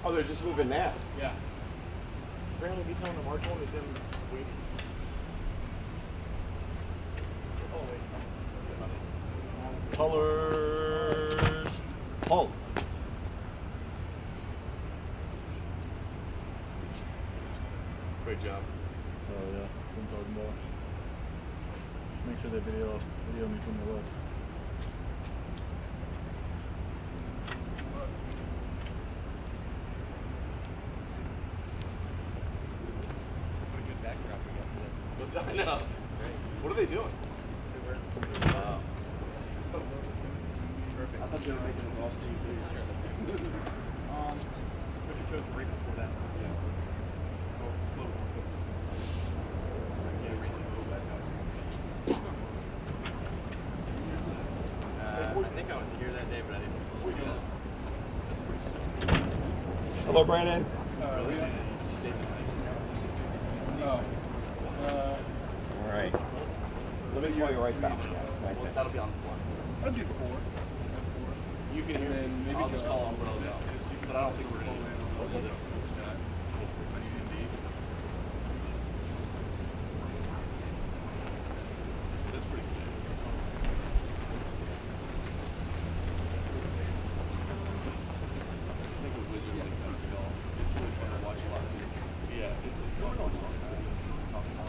Oh, they're just moving now. Yeah. Apparently, be telling the March one is them waiting. Oh wait. Colors. Hold. Great job. Oh yeah, I'm talking about. Make sure they video me from the left. What a good backdrop we got today. I know. What are they doing? Wow. Perfect. I thought they were making them off TV. Special shows right before that. Yeah. I think I was here that day, but I didn't. Hello, Brandon. All right. Let me call you right back. Well, that'll be on the floor. I'll do 4. You can hear me. Maybe I'll just call umbrellas out. But I don't think we're going to do this. That's pretty sick. I think with Wizard when it comes to golf, it's really fun to watch a lot of these. Yeah.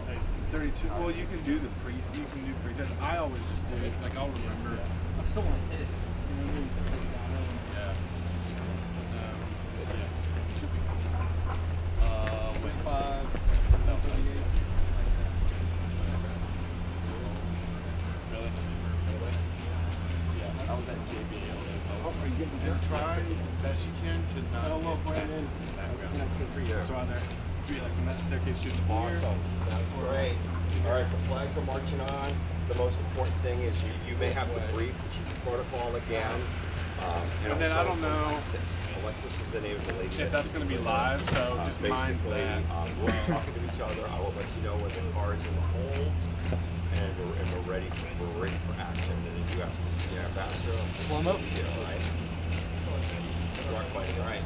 Nice. 32. Well, you can do the pre-test. I always just do it. Like, I'll remember. I still want to hit it. You know what I mean? Yeah. Went 5, about 38. Really? Yeah, I was at JB all day, so Are you getting there? Try as best you can to not get Brandon. so on there. Be like from that staircase shooting here. Awesome. That's great. All right, the flags are marching on. The most important thing is you may have to brief the chief of protocol again. And then I don't know Alexis is the name of the lady. if that's going to be live, so just mind that. We'll be talking to each other. I will let you know when the car is in the hold, and we're ready for action. And then you ask the ambassador. slow mo. Yeah, right. All right.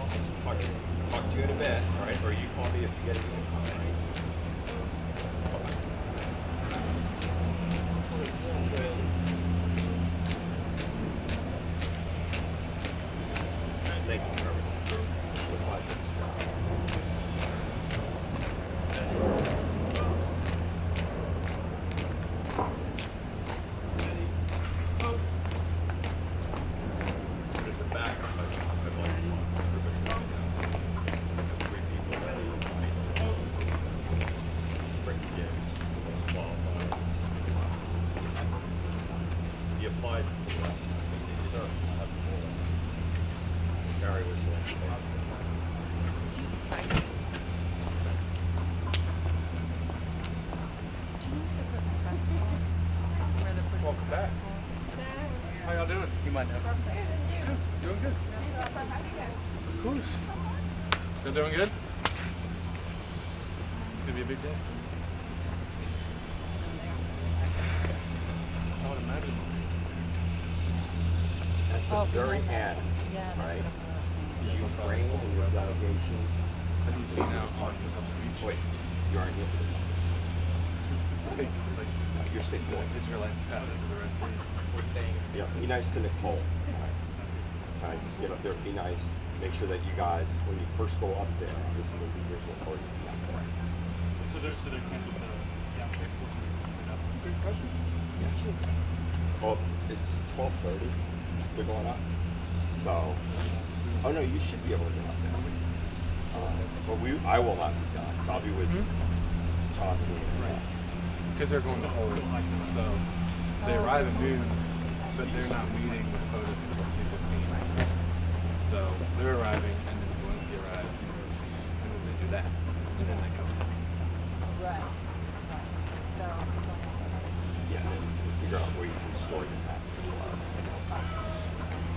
Talk to you in a bit. All right, or you call me if you get anything. All right. Thank you for everything. There's a backup. I'd like everybody to have 3 people ready. Break the game. Qualify. You applied for the rest. Sir, I have Gary was welcome back. How y'all doing? You might know. Doing good. Of course. Still doing good? It's gonna be a big day. I would imagine. At the very end, right? Ukraine and your delegation. Have you seen out on the beach? Wait, you aren't here for the You're safe. Israelites passing through the Red Sea. We're staying. Yeah, be nice to Nicole. Kind of just get up there, be nice. Make sure that you guys, when you first go up there, this is the leaders will already be up there. So they're canceled the Good question. Well, it's 12:30. They're going up. So, oh no, you should be able to get up there. But I will not be done. So I'll be with Chauncey. Because they're going to hold, so they arrive at noon, but they're not meeting with POTUS until 2:15. So they're arriving, and then Zelensky arrives, and then they do that, and then they come. Right. So. Yeah, and then figure out where you can store your package.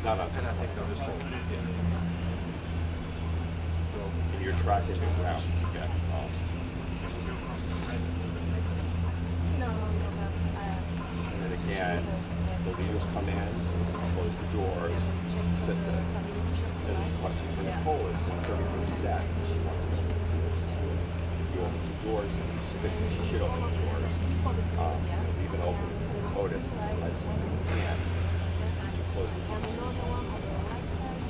Not up. And I think they'll just hold. Yeah. And you're tracking the route to get. And then again, the leaders come in, close the doors, sit there. And the question for Nicole is, once everything's upset. She wants to if you open the doors, she should open the doors. Leave it open for POTUS as you can. Close the doors.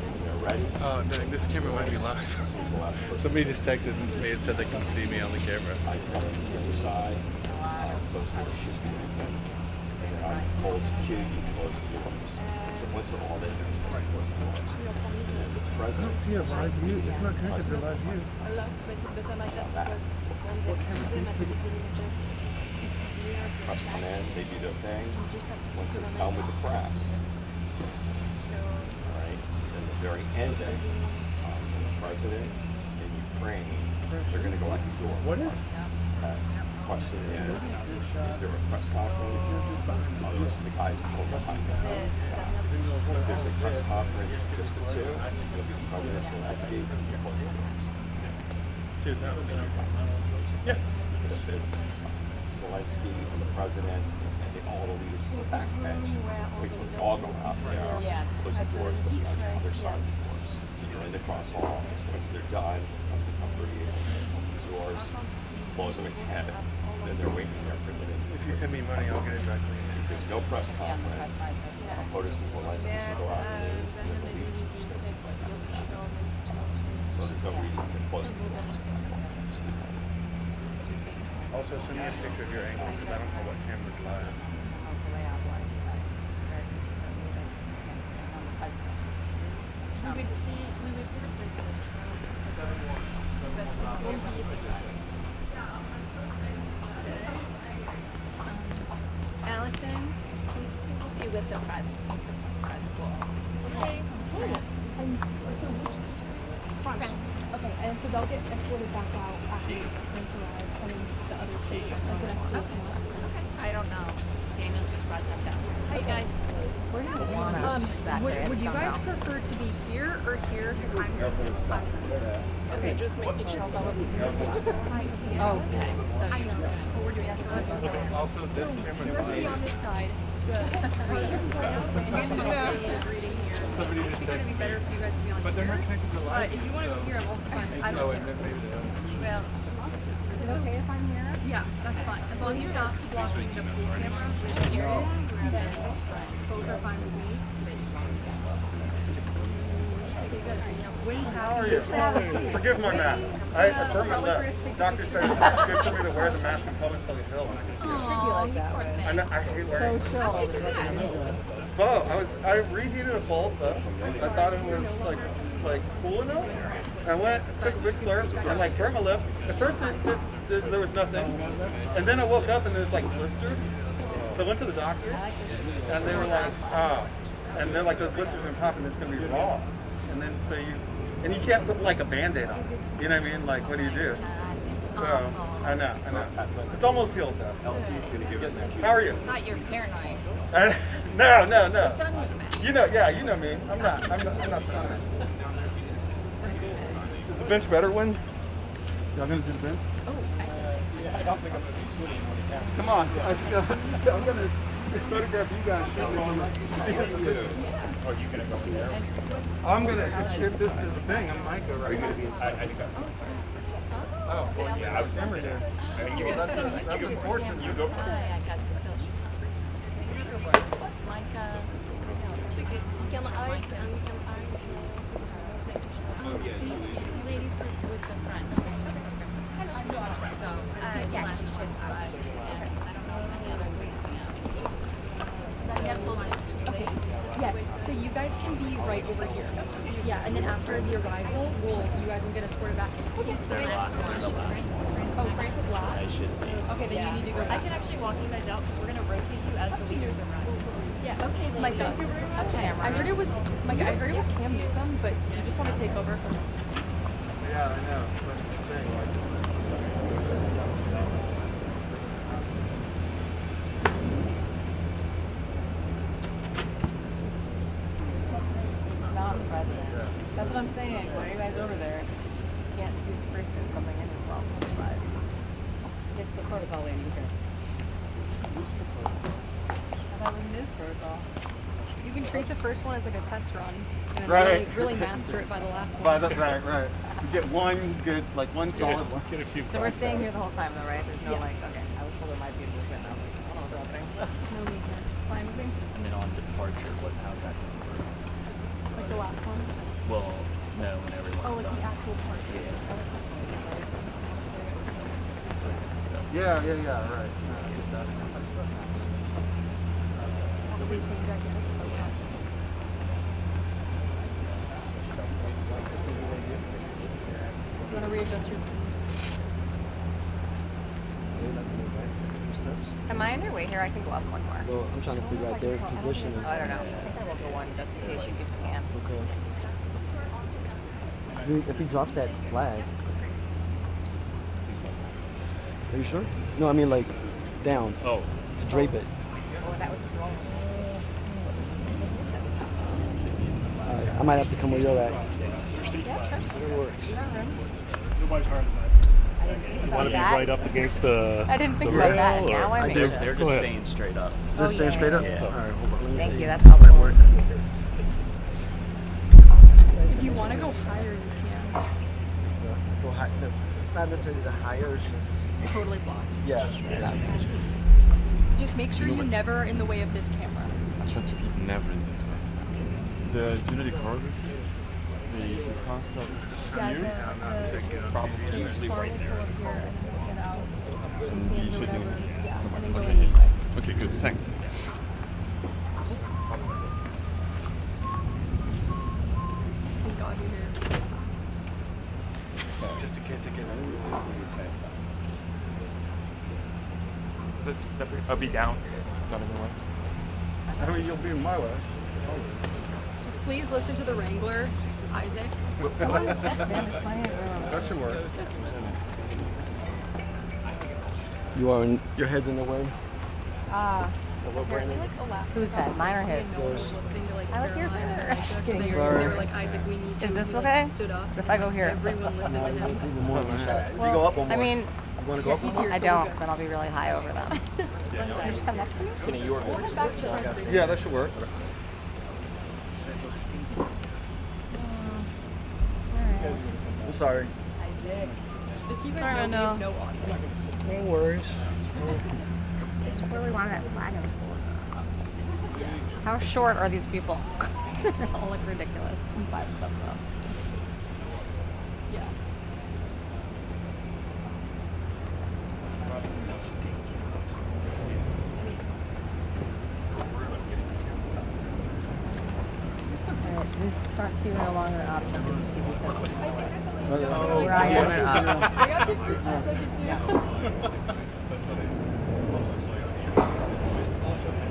When they're ready. Oh, dang, this camera might be live. Who's the last person? Somebody just texted me and said they can see me on the camera. I come from the other side, close the doors should be open. And then I hold security, you close the doors. So once they're all in, you're supposed to close the doors. And then the president. See a live view. It's not connected to live view. What camera seems to be? Press come in, they do their things. Once they're done with the press, all right, then the very end of it, the president in Ukraine, they're going to go out the door. What if? Question is there a press conference? I'll listen to the guys who go behind them. If there's a press conference, just the two, it'll be President Zelensky and the Yeah. But if it's Zelensky and the president and all the leaders on the back bench, we can all go out there, close the doors, but be on the other side of the doors. So you're in the cross hall. Once they're done, once they come pretty, open the doors, close them again, then they're waiting there for a minute. If you send me money, I'll get it directly. If there's no press conference, POTUS and Zelensky should go out and then the leaders are just going to be so there's no reason to close the doors. Also, send me a picture of your angle because I don't know what camera's live. We would see Allison, please to help you with the press pool. Okay. France. Okay, and so they'll get escorted back out after France arrives, and then the other two, like the next two tomorrow. Okay. I don't know. Daniel just brought that down. Hey guys. Would you guys prefer to be here or here? Because Okay, just making sure. Okay. So you just we're doing this. Also, this We're camera's going to be on live. this side. Good to know. Somebody just It's going to be texted better me. for you guys to be on But they're not here. connected to But live. if you want to go here, I'm also fine. I Oh, don't and care. then maybe they are. Well, Is it okay if I'm here? Yeah, that's fine. As long as you're not blocking the pool camera, then both are fine with me. How are you? Forgive my mask. I burned my lip. Doctor said it's good for me to wear the mask in public until you feel it. I hate wearing it. So I reheated a bulb though. I thought it was like cool enough. I went, took a big slurp, and like burned my lip. At first there was nothing, and then I woke up and it was like blistered. So I went to the doctor, and they were like, oh, and they're like, those blisters are popping. It's gonna be raw. And then so you can't put like a Band-Aid on. You know what I mean? Like, what do you do? So I know. It's almost healed though. How are you? not your paranoid. No. Done with that. You know me. I'm not. Is the bench better when? Y'all gonna do the bench? Oh, I just. I don't think I'm going to be sitting on the camera. Come on. I'm gonna photograph you guys. Are you going to go in there? I'm gonna. If this is the thing, I'm Micah. Right? Are you going to be inside? I think Oh, well, yeah, I was camera there. I mean, you can, That's you unfortunate. you go for it. I got the tilt. Like, these two ladies with the front. So, yeah, last shift, I don't know if any others are coming out. So, you have full time. Okay. Yes. So you guys can be right over here. Yeah, and then after the arrival, you guys will get escorted back in. Yes, the last one. Oh, France is last. Okay, then you need to go I back. can actually walk you guys out because we're going to rotate you as the leaders arrive. Yeah. Okay, ladies. Micah. Okay. I heard it was Cam Newcomb, but do you just want to take over from? Yeah, I know. That's the thing. Not president. That's what I'm saying. Why are you guys over there? You can't see the person coming in as well. But it's the protocol lady here. That was his protocol. You can treat the first one as like a test run, and then Right. really master it by the last one. Right. You get one good, like one solid one. Get a few. So we're staying here the whole time, though, right? There's no like. Okay, I was told there might be a movement. I was like, I don't know what's happening. So. No movement. It's fine with me. And then on departure, how's that going to work? Like the last one. Well, no, when everyone's Oh, like done. the actual part. Yeah, right. So we change, I guess. Okay. You want to readjust your... Am I underway here? I can go up one more. Well, I'm trying to figure out their position. Oh, I don't know. I think I will go one just in case you can. Okay. Dude, if he drops that flag. Are you sure? No, I mean like down. Oh. To drape it. Oh, that was wrong. Alright, I might have to come where you're at. Yeah, sure. It works. Nobody's hard than You want to be right up against the. I didn't think about that. rail, Now or- I'm They're anxious. just staying straight up. Is this staying straight up? Yeah. Alright, hold on. Let me Thank see. you. That's This might helpful. work. If you want to go higher, you can. Go high. No, it's not necessarily the higher, it's just. Totally blocked. Yeah. Just make sure you're never in the way of this camera. I try to keep never in this way. Do you know the choreography? The concept? Yeah, the Probably usually right there. Get out. And you should do it. Yeah, and then go in this way. Okay, good, thanks. Thank God you're here. Just in case I get I'll be down. Not in the way. I mean, you'll be in my way. Just please listen to the Wrangler, Isaac. That should work. You are in, your head's in the way. Apparently, like Alaska. Whose head? Mine or his? No one was listening to like I was here Caroline and first. Alaska, so they Sorry. were like, Isaac, we need you. Is this He, like, okay? stood up. If I go here? Everyone listened to It's him. even more than that. If you Well, go up one I more. mean, You want to go up one more? I don't, because then I'll be really high over them. Can you just come next to me? Yeah, that should work. I'm sorry. Just so you Sorry, guys know, we no. have no audio. No worries. Just really wanted that flag on the floor. How short are these people? They all look ridiculous. I'm 5'7" though. Yeah. Alright, these front two are no longer an option. These TV sets are forward. Oh, We're on it up. I got pictures. I took it too.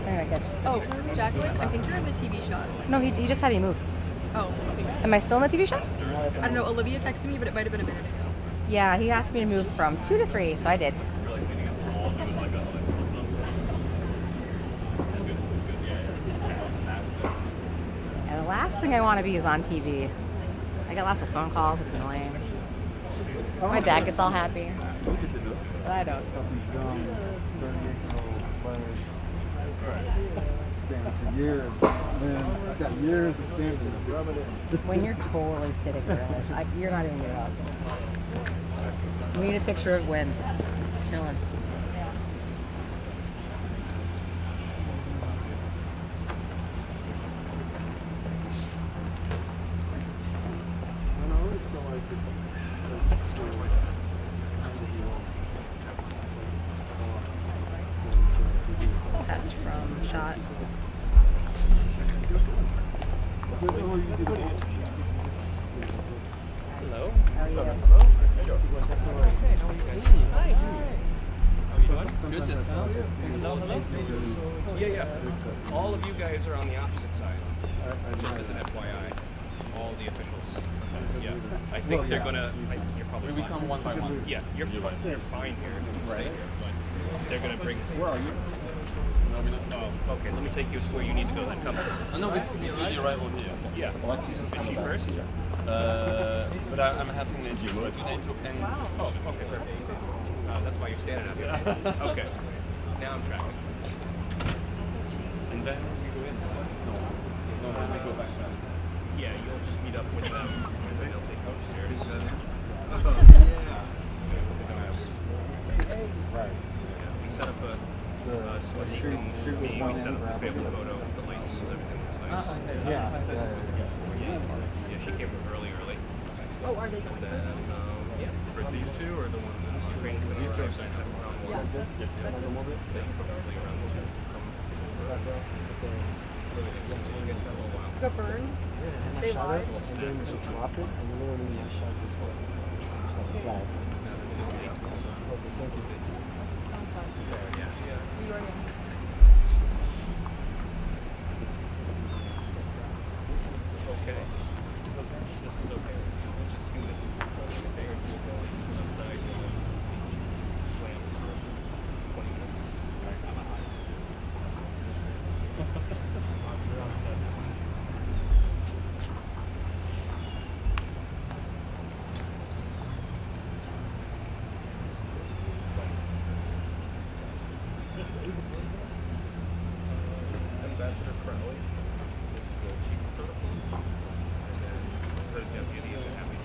They're gonna get you. Oh, Jacqueline, I think you're in the TV shot. No, he just had me move. Oh, okay. Am I still in the TV shot? I don't know. Olivia texted me, but it might have been a minute ago. Yeah, he asked me to move from 2 to 3, so I did. And the last thing I want to be is on TV. I get lots of phone calls. It's annoying. My dad gets all happy. But I don't. For years, man, I've got years of standing. When you're totally sitting there, like, you're not even up. We need a picture of Gwen chilling. Test from shot. Hello. How are you? Hi. How you doing? Good. Just hello. Yeah. All of you guys are on the opposite side. Just as an FYI, all the officials. Yeah. I think they're gonna. You're probably. We come one by one. Yeah. You're fine. You're fine here. Right. But they're gonna bring. Where are you? Oh, okay. Let me take you to where you need to go. Then come. No, we do the arrival here. Yeah. Alexis is Is she first? but I'm helping the NGO. But NATO and Oh, okay, perfect. That's why you're standing up here. Okay. Now I'm tracking. and then we go in. No, then we go back fast. Yeah, you'll just meet up with them, and then they'll take you upstairs. shoot with one hand grab it. Yeah. Yeah, she came from early. Oh, are they going to? Yeah. For these two or the ones in Ukraine's going to these two are arrive saying around one. Yeah, that's Probably around 2. Go burn. Stay live. And then you drop it, and literally my shot just like flag. You are young. Okay. This is okay. We'll just scoot it. Okay, we'll go outside. Slam for 20 minutes. Ambassador Crowley is the chief of protocol, and then her deputy is a happy.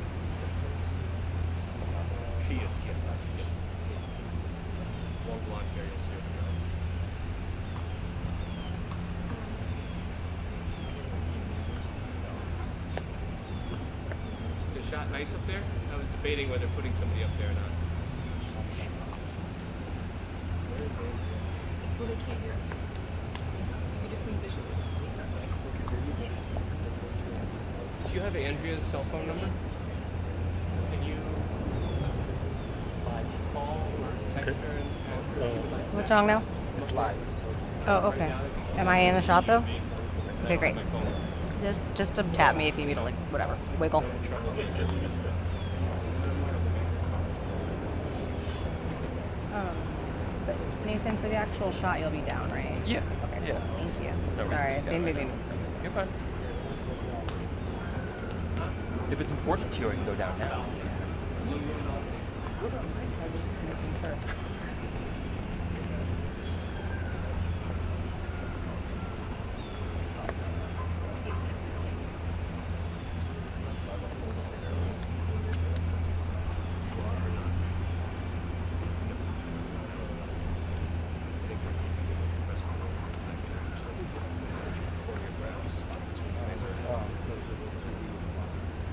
She is, One blonde hair, you'll see her. The shot nice up there? I was debating whether putting somebody up there or not. Where is Andrea? Well, they can't hear us. You just need visual. Do you have Andrea's cell phone number? Can you call or text her and ask her if you would like? What's wrong now? It's live. Oh, okay. Am I in the shot though? Okay, great. Just to tap me if you need to, like, whatever. Wiggle. But Nathan, for the actual shot, you'll be down, right? Yeah. Okay. Yeah. Thank you. No Sorry, reason. didn't mean. You're fine. If it's important to you, I can go down now. I'm just making sure.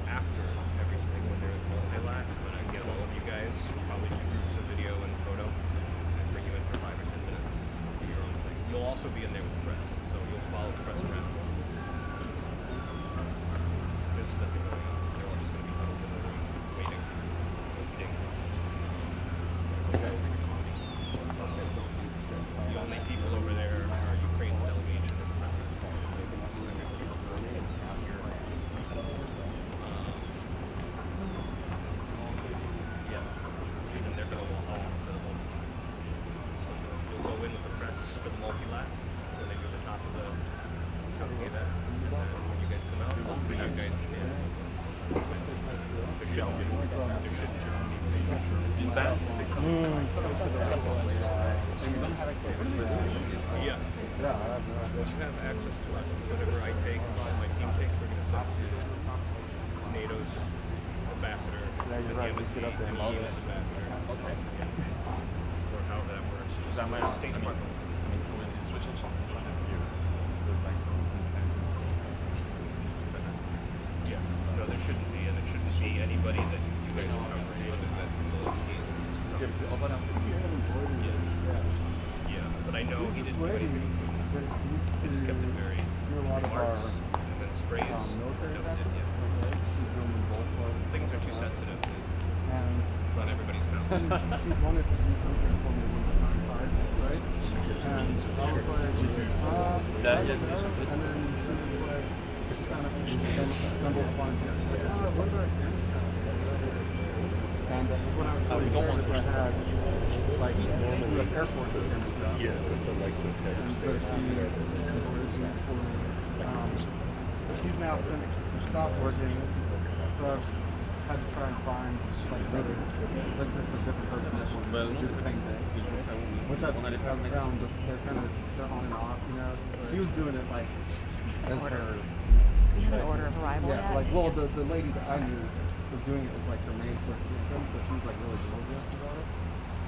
After everything, when there's multi-lat, when I get all of you guys, we'll probably do groups of video and photo and bring you in for 5 or 10 minutes to do your own thing. You'll also be in there with the press, so you'll follow the press around. There's nothing going on. They're all just going to be huddled in the room, waiting. Waiting. Okay. The only people over there are Ukraine's delegation and the yeah, and they're going to walk home for the multi. So you'll go in with the press for the multi-lat when they do the top of the event. And then when you guys come out, I'll bring you guys in. There should be that. Yeah. You have access to us. Whatever I take, my team takes, we're going to send to NATO's ambassador, and the embassy, and the EU's ambassador. Okay. Yeah. Or however that works. Is that my State Department? Yeah. No, there shouldn't be, and there shouldn't be anybody that you guys are covering other than Zelensky. Yeah, but I know he didn't do anything. He just kept it very remarks and then sprays. That was it, yeah. Things are too sensitive to run everybody's mouth. She wanted to do something for me outside, right? And I was like, and then she was like, just kind of stumbled upon it. And when I was going there, I had like the airport and stuff. Yeah, but like the head of And so state. she's now since stopped working, so I've had to try and find like just a different person that will do the same thing. Which I found just they're on and off, you know. She was doing it like as her. You have an order of arrival Yeah, yet? like well the lady that I knew was doing it as like her main source of income, so she was like really diligent about it.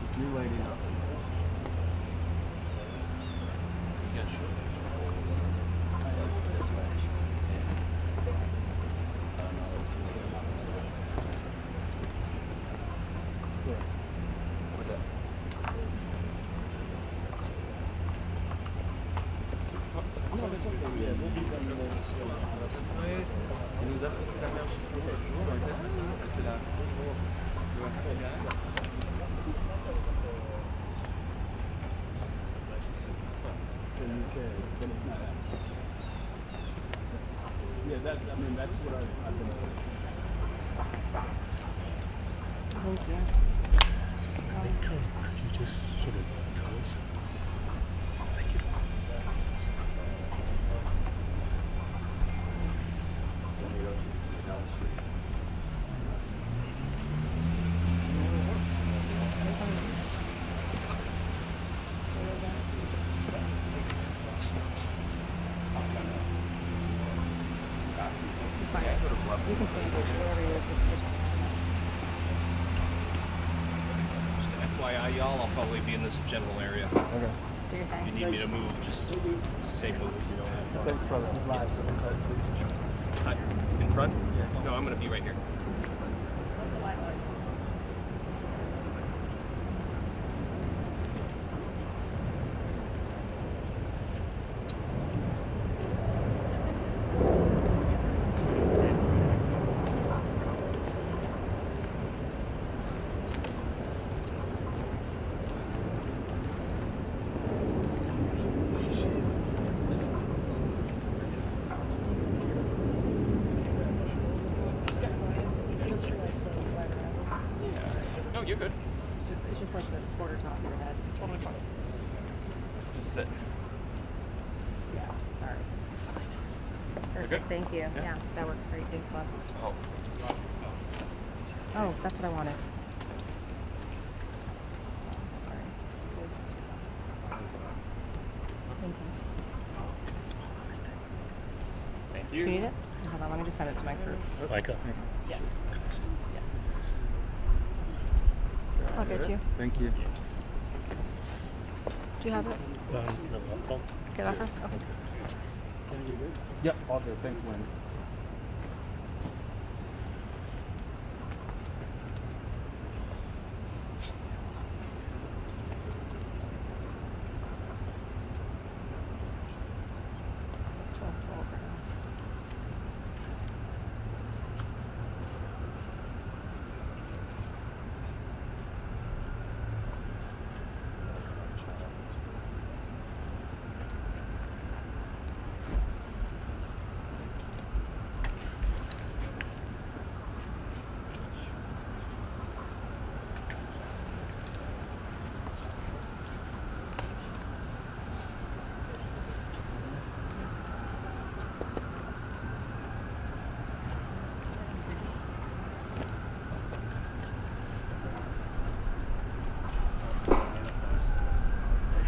This new lady. That's what I've been doing. Thank you. Could you just sort of tell us? Thank you. You can stay wherever you FYI, y'all, I'll probably be in this general area. Okay. do your thing. If you need me to move, just say move. Thanks, brother. This is live, so don't cut it, please. In front? No, I'm going to be right here. No, you're good. It's just like the quarter top of your head. Totally fine. Just sit. Yeah, sorry. Perfect, good? thank you. Yeah, that works great. Thanks, love. Oh. Oh, that's what I wanted. Sorry. Thank you. Thank Do you need it? Hold on, let me just send it to my crew. Micah. Yeah. I'll get you. Thank you. Do you have it? No, well, Get off her? Okay. Yep, all good. Thanks, Wayne.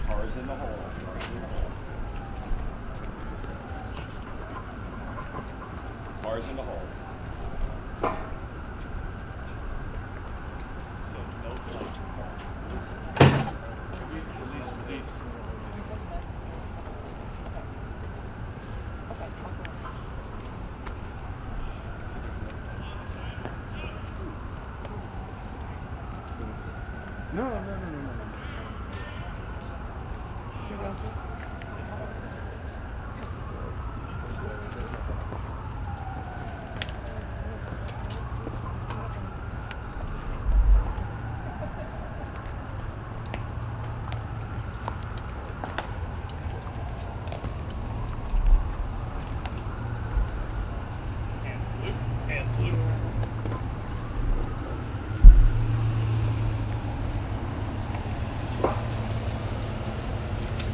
Cars in the hole. Cars in the hole. No. Here you go.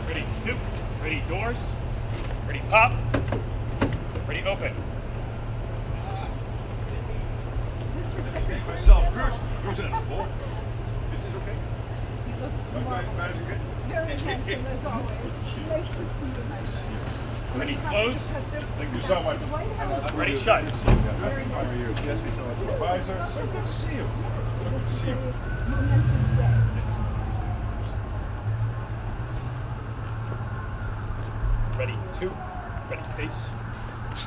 Ready, two. Ready, doors. Ready, pop. Ready, open. Mr. Secretary. Who's in the pool? Is it okay? You look marvelous. Very handsome as always. Nice to see you, my friend. Ready, close. Thank you so much. Ready, shut. Very nice. How are you? Yes, we saw supervisor. So good to see you. So good to see you. Momentous day. Ready, 2. Ready, face. Is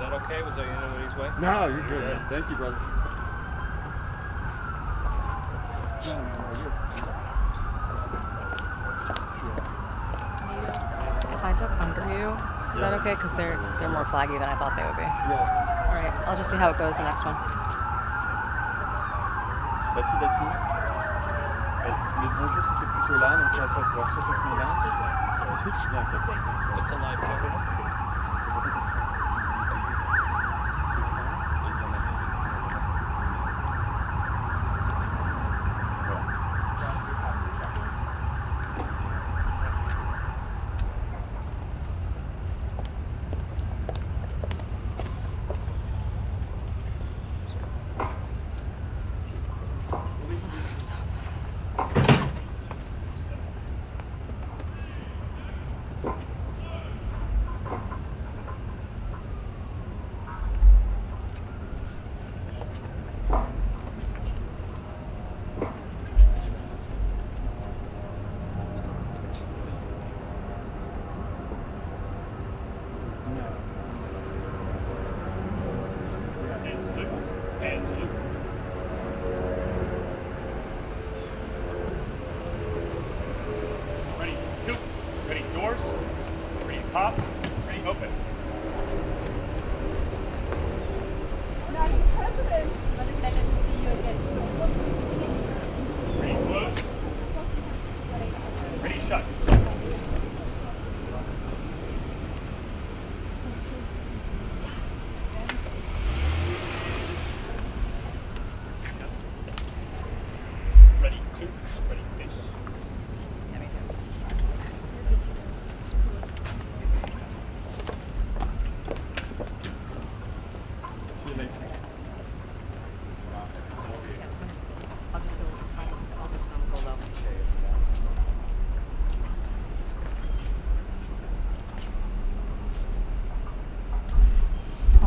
that okay? Was that anybody's way? No, you're good, man. Thank you, brother. If I duck under you, is that okay? Because they're more flaggy than I thought they would be. Yeah. All right, I'll just see how it goes the next one. Let's see. Le bonjour c'était plutôt là, donc ça va se voir soit plus là. Ici, tu viens avec la face. It's a live camera.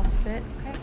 Sit. Okay.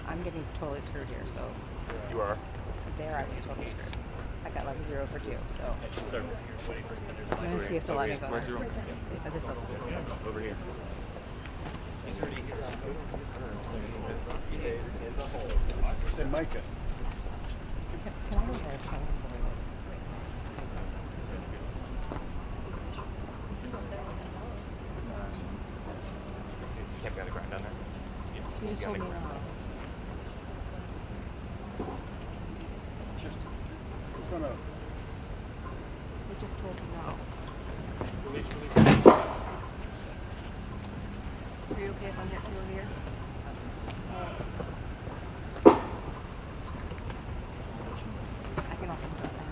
I'm getting totally screwed here, so. You are? There, I was totally screwed. I got like 0 for 2, so. Sir, I'm gonna see if they'll let me go. Where's your This doesn't- over here. Say Micah. Can I go there? Can't be on the ground down there. Can you just hold me now? They just told me no. Are you okay if I'm getting over here? I can also put that down.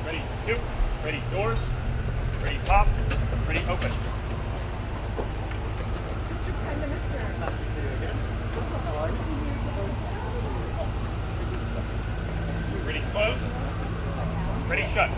Ready, 2. Ready, doors. Ready, pop. Ready, open. Mr. Prime Minister. Nice to see you again. Ready, close. Ready, shut.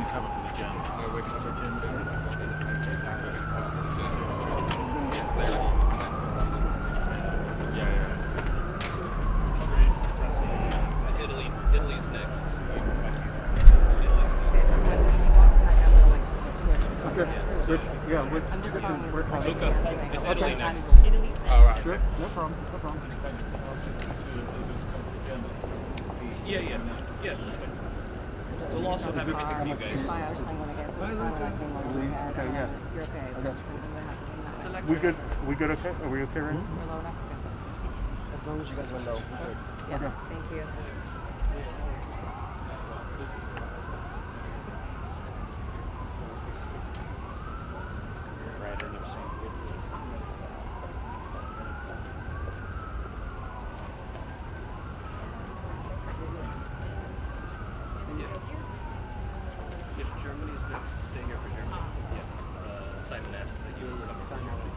cover for the gym. We're cover gyms. Yeah. It's Italy. Italy's next. Okay. Which, yeah, which, I'm just telling you, where- it's like a Luca, dance thing. it's Okay. Italy next. Italy's next. All right. Sure, no problem, no problem. Yeah. So we'll also have everything for you guys. I was thinking when I get to the car, when I came over, Okay, yeah. you're okay. I got you. It's electric. We good okay? Are we okay right now? We're low enough? As long as you guys are low. Yeah, thank you. If Germany's next, stay here for Germany. Yeah. Simon asked that you would come for Germany.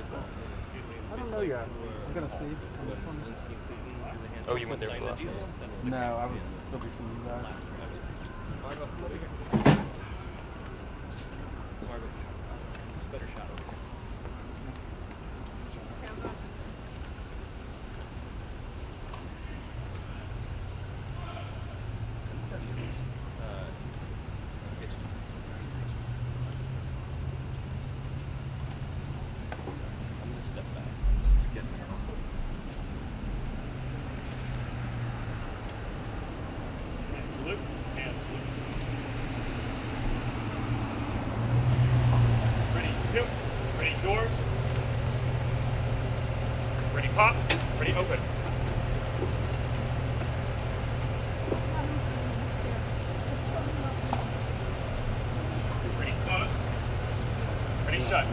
is that? I don't know yet. I'm gonna see on this one. Oh, you went there for the last one? No, I was still between you guys. Margo, come over here. Margo, better shot over here. I'm gonna step back. Just get there. Salute. And salute. Ready, two. Ready, doors. Ready, pop. Ready, open. Ready, close. Ready, shut.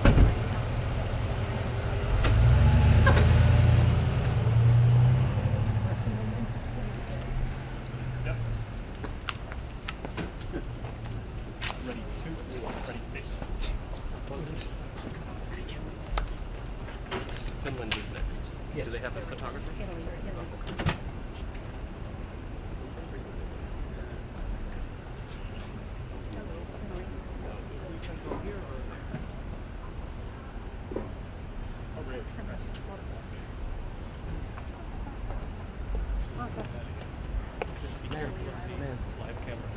Yep. Ready, two, one. Ready, face. Finland is next. Yes. Do they have a photographer? Oh, okay. Live camera.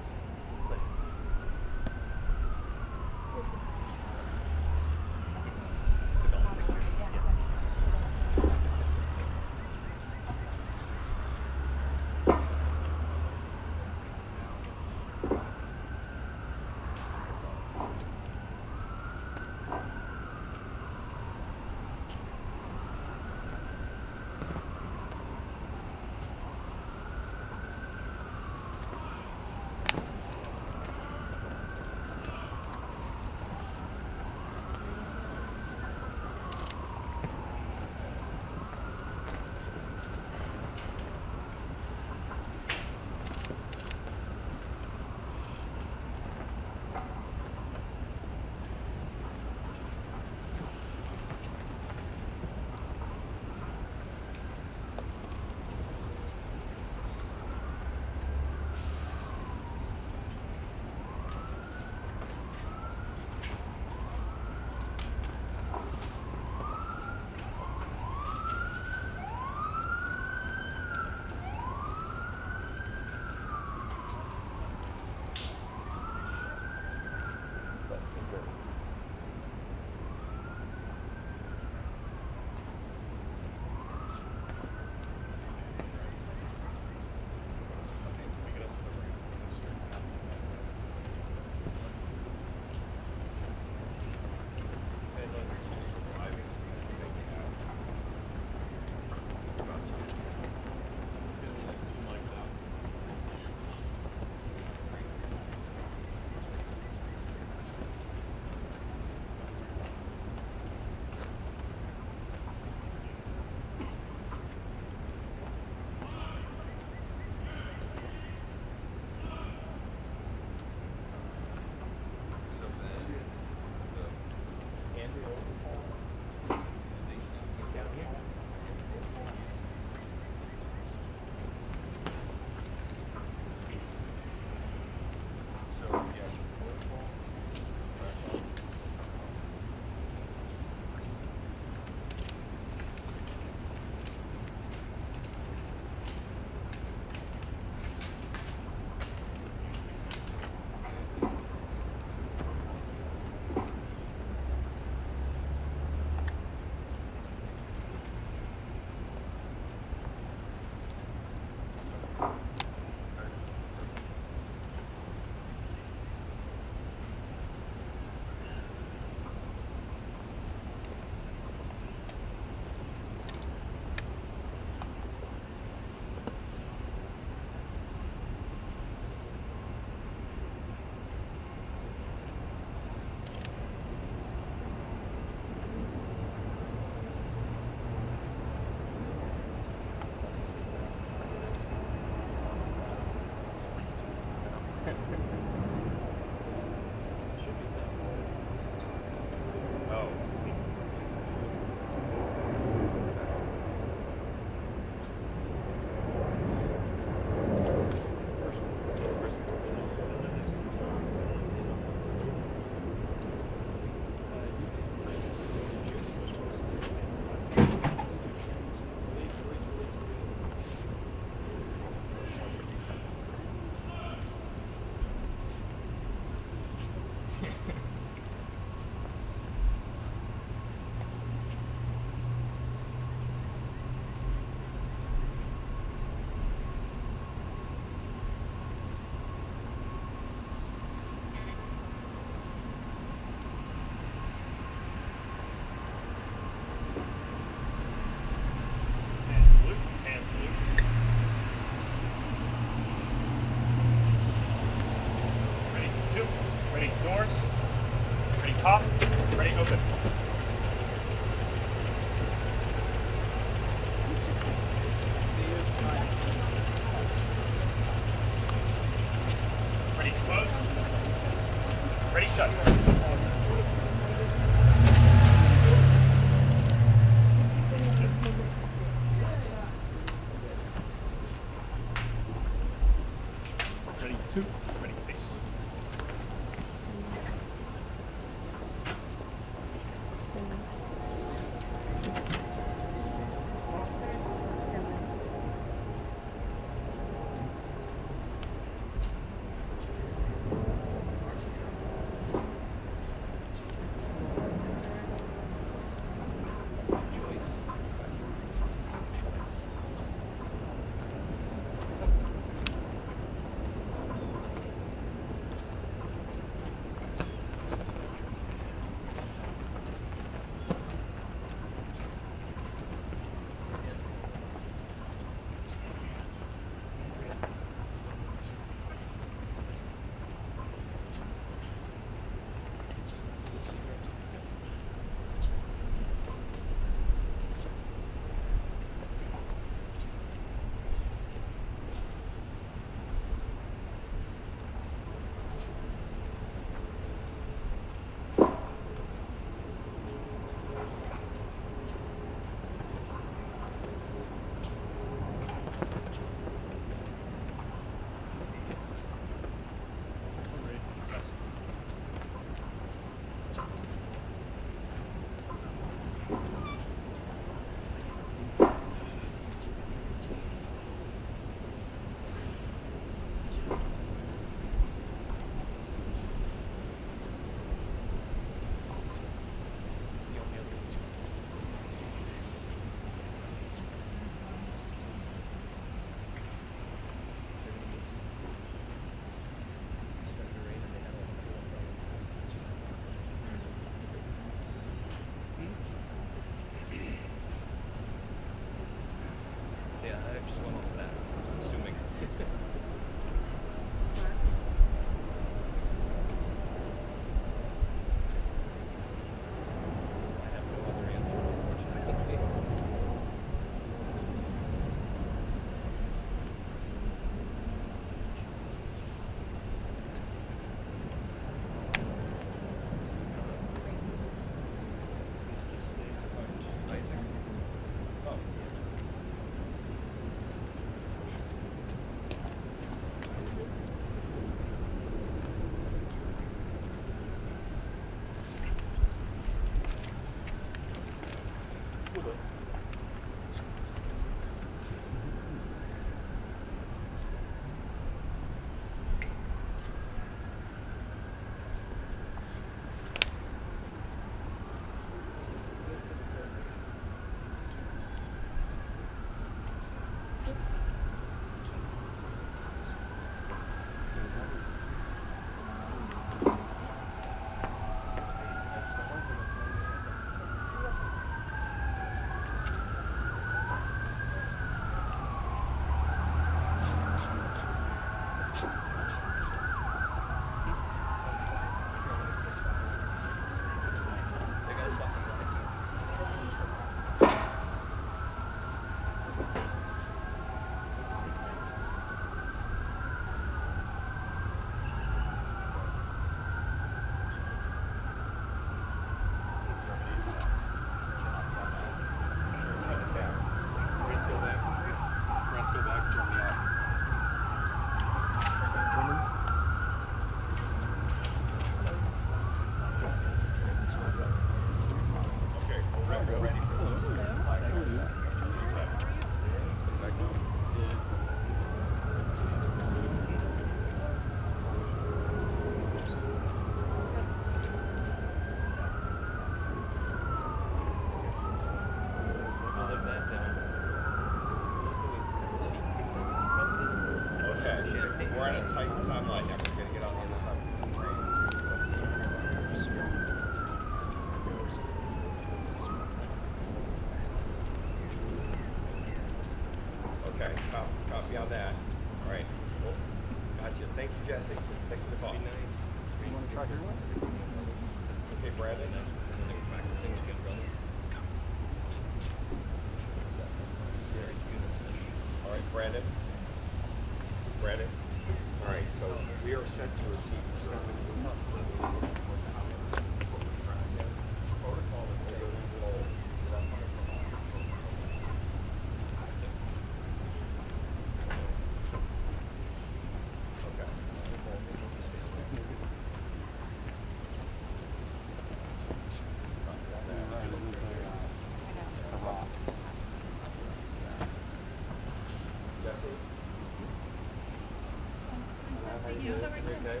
Okay.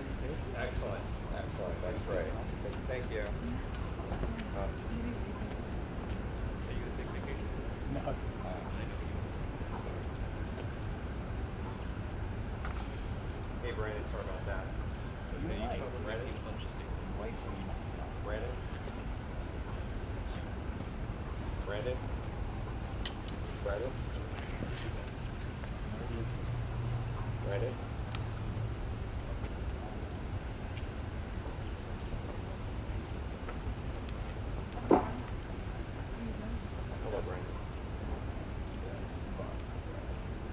Excellent. Excellent. That's great. Thank you. Are you going to take vacation? No. Hey, Brandon, sorry about that. Brandon? Brandon? Brandon? Brandon? Brandon? Hello, Brandon.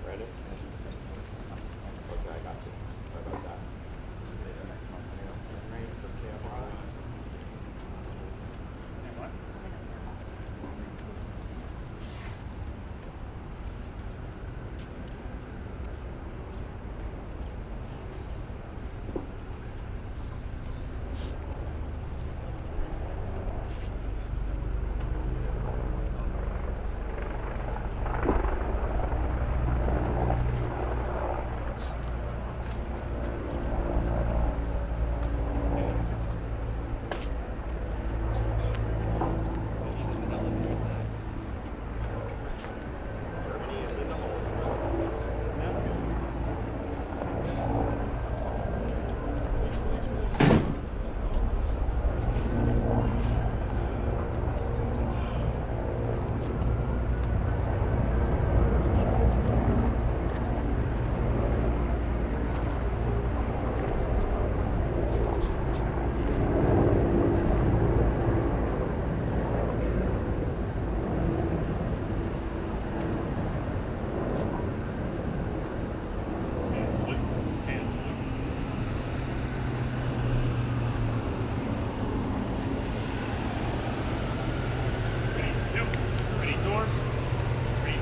Brandon? Okay, I got you. Sorry about that.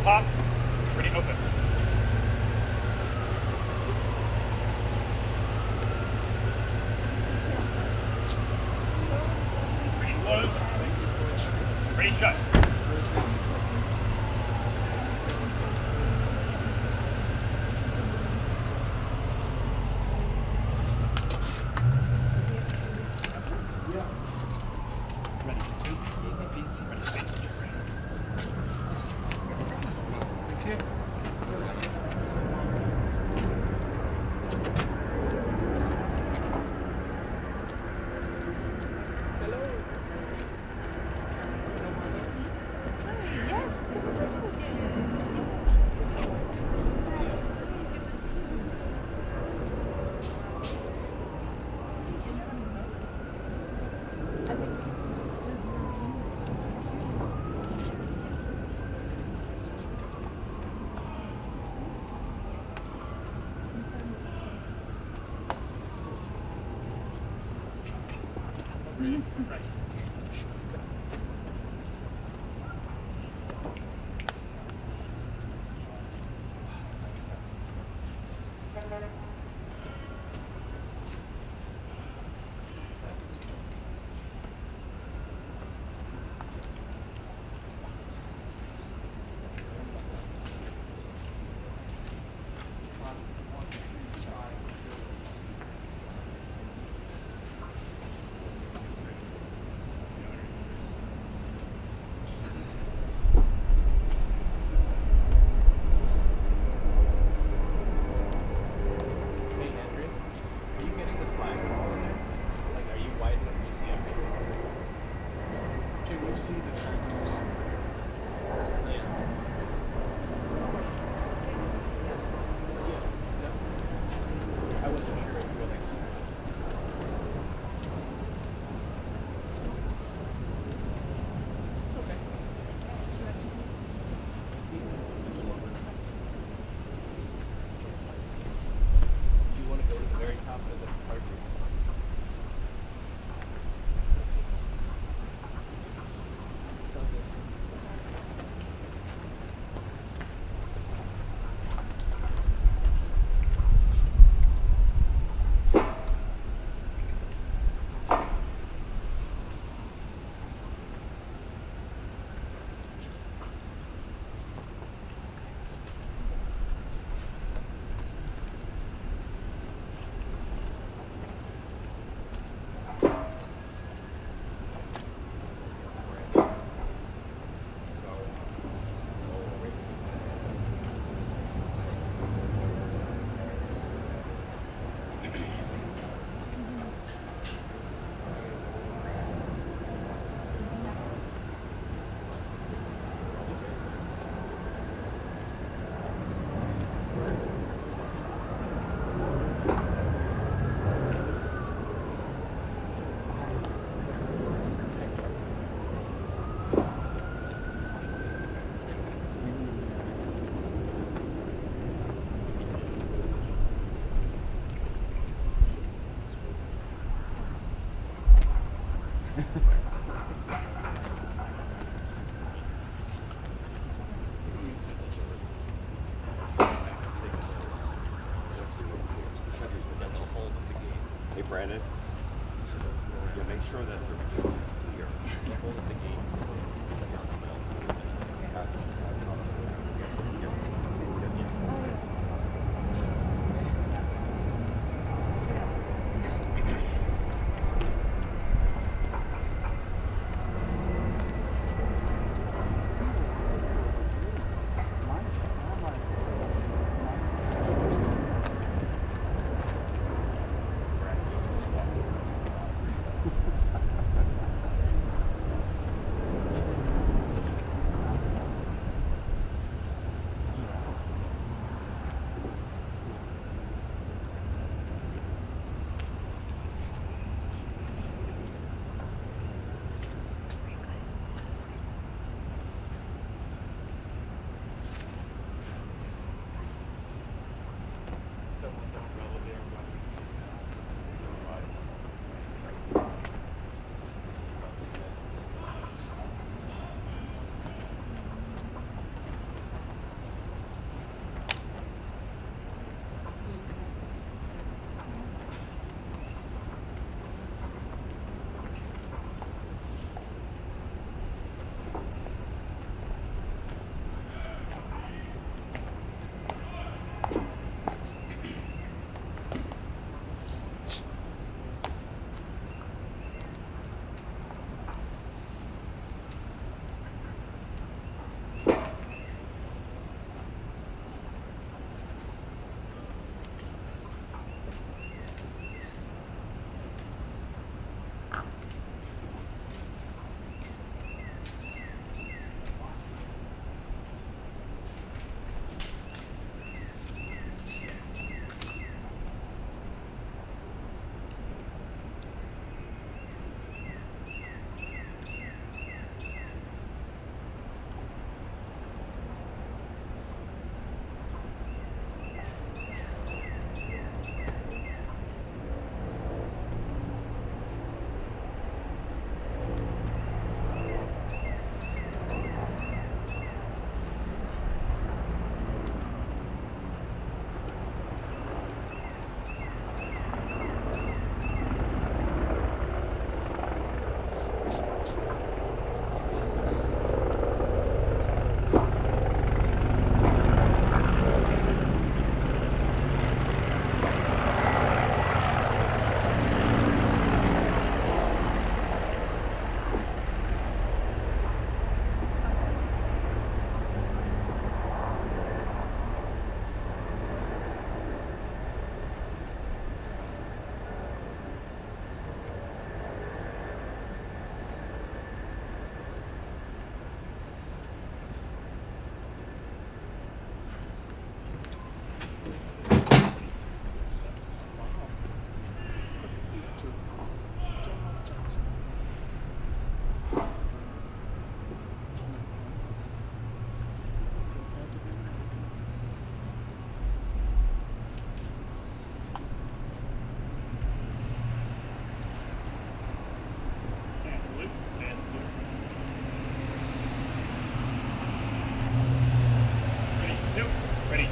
Pop. Ready, open. Ready, close. Ready, shut.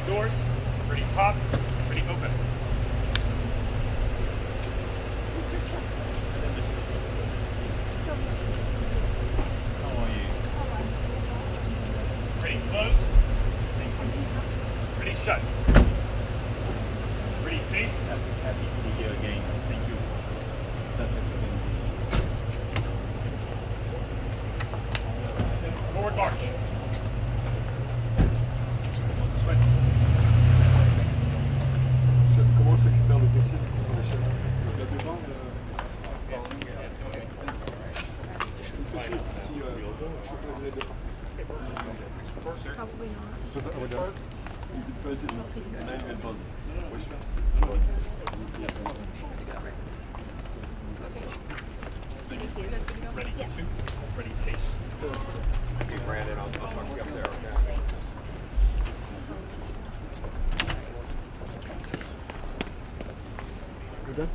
doors. Ready pop. Ready open. How are you? Ready close. Ready shut. Ready face. Happy to be here again. Thank you. Forward march. Comment je récupère le dossier sur la chaîne là-dedans je vous fais suivre si je suis pas de départ. Probably not. So that would he's the president and I'm involved. Ready two. Ready face. Okay, Brandon, I'll talk to you up there, okay? You're done?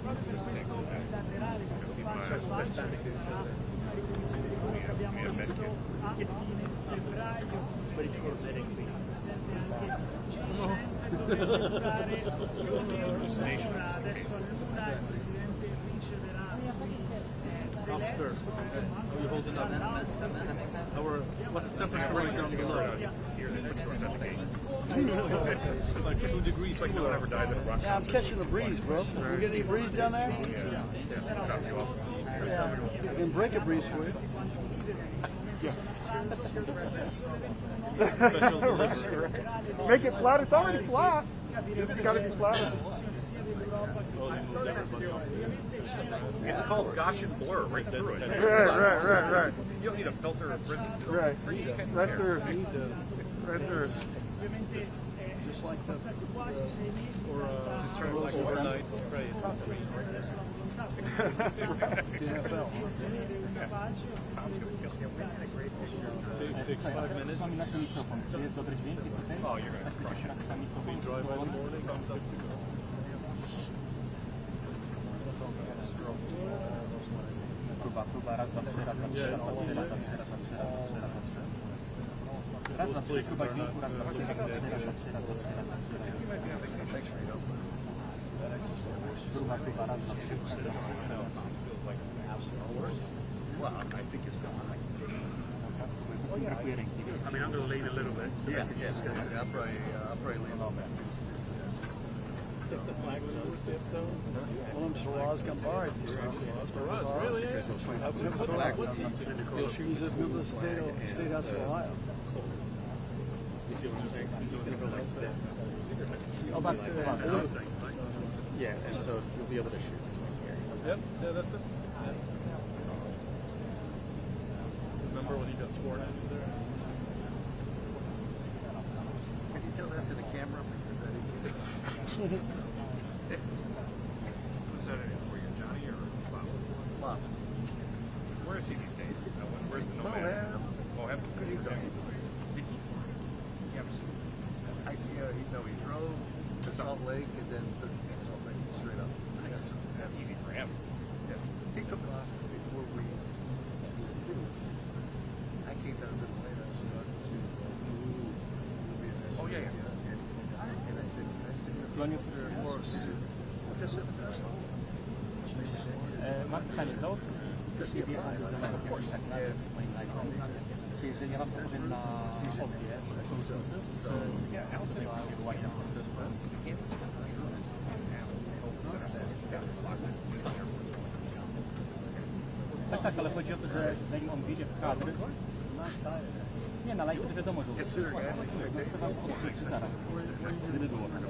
proprio per questo multilaterale, questo faccia a faccia abbiamo visto a fine febbraio, presente anche Firenze dove inaugurare più o meno un'ora, adesso all'una il presidente riceverà Zelensky. Are you holding up? What's the temperature right down below? It's like 2 degrees cooler. Yeah, I'm catching the breeze, bro. You get any breeze down there? Yeah. I can break a breeze for you. Make it flat. It's already flat. It's got to be flat. It's called Gaussian blur right through it. Right. You don't need a filter or prism. Right there. Just like the Just turn it like overnight spray. NFL. 5 minutes. Oh, you're going to crush it. If you drive in the morning, I'm good to go. Those places are not looking Well, I think it's going I mean, I'm going to lean a little bit. So I'll probably lean on that. If the flag was over stiff though? Well, I'm Shiraz Gambari. Shiraz, really? He's a member of the State House of Ohio. You see what I'm saying? He's doing something like this. Yeah, and so you'll be able to shoot. Yep, yeah, that's it. Remember when he got sworn in there? Can you tell that to the camera? Because I didn't get it. Who's that for you, Johnny or Bob? Bob. Where is he these days? Where's the nomad? Moab. Good you talking? He drove to Salt Lake and then took Salt Lake straight up. Nice. That's easy for him. Yeah. He took off before we. I came down to Atlanta to. Oh yeah. And I said, Mark załóż, też nie wie, że Zelensky tak naprawdę czy jeżeli rozpocznie na obie konsensus, czy nie, działania tak, ale chodzi o to, że zanim on wjedzie w kadr, nie, na lajku to wiadomo, że chcę was ostrzec zaraz, gdyby było tak.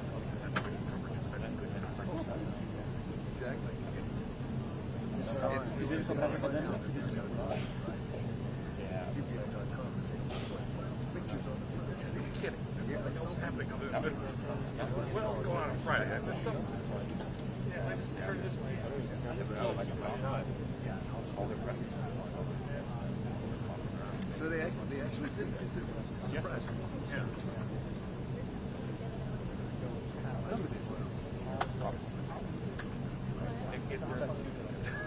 Widzisz obrazek ode mnie, czy widzisz? What else going on Friday? I missed something. Yeah, I just heard this one. So they actually did that. Surprised me. Yeah.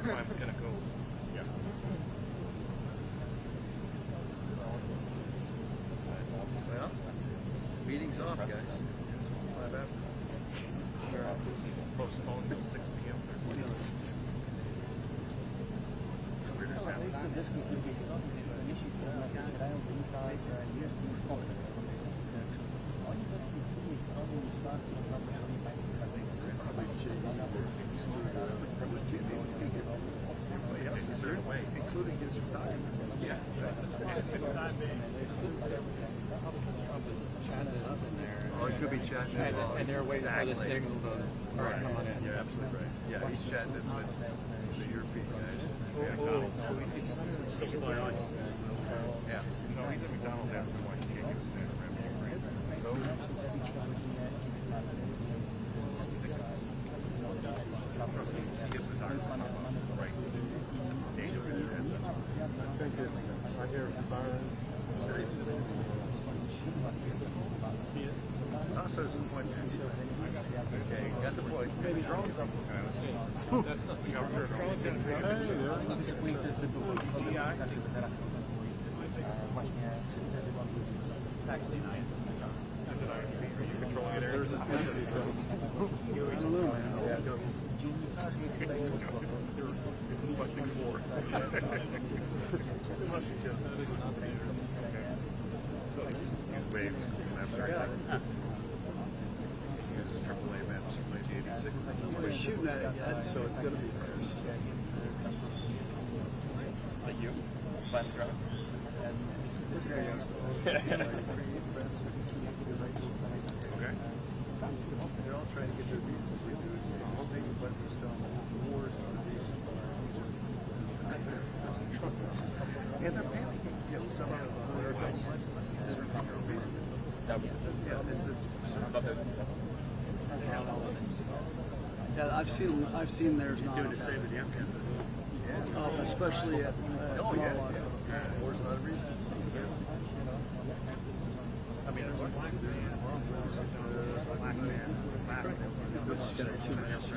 Time's gonna go. Yeah. Well, meeting's off, guys. 5 after. Postponed till 6 p.m. Całe miejsce weszli z drugiej strony, z tych miesi, które nas docierają, wynika, że jest już konflikt. Oni weszli z drugiej strony niż ta, którą prawdopodobnie Państwo prowadzicie. Including his photography. Yeah. Or it could be chatting. And they're waiting for the signal to come on in. Yeah, absolutely right. Yeah, he's chatting with the European guys. Yeah. No, he's at McDonald's after one. He can't use that around Ukraine. So. He gets the right. I think it's, I hear siren. Okay, got the point. Maybe drone. That's not There's this nice We're shooting at it yet, so it's going to be first. Like you? Fun drop? Okay. They're all trying to get their visas renewed. Hoping but they're still wars on these. And they're panicking. You know, some of them are a couple months different from their visas. Yeah, I've seen theirs not. Doing the same with the Afghans, isn't it? Especially at Wars not a reason. I mean, we're just going to 2 minutes. Wow.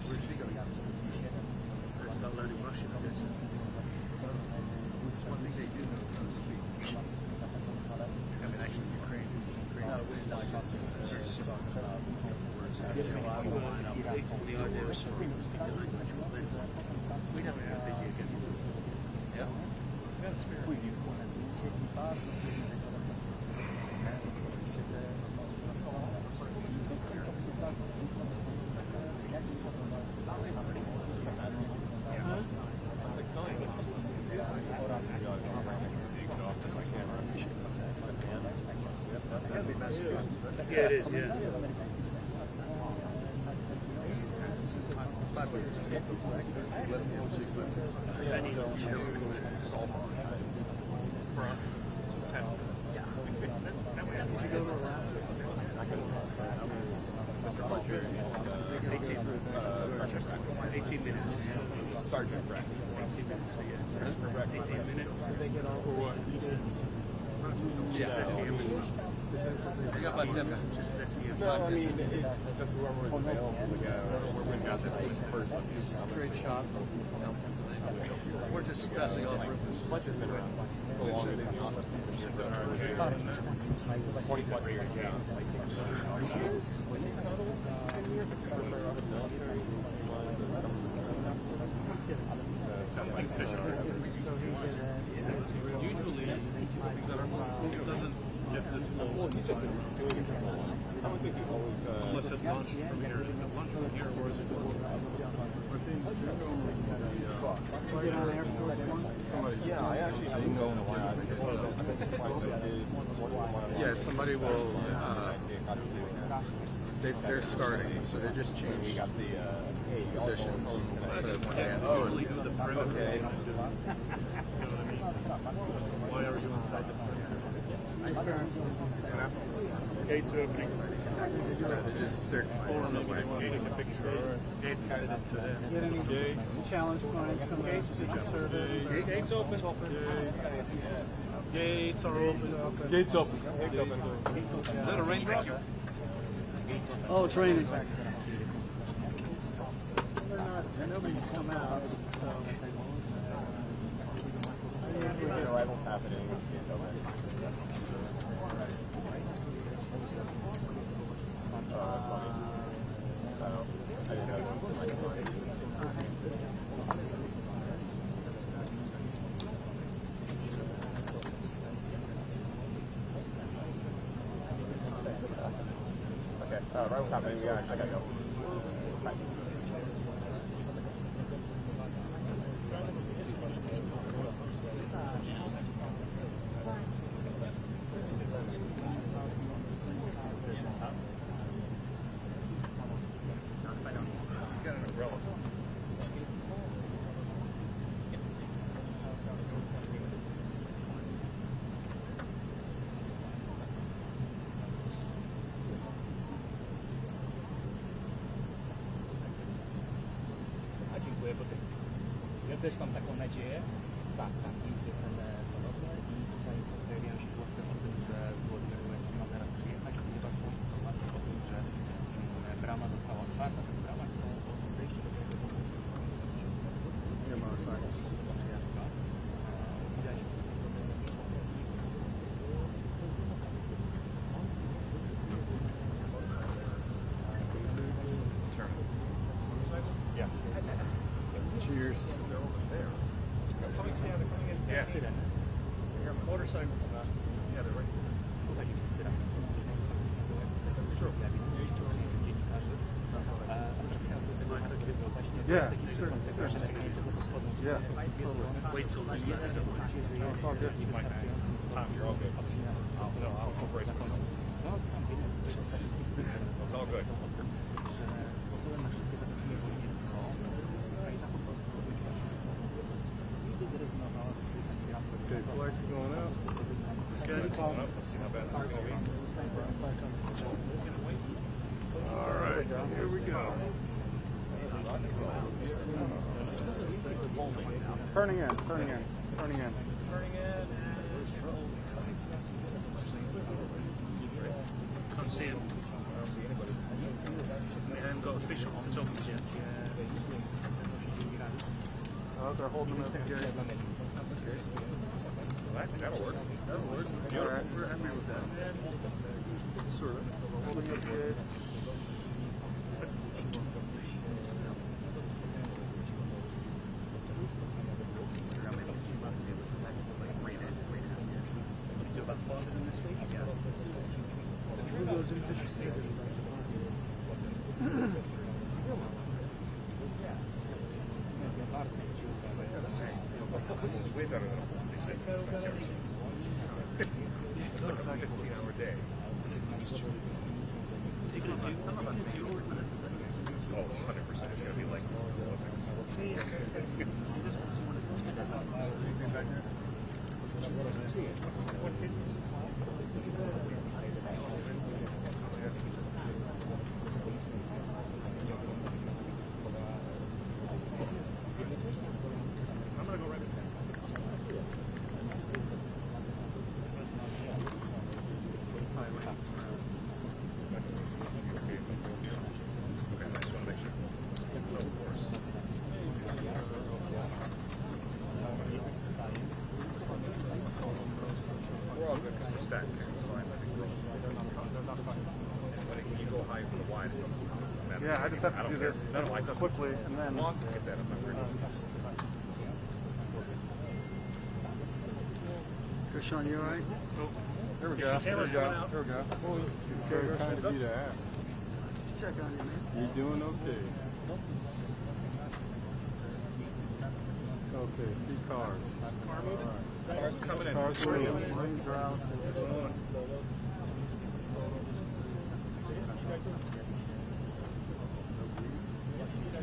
Where's she going? It's not learning Russian, I guess. One thing they do know how to speak. I mean, actually, Ukraine is not just talking about words. We never had a big again. Yeah. Yeah, it is, yeah. Sergeant Brett. 18 minutes, so yeah. 18 minutes. For what? You got like 10 minutes. No, I mean, it's just whoever was available to go. Whoever got there first. Straight shot from Pennsylvania. We're just discussing all the Fletch has been around the longest in the office. 20 plus years, yeah. Usually, the government doesn't get this long. Well, he's just been doing it for so long. I would say he always... unless it's lunch from here. Lunch from here, or is it Yeah, I actually didn't go in a while. I've been surprised I did. Yeah, somebody will... they're starting, so they just changed positions. usually do the perimeter. Why are you inside the Gates opening. They're pulling the gates Challenge points coming out. Secret Service. Gates open. Gates are open. Gates open. Gates open. Is that a rain project? Oh, it's raining. Nobody's come out, so. Arrivals happening. Arrivals happening. Yeah, I gotta go. Bye. Ja też mam taką nadzieję. Tak, tak. pojawiają się głosy o tym, że Volodymyr Zelenskiy ma zaraz przyjechać, ponieważ są informacje o tym, że brama została otwarta. To jest brama, która wejście do tego nie ma przejażdżka. Widać Cheers. Yeah. Motorcycles. Yeah, they're right. Słuchaj, w Syrenach Zelenski zjawił dziennikarzy. Wracając do tego, kiedy właśnie to jest taki przykład tego, że czekanie tego wschodu jest takie poczucie, że jest niewystarczającym stopniu obcinia zakończyć. Donald Trump, jeden z swoich ostatnich listów, napisał o tym, że sposobem na szybkie zakończenie wojny jest to, Ukraina po prostu nigdy zrezygnowała z tych spraw. All right, here we go. Turning in. Can't see him. We haven't got official on top of yet. Oh, they're holding it there. That'll work. All right, we're happy with that. Sort of. Holding it good. This is way better than a full state. It's like a 15-hour day. Oh, 100%. It's going to be like I'm going to go right this We're all good because they're stacked. It's fine. I think we're all when you go high for the wide, it doesn't matter. Yeah, I just have to do this quickly and then. I want to get that up. Sean, you all right? There we go. There we go. There we go. Very kind of you to ask. Check on you, man. You're doing okay. Okay, see cars. Cars coming in. Cars moving. Lanes are out.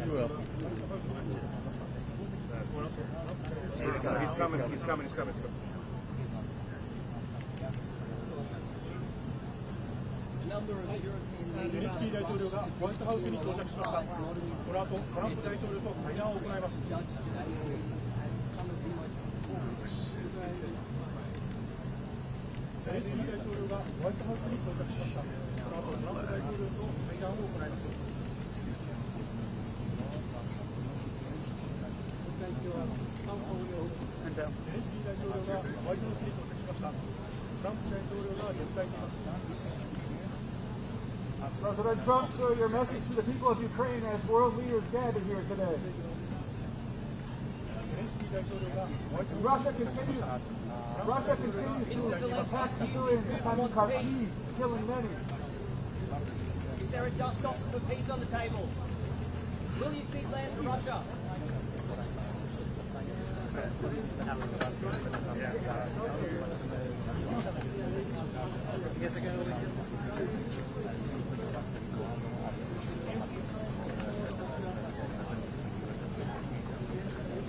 You will. He's coming. He's coming. He's coming. Zelenskiy 大統領がホワイトハウスに到着しました。この後、トランプ大統領と会談を行います。ゼレンスキー大統領がホワイトハウスに到着しました。この後、トランプ大統領と会談を行います。ゼレンスキー大統領がホワイトハウスに到着しました。トランプ大統領が出迎えています。President Trump, sir, your message to the people of Ukraine as world leaders gather here today. Russia continues to attack civilians in Kharkiv, killing many. Is there a just offer for peace on the table? Will you cede land to Russia?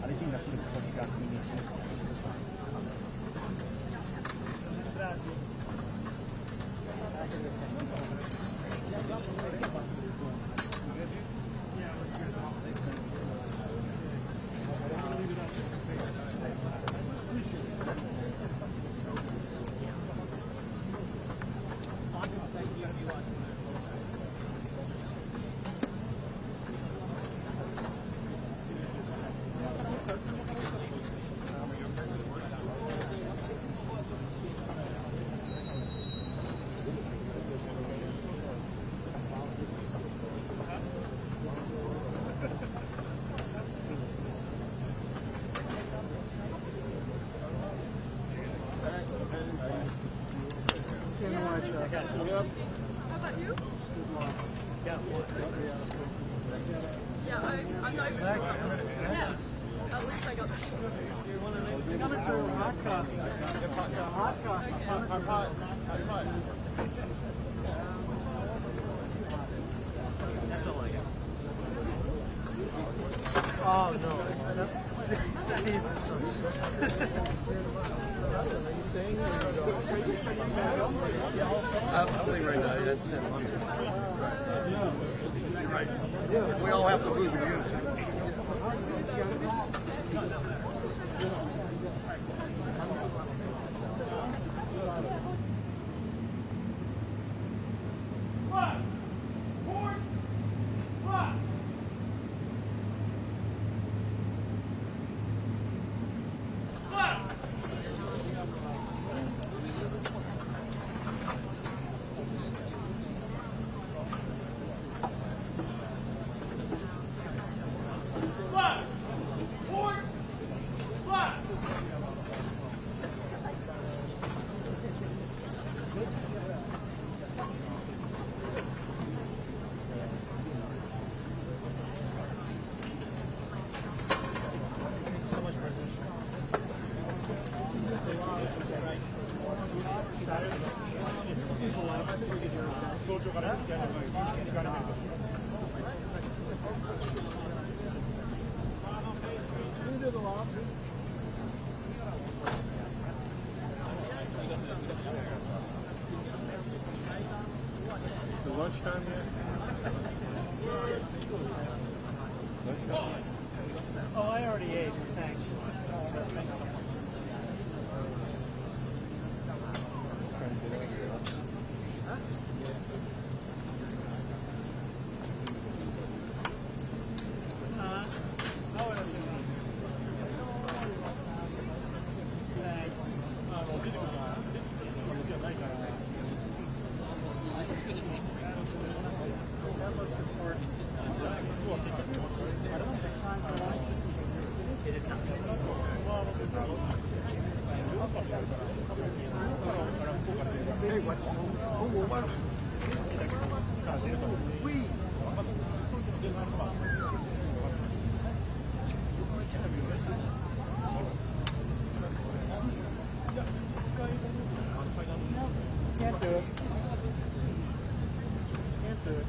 Ale dzień, na który przychodzi tak niemieczny. about you? Yeah, I'm not even yes. At least I got the Coming through hot coffee. Hot coffee. Hot. Oh no. I'm leaving right now. That's it. Right. We all have to move in unison. Lunchtime yet? Oh, I already ate. Thanks. Can't do it. Can't do it.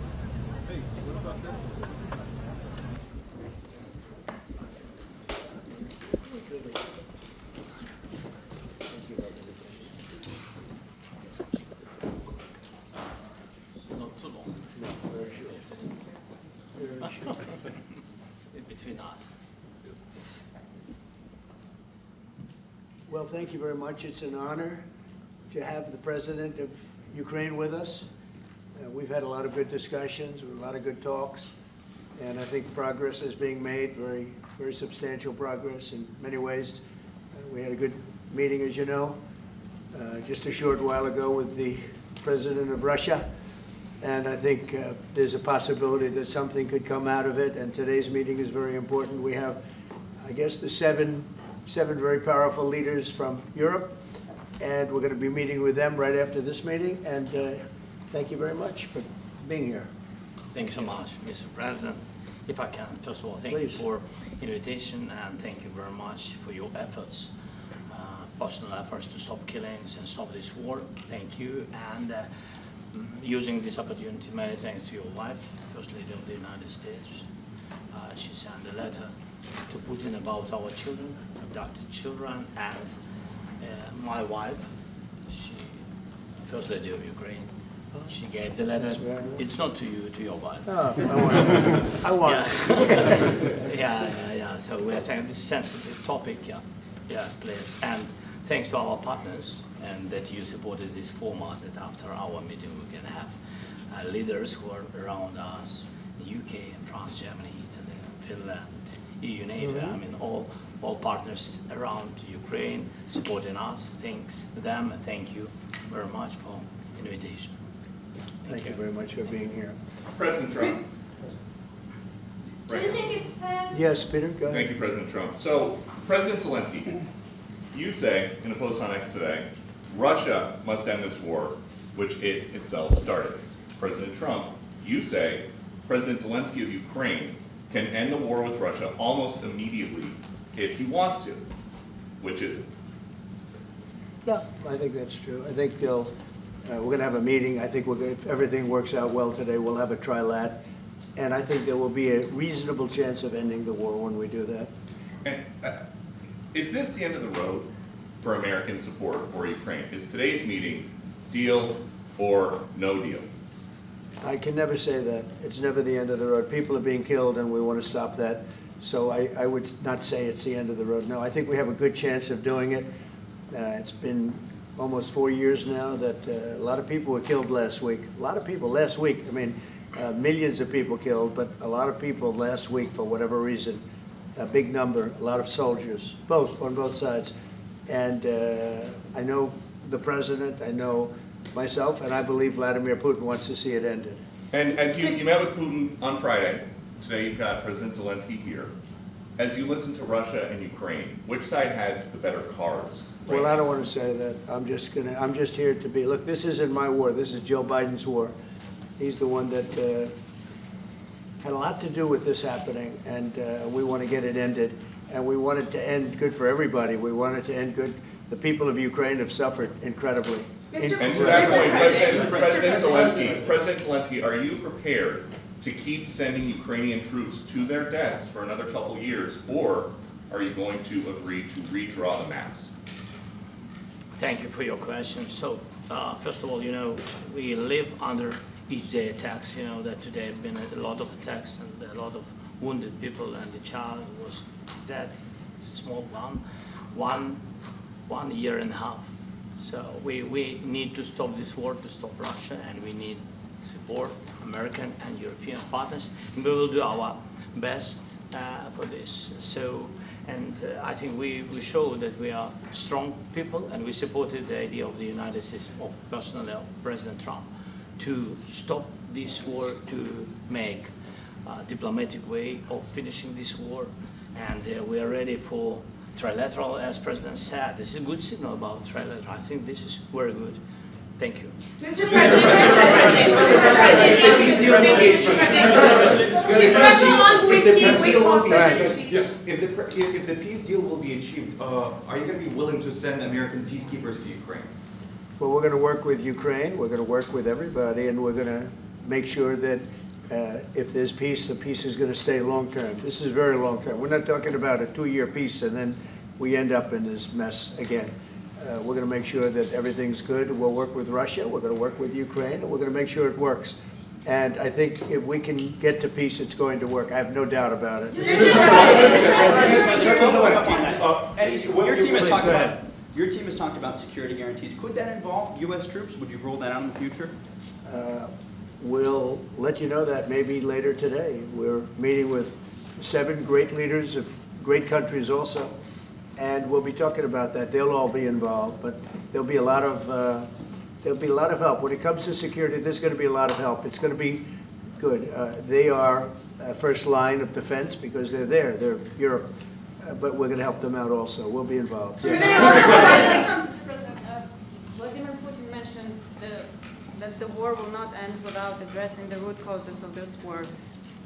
Hey, what about this one? Not too long. No, very short. Very short. In between us. Well, thank you very much. It's an honor to have the President of Ukraine with us. We've had a lot of good discussions, a lot of good talks, and I think progress is being made, very, very substantial progress in many ways. We had a good meeting, as you know, just a short while ago with the President of Russia, and I think there's a possibility that something could come out of it, and today's meeting is very important. We have, I guess, the seven very powerful leaders from Europe, and we're going to be meeting with them right after this meeting, and thank you very much for being here. Thank you so much, Mr. President. If I can, first of all, thank you for invitation, and thank you very much for your efforts, personal efforts to stop killings and stop this war. Thank you, and using this opportunity, many thanks to your wife, First Lady of the United States. She sent a letter to Putin about our children, abducted children, and my wife, she, First Lady of Ukraine, she gave the letter. It's not to you, to your wife. Oh, I want it. Yeah. So we are saying this sensitive topic, yes, please. And thanks to our partners, and that you supported this format, that after our meeting we can have leaders who are around us, UK, France, Germany, Italy, Finland, EU, NATO, I mean all partners around Ukraine supporting us. Thanks to them, and thank you very much for invitation. Thank you very much for being here. President Trump. Do you think it's fair? Yes, Peter, go ahead. Thank you, President Trump. So, President Zelensky, you say in a post on X today, Russia must end this war, which it itself started. President Trump, you say President Zelensky of Ukraine can end the war with Russia almost immediately if he wants to. Which is it? No, I think that's true. I think we're going to have a meeting. I think if everything works out well today, we'll have a trilat. And I think there will be a reasonable chance of ending the war when we do that. And is this the end of the road for American support for Ukraine? Is today's meeting deal or no deal? I can never say that. It's never the end of the road. People are being killed and we want to stop that. So I would not say it's the end of the road. No, I think we have a good chance of doing it. It's been almost 4 years now that a lot of people were killed last week. A lot of people last week. I mean, millions of people killed, but a lot of people last week for whatever reason. A big number, a lot of soldiers, on both sides. And I know the president, I know myself, and I believe Vladimir Putin wants to see it ended. And as you met with Putin on Friday, today you've got President Zelensky here. As you listen to Russia and Ukraine, which side has the better cards? Right? Well, I don't want to say that. I'm just here to be, look, this isn't my war. This is Joe Biden's war. He's the one that had a lot to do with this happening, and we want to get it ended. And we want it to end good for everybody. We want it to end good. The people of Ukraine have suffered incredibly. And to that point, President Zelensky, are you prepared to keep sending Ukrainian troops to their deaths for another couple years, or are you going to agree to redraw the maps? Thank you for your question. So, first of all, we live under each day attacks. That today have been a lot of attacks and a lot of wounded people, and the child was dead, small one year and a half. So we need to stop this war, to stop Russia, and we need support American and European partners, and we will do our best for this. So, and I think we show that we are strong people, and we supported the idea of the United States, of personally of President Trump, to stop this war, to make a diplomatic way of finishing this war, and we are ready for trilateral, as President said. This is a good signal about trilateral. I think this is very good. Thank you. Mr. President, yes, if the peace deal will be achieved, are you going to be willing to send American peacekeepers to Ukraine? Well, we're going to work with Ukraine. We're going to work with everybody, and we're going to make sure that if there's peace, the peace is going to stay long-term. This is very long-term. We're not talking about a 2-year peace and then we end up in this mess again. We're going to make sure that everything's good. We'll work with Russia. We're going to work with Ukraine, and we're going to make sure it works. And I think if we can get to peace, it's going to work. I have no doubt about it. Your team has talked about security guarantees. Could that involve U.S. troops? Would you roll that out in the future? We'll let you know that maybe later today. We're meeting with 7 great leaders of great countries also, and we'll be talking about that. They'll all be involved, but there'll be a lot of help. When it comes to security, there's going to be a lot of help. It's going to be good. They are first line of defense because they're there. They're Europe. But we're going to help them out also. We'll be involved. Mr. President, Vladimir Putin mentioned that the war will not end without addressing the root causes of this war.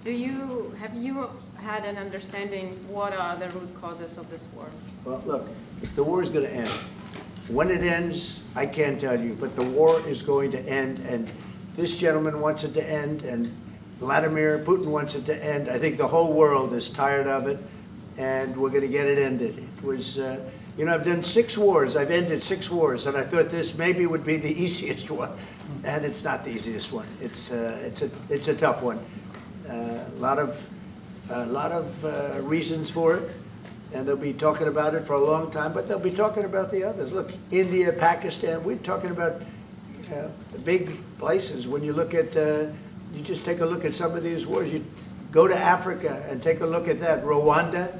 Have you had an understanding what are the root causes of this war? Well, look, the war is going to end. When it ends, I can't tell you, but the war is going to end, and this gentleman wants it to end, and Vladimir Putin wants it to end. I think the whole world is tired of it, and we're going to get it ended. It was, I've done 6 wars. I've ended 6 wars, and I thought this maybe would be the easiest one, and it's not the easiest one. It's a tough one. A lot of reasons for it, and they'll be talking about it for a long time, but they'll be talking about the others. Look, India, Pakistan, we're talking about the big places. When you look at, you just take a look at some of these wars. You go to Africa and take a look at that. Rwanda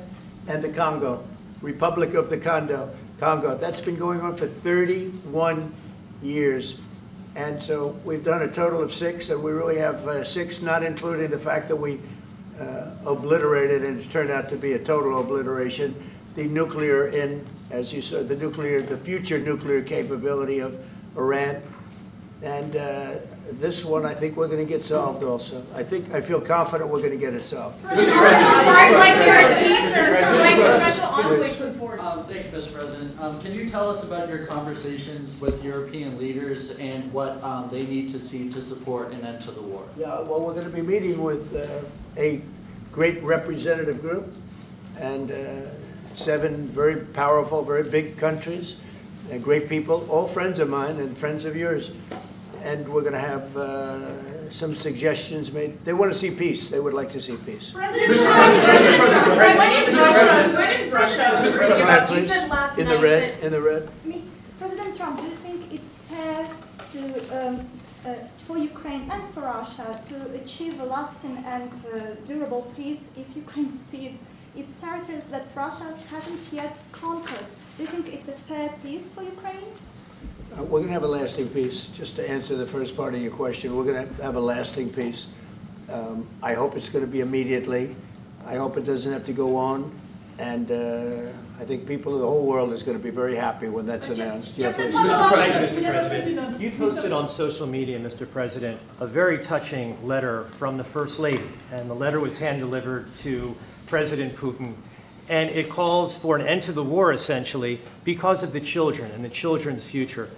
and the Congo, Republic of the Congo. That's been going on for 31 years. And so we've done a total of 6, and we really have 6, not including the fact that we obliterated, and it turned out to be a total obliteration, the nuclear, as you said, the future nuclear capability of Iran. And this one, I think we're going to get solved also. I feel confident we're going to get it solved. Thank you, Mr. President. Can you tell us about your conversations with European leaders and what they need to see to support an end to the war? Yeah, well, we're going to be meeting with a great representative group and 7 very powerful, very big countries and great people, all friends of mine and friends of yours. And we're going to have some suggestions made. They want to see peace. They would like to see peace. When did Russia, you said last in night the red, in the red. President Trump, do you think it's fair to, for Ukraine and for Russia to achieve a lasting and durable peace if Ukraine cedes its territories that Russia hasn't yet conquered? Do you think it's a fair peace for Ukraine? We're going to have a lasting peace. Just to answer the first part of your question, we're going to have a lasting peace. I hope it's going to be immediately. I hope it doesn't have to go on. And I think people of the whole world is going to be very happy when that's announced. Mr. President, you posted on social media, Mr. President, a very touching letter from the First Lady. And the letter was hand-delivered to President Putin. And it calls for an end to the war, essentially, because of the children and the children's future.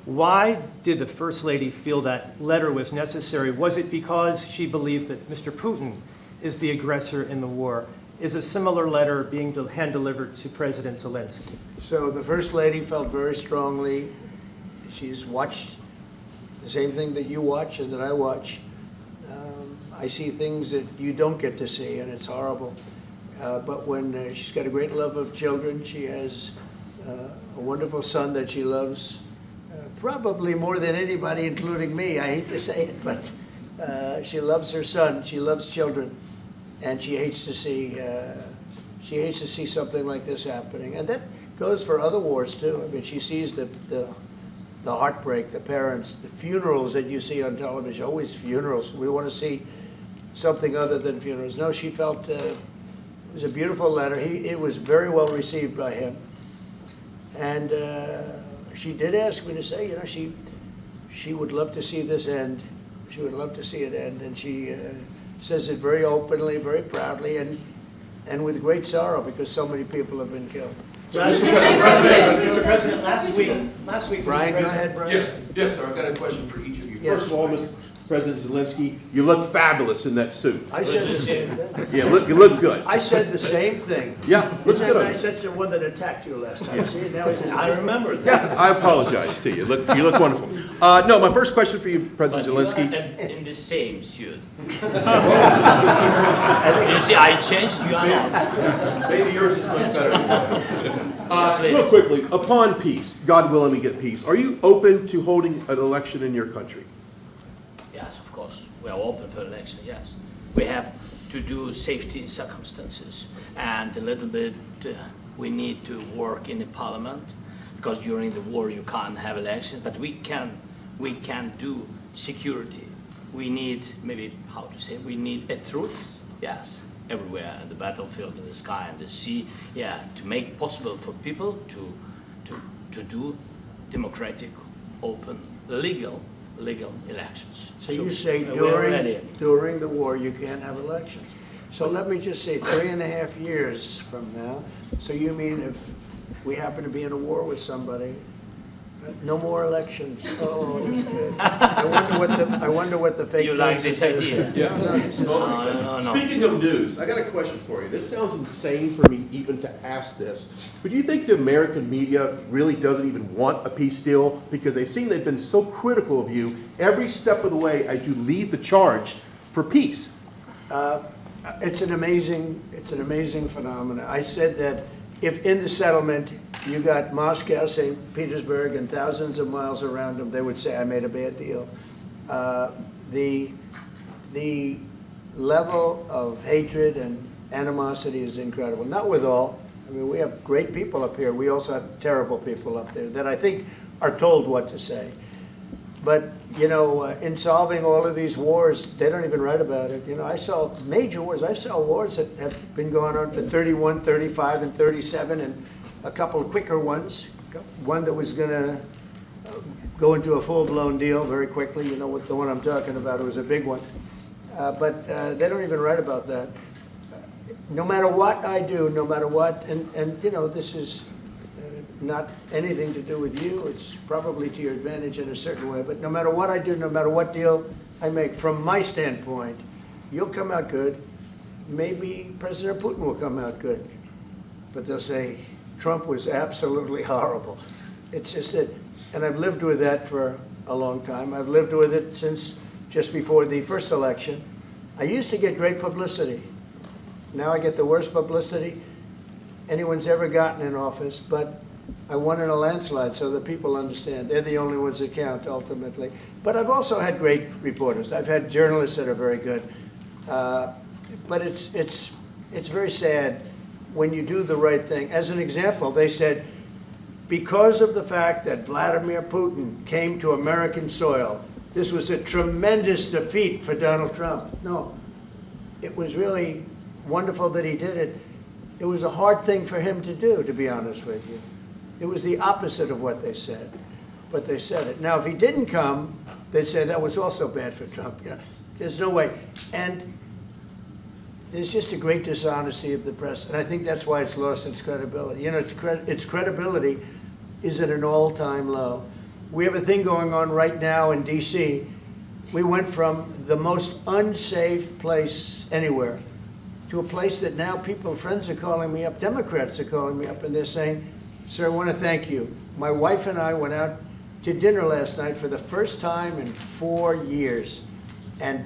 Why did the First Lady feel that letter was necessary? Was it because she believes that Mr. Putin is the aggressor in the war? Is a similar letter being hand-delivered to President Zelensky? So the First Lady felt very strongly. She's watched the same thing that you watch and that I watch. I see things that you don't get to see, and it's horrible. But when she's got a great love of children, she has a wonderful son that she loves, probably more than anybody, including me. I hate to say it, but she loves her son. She loves children, and she hates to see something like this happening. And that goes for other wars too. I mean, she sees the heartbreak, the parents, the funerals that you see on television. Always funerals. We want to see something other than funerals. No, she felt. It was a beautiful letter. It was very well received by him. And she did ask me to say, you know, she would love to see this end. She would love to see it end. And she says it very openly, very proudly, and with great sorrow because so many people have been killed. Mr. President, last week, Brian, go ahead, Brian. Yes, sir. I've got a question for each of you. Yes. First of all, Mr. President Zelensky, you look fabulous in that suit. I said the same thing. Yeah, you look good. I said the same thing. Yeah, looks good. I said to the one that attacked you last time. See, now he's I remember that. Yeah, I apologize to you. You look wonderful. No, my first question for you, President Zelensky. In the same suit. You see, I changed, you are not. Maybe yours is much better. Real quickly, upon peace, God willing we get peace, are you open to holding an election in your country? Yes, of course. We are open for election, yes. We have to do safety circumstances. And a little bit, we need to work in the parliament, because during the war you can't have elections, but we can do security. We need, maybe, how to say, we need a truth, yes, everywhere, in the battlefield, in the sky, and the sea, yeah, to make possible for people to do democratic, open, legal elections. So you say during the war you can't have elections. So let me just say 3.5 years from now. So you mean if we happen to be in a war with somebody, no more elections? Oh, that's good. I wonder what the fake news like this idea? Yeah. No. Speaking of news, I got a question for you. This sounds insane for me even to ask this, but do you think the American media really doesn't even want a peace deal because they've been so critical of you every step of the way as you lead the charge for peace? It's an amazing phenomenon. I said that if in the settlement you got Moscow, St. Petersburg, and thousands of miles around them, they would say, I made a bad deal. The level of hatred and animosity is incredible. Not with all. I mean, we have great people up here. We also have terrible people up there that I think are told what to say. But, you know, in solving all of these wars, they don't even write about it. You know, I saw major wars. I saw wars that have been going on for 31, 35, and 37, and a couple of quicker ones. One that was going to go into a full-blown deal very quickly. You know what the one I'm talking about, it was a big one. But they don't even write about that. No matter what I do, no matter what, and you know, this is not anything to do with you, it's probably to your advantage in a certain way, but no matter what I do, no matter what deal I make, from my standpoint, you'll come out good. Maybe President Putin will come out good, but they'll say Trump was absolutely horrible. It's just that, and I've lived with that for a long time. I've lived with it since just before the first election. I used to get great publicity. Now I get the worst publicity anyone's ever gotten in office, but I won in a landslide, so that people understand. They're the only ones that count, ultimately. But I've also had great reporters. I've had journalists that are very good. But it's very sad when you do the right thing. As an example, they said, because of the fact that Vladimir Putin came to American soil, this was a tremendous defeat for Donald Trump. No, it was really wonderful that he did it. It was a hard thing for him to do, to be honest with you. It was the opposite of what they said, but they said it. Now, if he didn't come, they'd say that was also bad for Trump. You know, there's no way. And there's just a great dishonesty of the press, and I think that's why it's lost its credibility. You know, its credibility is at an all-time low. We have a thing going on right now in D.C. We went from the most unsafe place anywhere to a place that now people, friends are calling me up, Democrats are calling me up, and they're saying, sir, I want to thank you. My wife and I went out to dinner last night for the first time in 4 years, and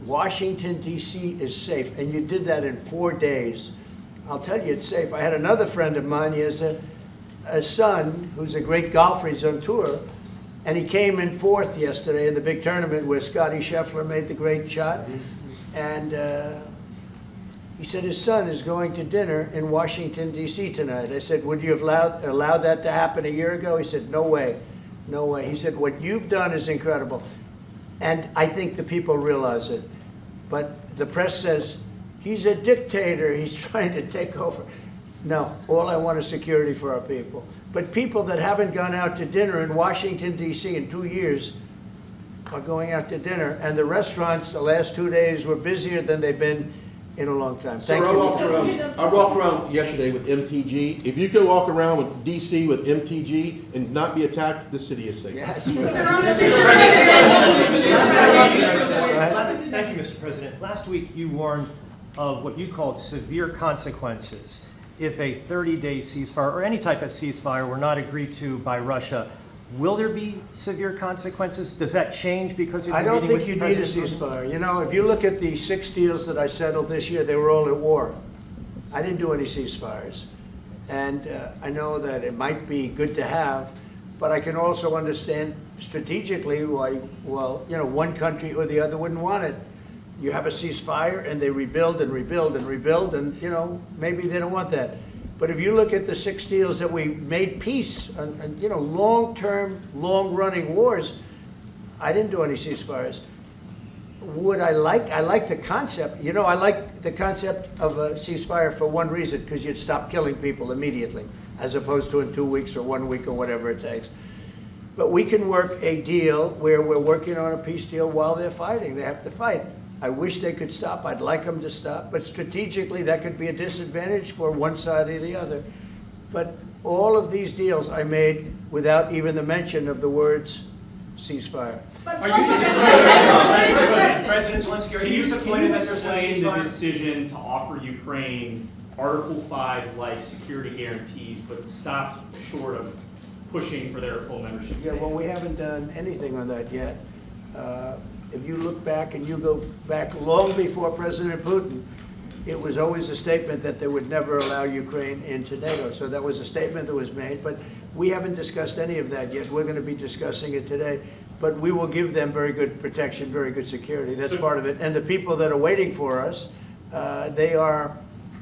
Washington, D.C. is safe, and you did that in 4 days. I'll tell you, it's safe. I had another friend of mine, he has a son who's a great golfer, he's on tour, and he came in 4th yesterday in the big tournament where Scotty Scheffler made the great shot, and he said his son is going to dinner in Washington, D.C. tonight. I said, would you have allowed that to happen a year ago? He said, no way, no way. He said, what you've done is incredible. And I think the people realize it. But the press says, he's a dictator, he's trying to take over. No, all I want is security for our people. But people that haven't gone out to dinner in Washington, D.C. in 2 years are going out to dinner. And the restaurants the last 2 days were busier than they've been in a long time. Thank you. I walked around yesterday with MTG. If you could walk around with DC with MTG and not be attacked, the city is safe. Thank you, Mr. President. Last week you warned of what you called severe consequences if a 30-day ceasefire or any type of ceasefire were not agreed to by Russia. Will there be severe consequences? Does that change because of I don't meeting think you with need a President ceasefire. You know, if you look at the 6 deals that I settled this year, they were all at war. I didn't do any ceasefires. And I know that it might be good to have, but I can also understand strategically why, well, you know, one country or the other wouldn't want it. You have a ceasefire and they rebuild and rebuild and rebuild, and, you know, maybe they don't want that. But if you look at the 6 deals that we made peace and you know, long-term, long-running wars, I didn't do any ceasefires. Would I like the concept. You know, I like the concept of a ceasefire for one reason, because you'd stop killing people immediately, as opposed to in 2 weeks or 1 week or whatever it takes. But we can work a deal where we're working on a peace deal while they're fighting. They have to fight. I wish they could stop. I'd like them to stop. But strategically, that could be a disadvantage for one side or the other. But all of these deals I made without even the mention of the words ceasefire. Are you President Zelensky, are you disappointed that there's no explain the ceasefire? decision to offer Ukraine Article 5-like security guarantees, but stop short of pushing for their full membership? Yeah, well, we haven't done anything on that yet. If you look back and you go back long before President Putin, it was always a statement that they would never allow Ukraine into NATO. So that was a statement that was made, but we haven't discussed any of that yet. We're going to be discussing it today. But we will give them very good protection, very good security. That's part of it. And the people that are waiting for us, they are,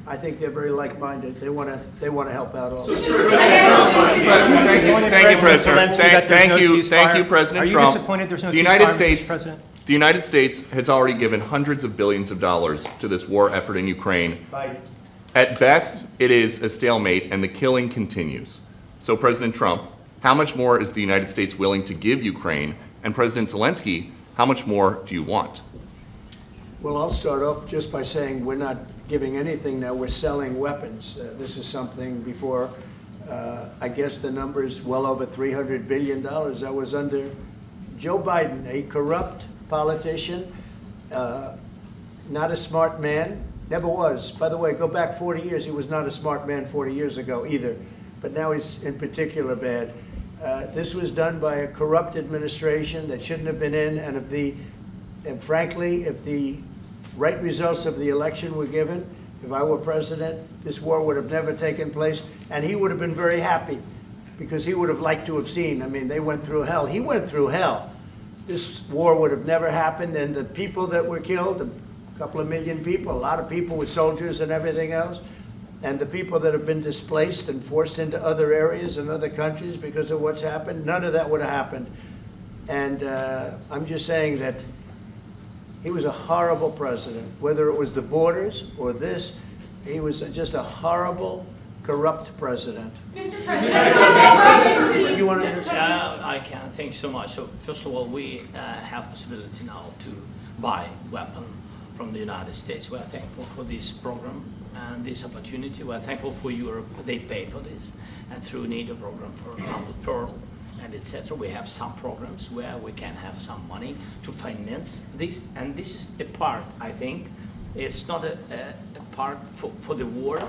I think they're very like-minded. They want to help out also. Thank you, President. Thank you, President Trump. Are you disappointed there's no ceasefire, Mr. President? The United States has already given hundreds of billions of dollars to this war effort in Ukraine. At best, it is a stalemate, and the killing continues. So, President Trump, How much more is the United States willing to give Ukraine? And President Zelensky, how much more do you want? Well, I'll start off just by saying we're not giving anything now. We're selling weapons. This is something before, I guess the number is well over $300 billion. That was under Joe Biden, a corrupt politician, not a smart man, never was. By the way, go back 40 years, he was not a smart man 40 years ago either, but now he's in particular bad. This was done by a corrupt administration that shouldn't have been in, and frankly, if the right results of the election were given, if I were president, this war would have never taken place, and he would have been very happy because he would have liked to have seen. I mean, they went through hell. He went through hell. This war would have never happened, and the people that were killed, a couple of million people, a lot of people with soldiers and everything else, and the people that have been displaced and forced into other areas and other countries because of what's happened, none of that would have happened. And I'm just saying that he was a horrible president, whether it was the borders or this. He was just a horrible, corrupt president. Mr. President, you want to I can. Thank you so much. So first of all, we have possibility now to buy weapon from the United States. We are thankful for this program and this opportunity. We are thankful for Europe. They pay for this, and through NATO program, for example, Pearl and etc. We have some programs where we can have some money to finance this, and this is a part. I think it's not a part for the war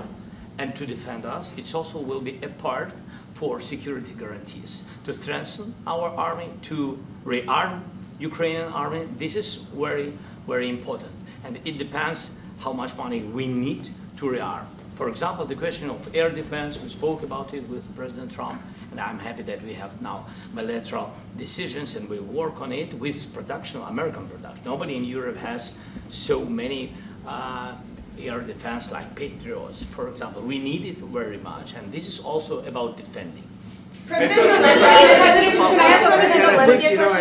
and to defend us. It also will be a part for security guarantees, to strengthen our army, to rearm Ukrainian army. This is very, very important. And it depends how much money we need to rearm. For example, the question of air defense, we spoke about it with President Trump, and I'm happy that we have now bilateral decisions and we work on it with production, American production. Nobody in Europe has so many air defense like Patriots, for example. We need it very much, and this is also about defending. I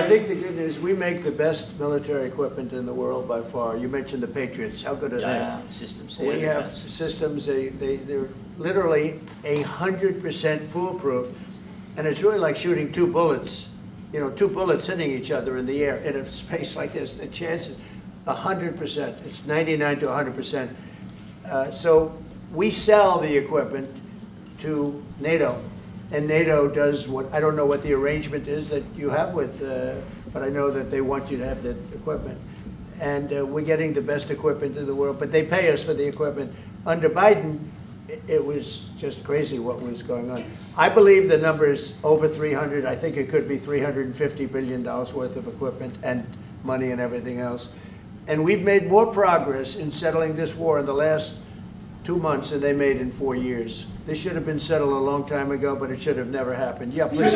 think the good news, we make the best military equipment in the world by far. You mentioned the Patriots. How good are they? Systems. We have systems, they're literally 100% foolproof. And it's really like shooting two bullets, you know, two bullets hitting each other in the air in a space like this. The chance is 100%. It's 99 to 100%. So we sell the equipment to NATO. And NATO does what, I don't know what the arrangement is that you have with, but I know that they want you to have the equipment. And we're getting the best equipment in the world, but they pay us for the equipment. Under Biden, it was just crazy what was going on. I believe the number is over 300. I think it could be $350 billion worth of equipment and money and everything else. And we've made more progress in settling this war in the last 2 months than they made in 4 years. This should have been settled a long time ago, but it should have never happened. Yeah, please.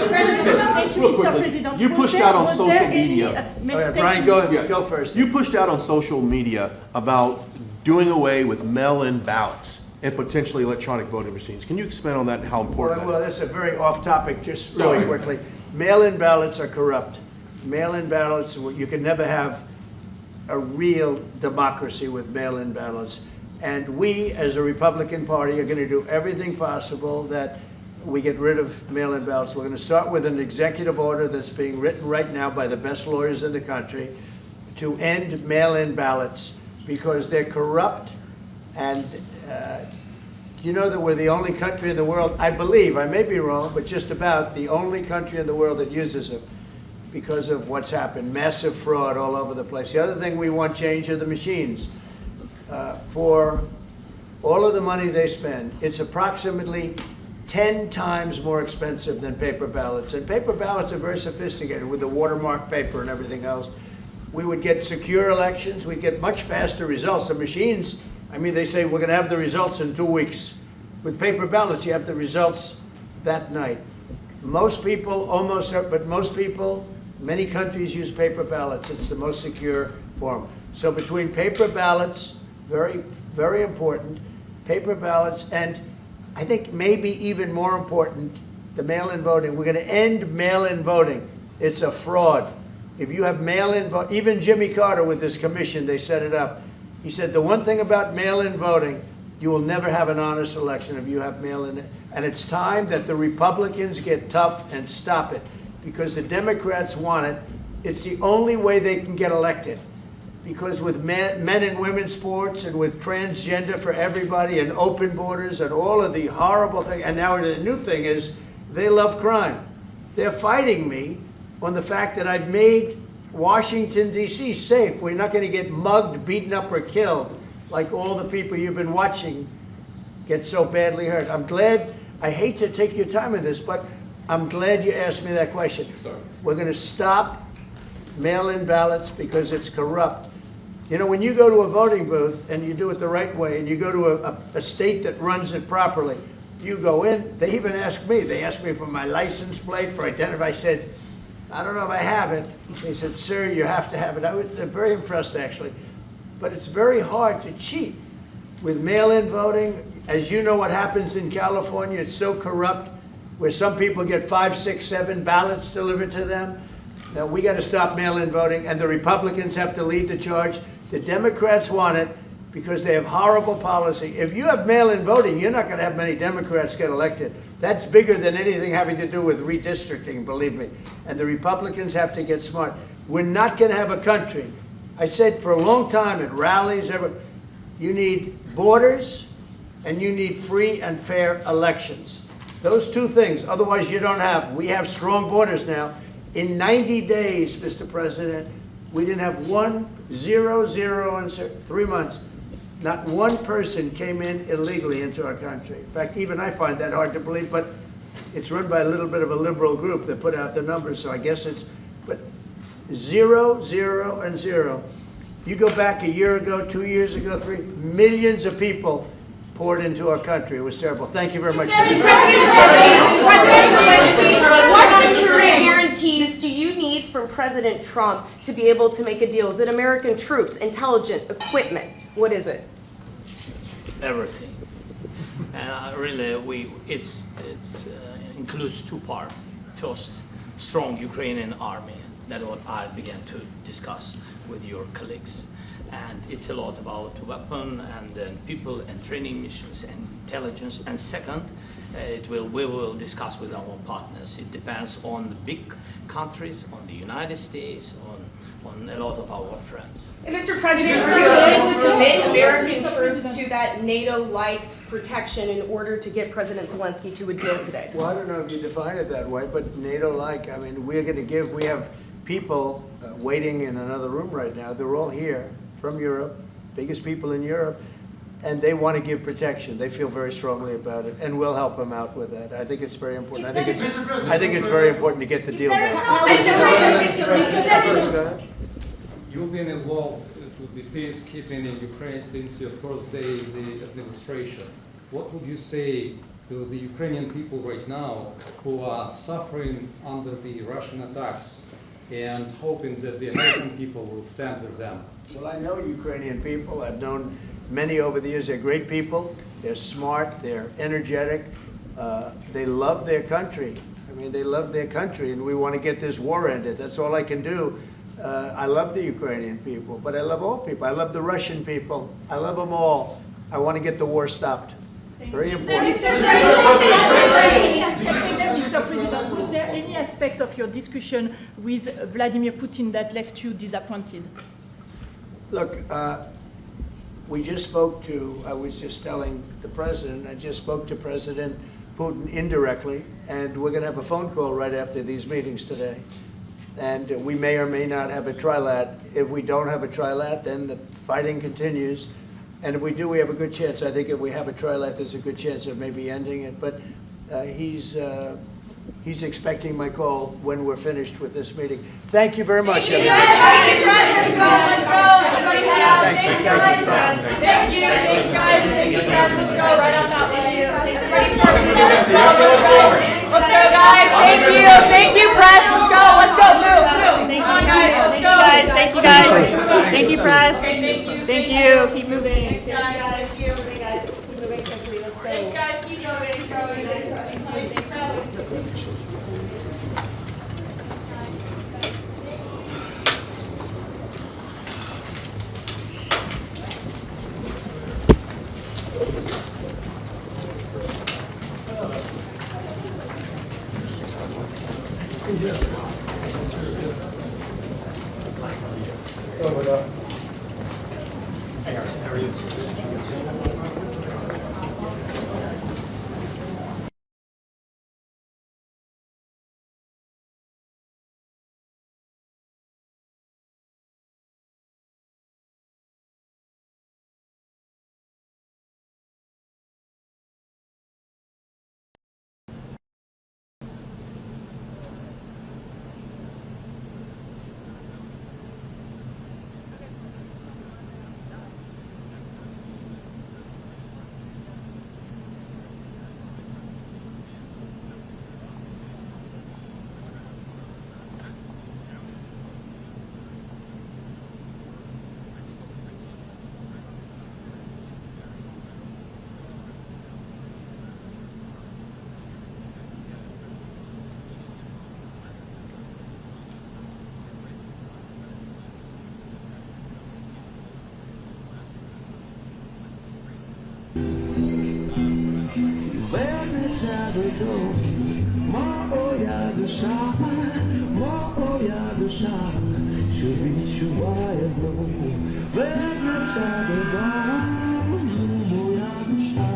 Real quickly, you pushed out on social media. Brian, go first. You pushed out on social media about doing away with mail-in ballots and potentially electronic voting machines. Can you expand on that and how important that is? Well, that's a very off-topic, just really quickly. Mail-in ballots are corrupt. Mail-in ballots, you can never have a real democracy with mail-in ballots. And we, as a Republican Party, are going to do everything possible that we get rid of mail-in ballots. We're going to start with an executive order that's being written right now by the best lawyers in the country to end mail-in ballots because they're corrupt. And you know that we're the only country in the world, I believe, I may be wrong, but just about the only country in the world that uses them because of what's happened. Massive fraud all over the place. The other thing we want changed are the machines. For all of the money they spend, it's approximately 10 times more expensive than paper ballots. And paper ballots are very sophisticated with the watermark paper and everything else. We would get secure elections. We'd get much faster results. The machines, I mean, they say we're going to have the results in 2 weeks. With paper ballots, you have the results that night. Most people, but most people, many countries use paper ballots. It's the most secure form. So between paper ballots, very, very important, paper ballots, and I think maybe even more important, the mail-in voting. We're going to end mail-in voting. It's a fraud. If you have mail-in vote, even Jimmy Carter with this commission, they set it up. He said the one thing about mail-in voting, You will never have an honest election if you have mail-in. And it's time that the Republicans get tough and stop it, because the Democrats want it. It's the only way they can get elected. Because with men and women's sports and with transgender for everybody and open borders and all of the horrible things, and now the new thing is they love crime. They're fighting me on the fact that I've made Washington, D.C. safe. We're not going to get mugged, beaten up, or killed like all the people you've been watching get so badly hurt. I'm glad, I hate to take your time in this, but I'm glad you asked me that question. Sorry. We're going to stop mail-in ballots because it's corrupt. You know, when you go to a voting booth and you do it the right way and you go to a state that runs it properly, you go in, they even ask me, they asked me for my license plate, for identity. I said, I don't know if I have it. They said, sir, you have to have it. I was very impressed, actually. But it's very hard to cheat with mail-in voting. As you know what happens in California, it's so corrupt, where some people get 5, 6, 7 ballots delivered to them. Now, we got to stop mail-in voting, and the Republicans have to lead the charge. The Democrats want it because they have horrible policy. If you have mail-in voting, you're not going to have many Democrats get elected. That's bigger than anything having to do with redistricting, believe me. And the Republicans have to get smart. We're not going to have a country. I said for a long time at rallies, you need borders and you need free and fair elections. Those two things, otherwise you don't have. We have strong borders now. In 90 days, Mr. President, we didn't have 0, 0, and 3 months. Not one person came in illegally into our country. In fact, even I find that hard to believe, but it's run by a little bit of a liberal group that put out the numbers, so I guess it's, but 0, 0, and 0. You go back a year ago, 2 years ago, 3, millions of people poured into our country. It was terrible. Thank you very much. President Zelensky, what security guarantees do you need from President Trump to be able to make a deal? Is it American troops, intelligence, equipment? What is it? Everything. And really, it includes two parts. First, strong Ukrainian army. That's what I began to discuss with your colleagues. And it's a lot about weapon and then people and training missions and intelligence. And second, we will discuss with our partners. It depends on the big countries, on the United States, on a lot of our friends. And Mr. President, are you going to commit American troops to that NATO-like protection in order to get President Zelensky to a deal today? Well, I don't know if you define it that way, but NATO-like, I mean, we're going to give, we have people waiting in another room right now. They're all here from Europe, biggest people in Europe, and they want to give protection. They feel very strongly about it, and we'll help them out with that. I think it's very important. I think it's very important to get the deal done. You've been involved with the peacekeeping in Ukraine since your first day in the administration. What would you say to the Ukrainian people right now who are suffering under the Russian attacks and hoping that the American people will stand with them? Well, I know Ukrainian people. I've known many over the years. They're great people. They're smart. They're energetic. They love their country. I mean, they love their country, and we want to get this war ended. That's all I can do. I love the Ukrainian people, but I love all people. I love the Russian people. I love them all. I want to get the war stopped. Very important. Mr. President, was there any aspect of your discussion with Vladimir Putin that left you disappointed? Look, we just spoke to, I was just telling the president, I just spoke to President Putin indirectly, and we're going to have a phone call right after these meetings today. And we may or may not have a trilat. If we don't have a trilat, then the fighting continues. And if we do, we have a good chance. I think if we have a trilat, there's a good chance of maybe ending it. But he's expecting my call when we're finished with this meeting. Thank you very much, everybody. Thank you, guys. Let's go right on top of you. Let's go, guys. Thank you. Thank you, press. Let's go. Let's go. Move. Come on, guys. Let's go. Thank you, guys. Thank you, press. Thank you. Keep moving. Thanks, guys. Thank you. Okay, guys. Keep moving quickly. Let's go. Thanks, guys. Keep going. Keep going. Моя душа, моя душа, що відчуває знову, вернеться додому, моя душа,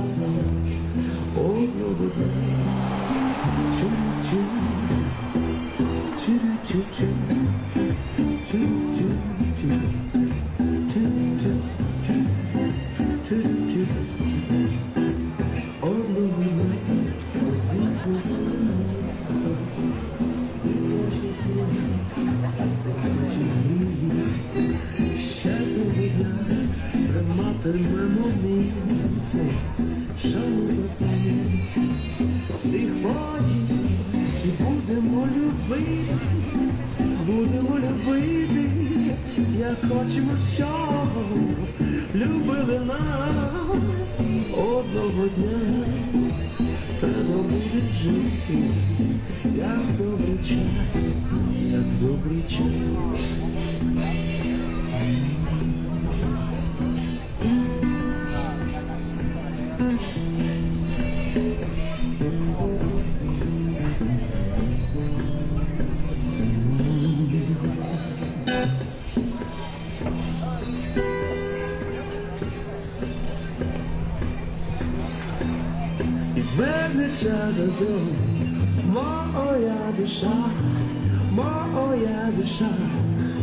одного дня. Будемо любити, як хочемо всього, любили нас одного дня. Треба буде жити, як добрий час, як добрий час. Вернеться додому, моя душа, моя душа,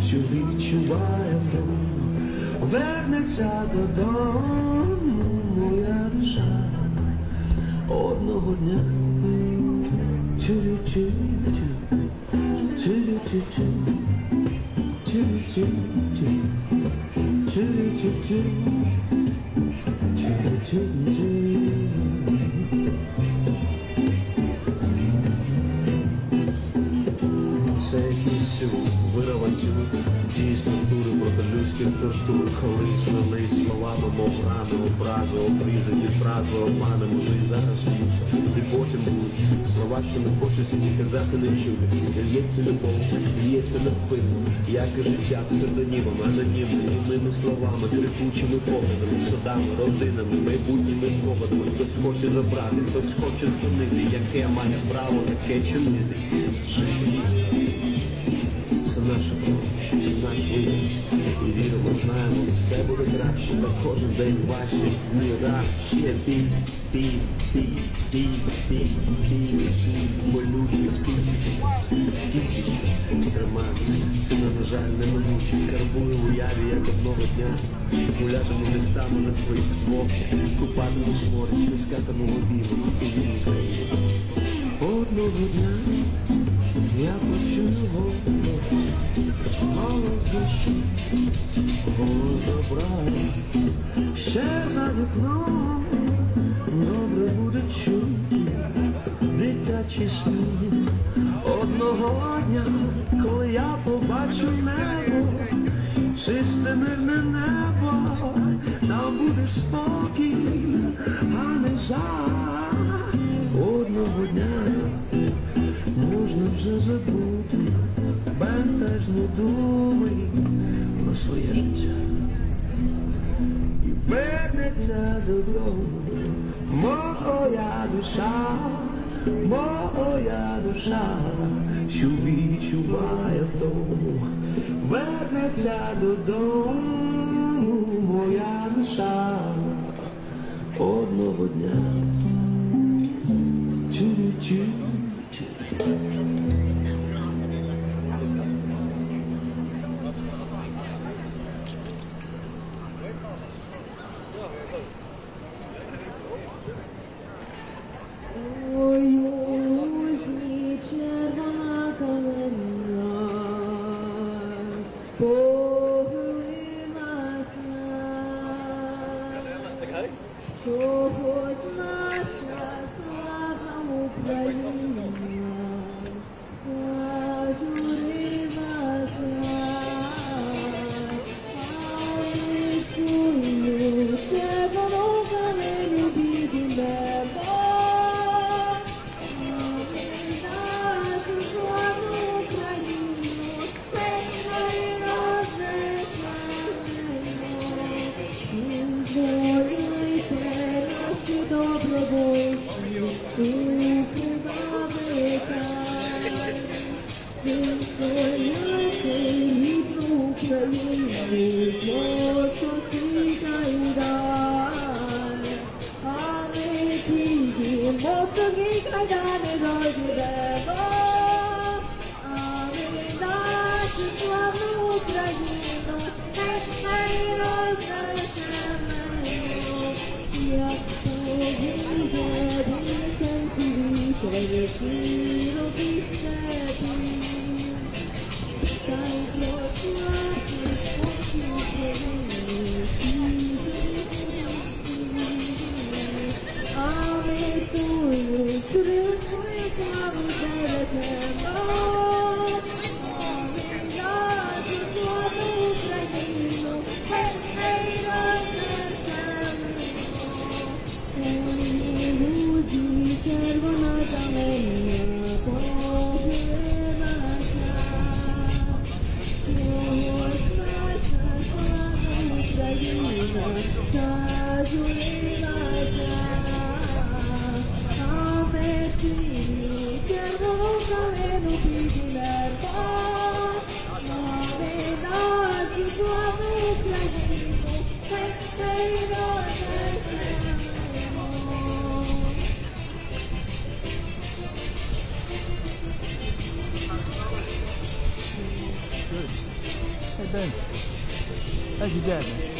що відчуває вдома. Вернеться додому, моя душа, одного дня. Тю-тю-тю, тю-тю-тю, тю-тю-тю, тю-тю-тю, тю-тю-тю. Це якісь вирванці, ті структури проти людських тортур, колись лились словами, мов рани, образи, обрізані фрази, обмани, може і зараз льються. І потім будуть слова, що не хочеться ні казати, не чути. Л'ється любов, л'ється невпинно, як і життя псевдонімом, анонімно, німими словами, трикучими поглядами, судами, родинами, майбутніми спогадами. Хтось хоче забрати, хтось хоче змінити, яке має право таке чинити. Це наша право, це наш вибір. І віримо, знаємо, все буде краще, та кожен день важче. Дні рад, ще бій, бій, бій, бій, бій, бій, болючий скільки триматися. Це, на жаль, неминуче. Карбую в уяві, як одного дня гулятиму листами на своїх двох, купатиму сморі, стискатиму обійму, і вільні країни. Одного дня я почув голос душі, голос добра. Ще за вікном добре буде чути дитячий сміх. Одного дня, коли я побачу небо, чисте мирне небо, там буде спокій, а не жаль. Одного дня можна вже забути бентежні думи про своє життя. І верне вернеться додому. Моя душа, що відчуває втому, вернеться додому, моя душа, одного дня. Hey Ben, how's your dad, man?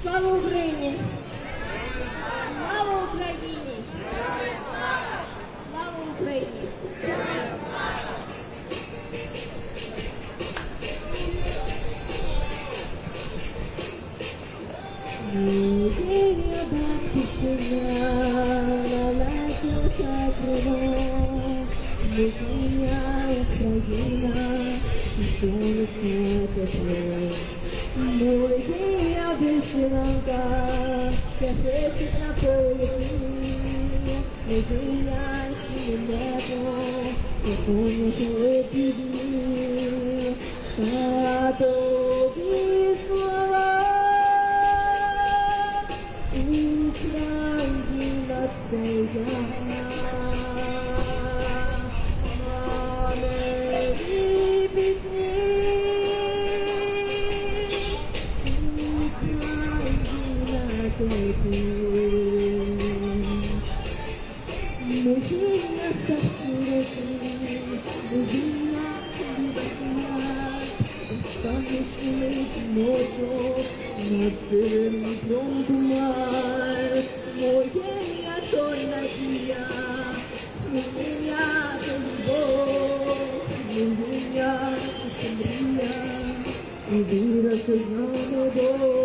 Слава Україні! Molequinha vestiranga, que feito na poesia. Molequinha que me levam, eu como que pedir. Tato bismala, Ukraina seja. Mozinha estamos moto, nascer no pronto mar. Mozinha tornadia, mozinha mozinha sombria, e vira seus namoros,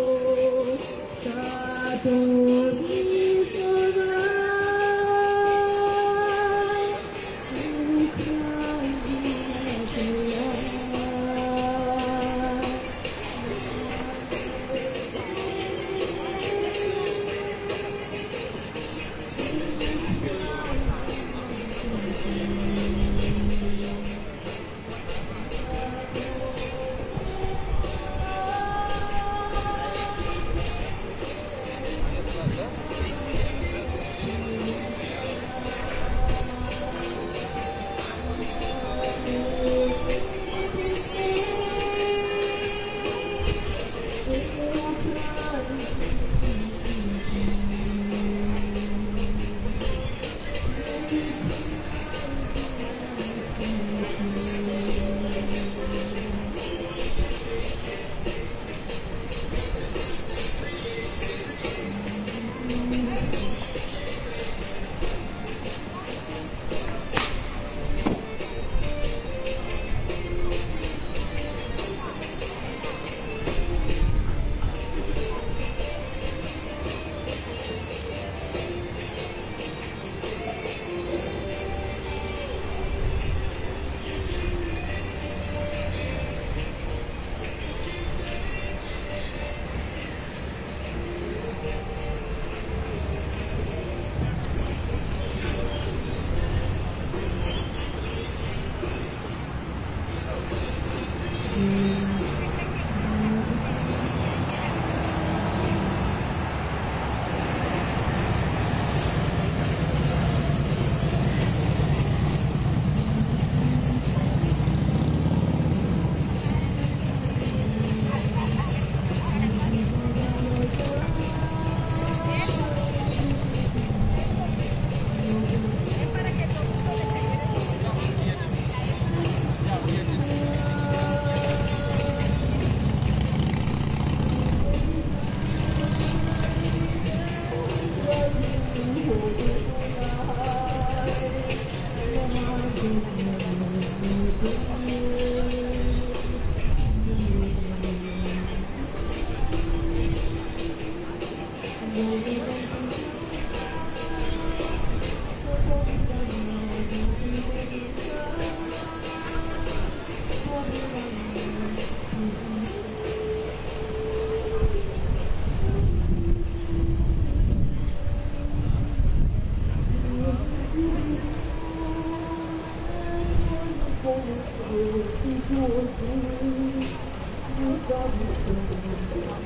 tato.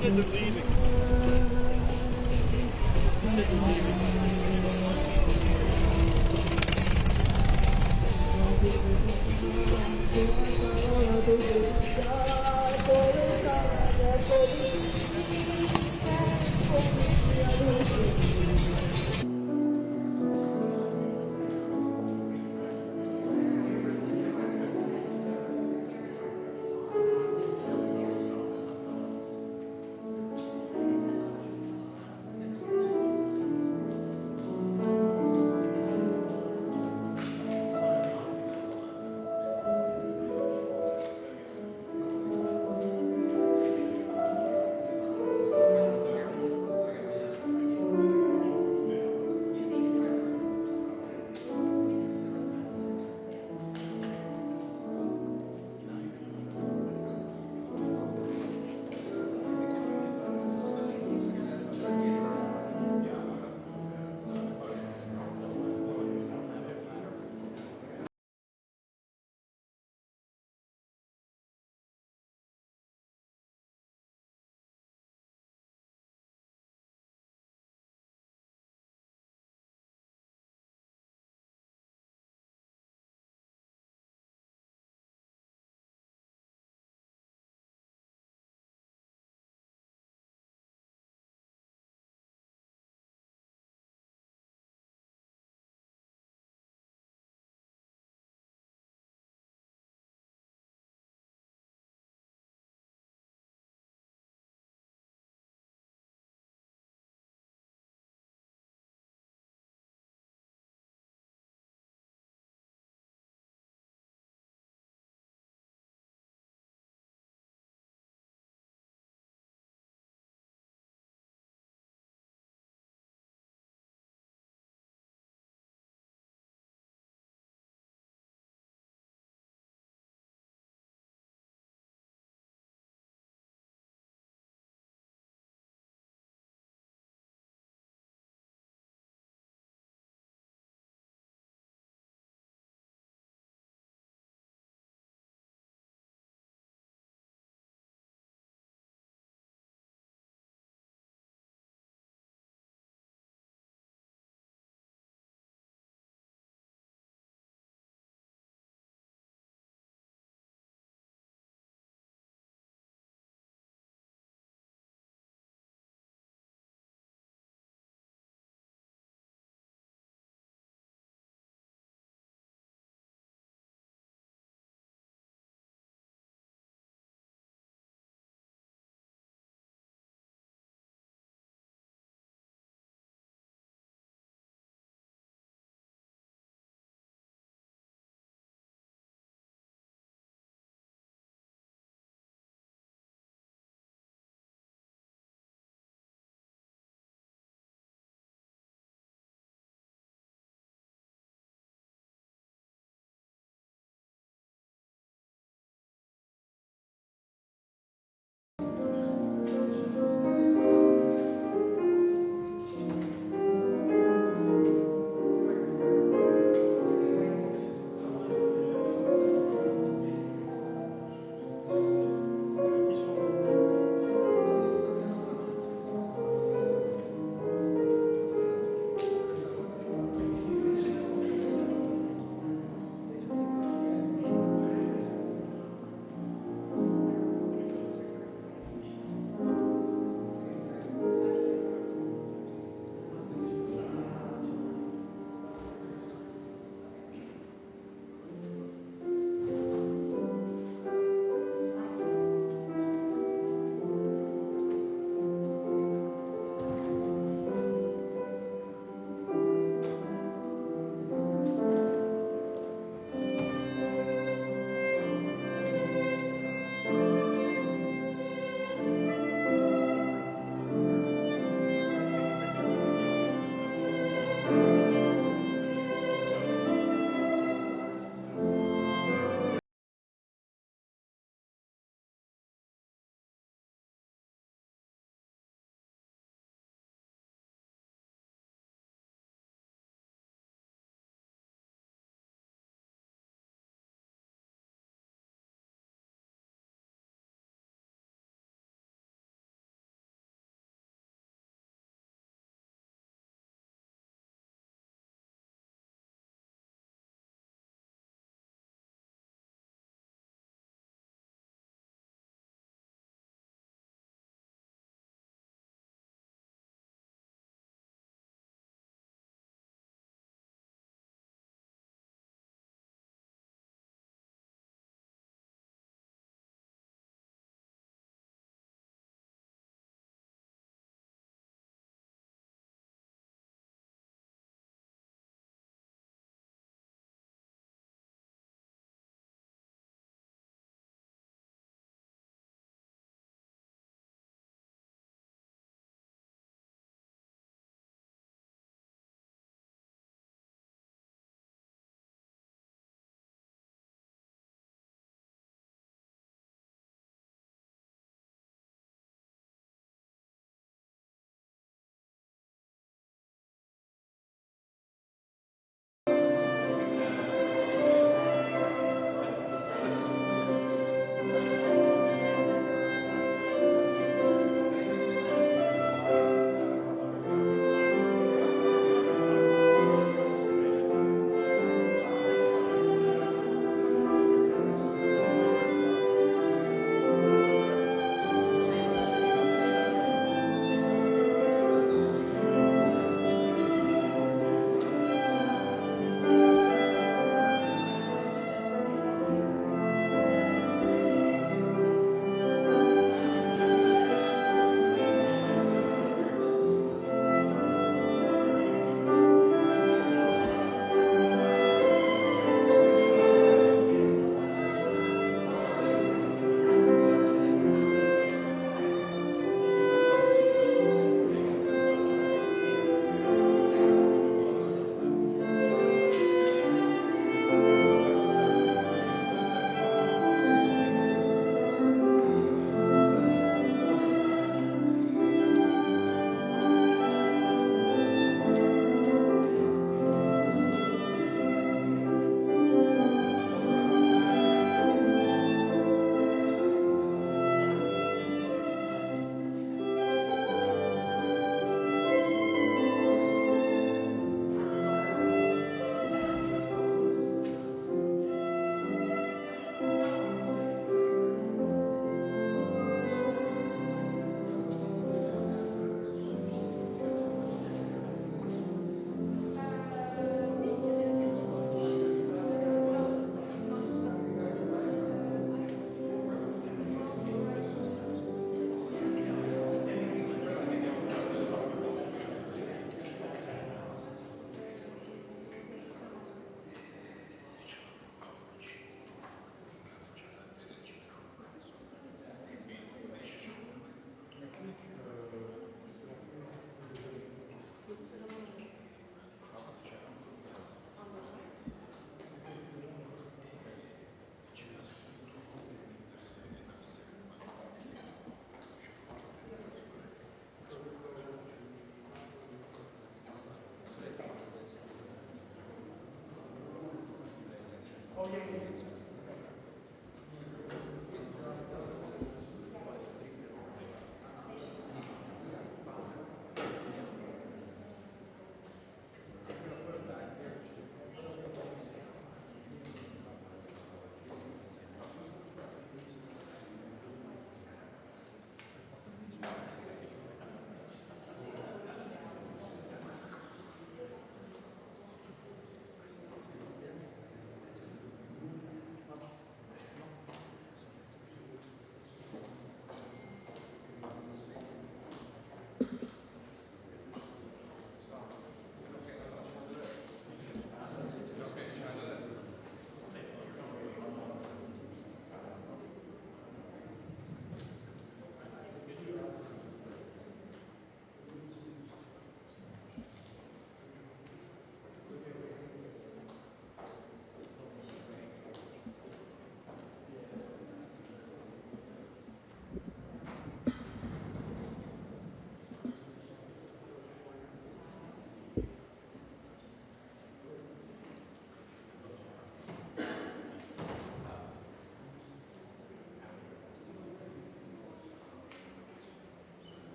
said they're leaving. You said they're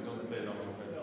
don't spend on the president.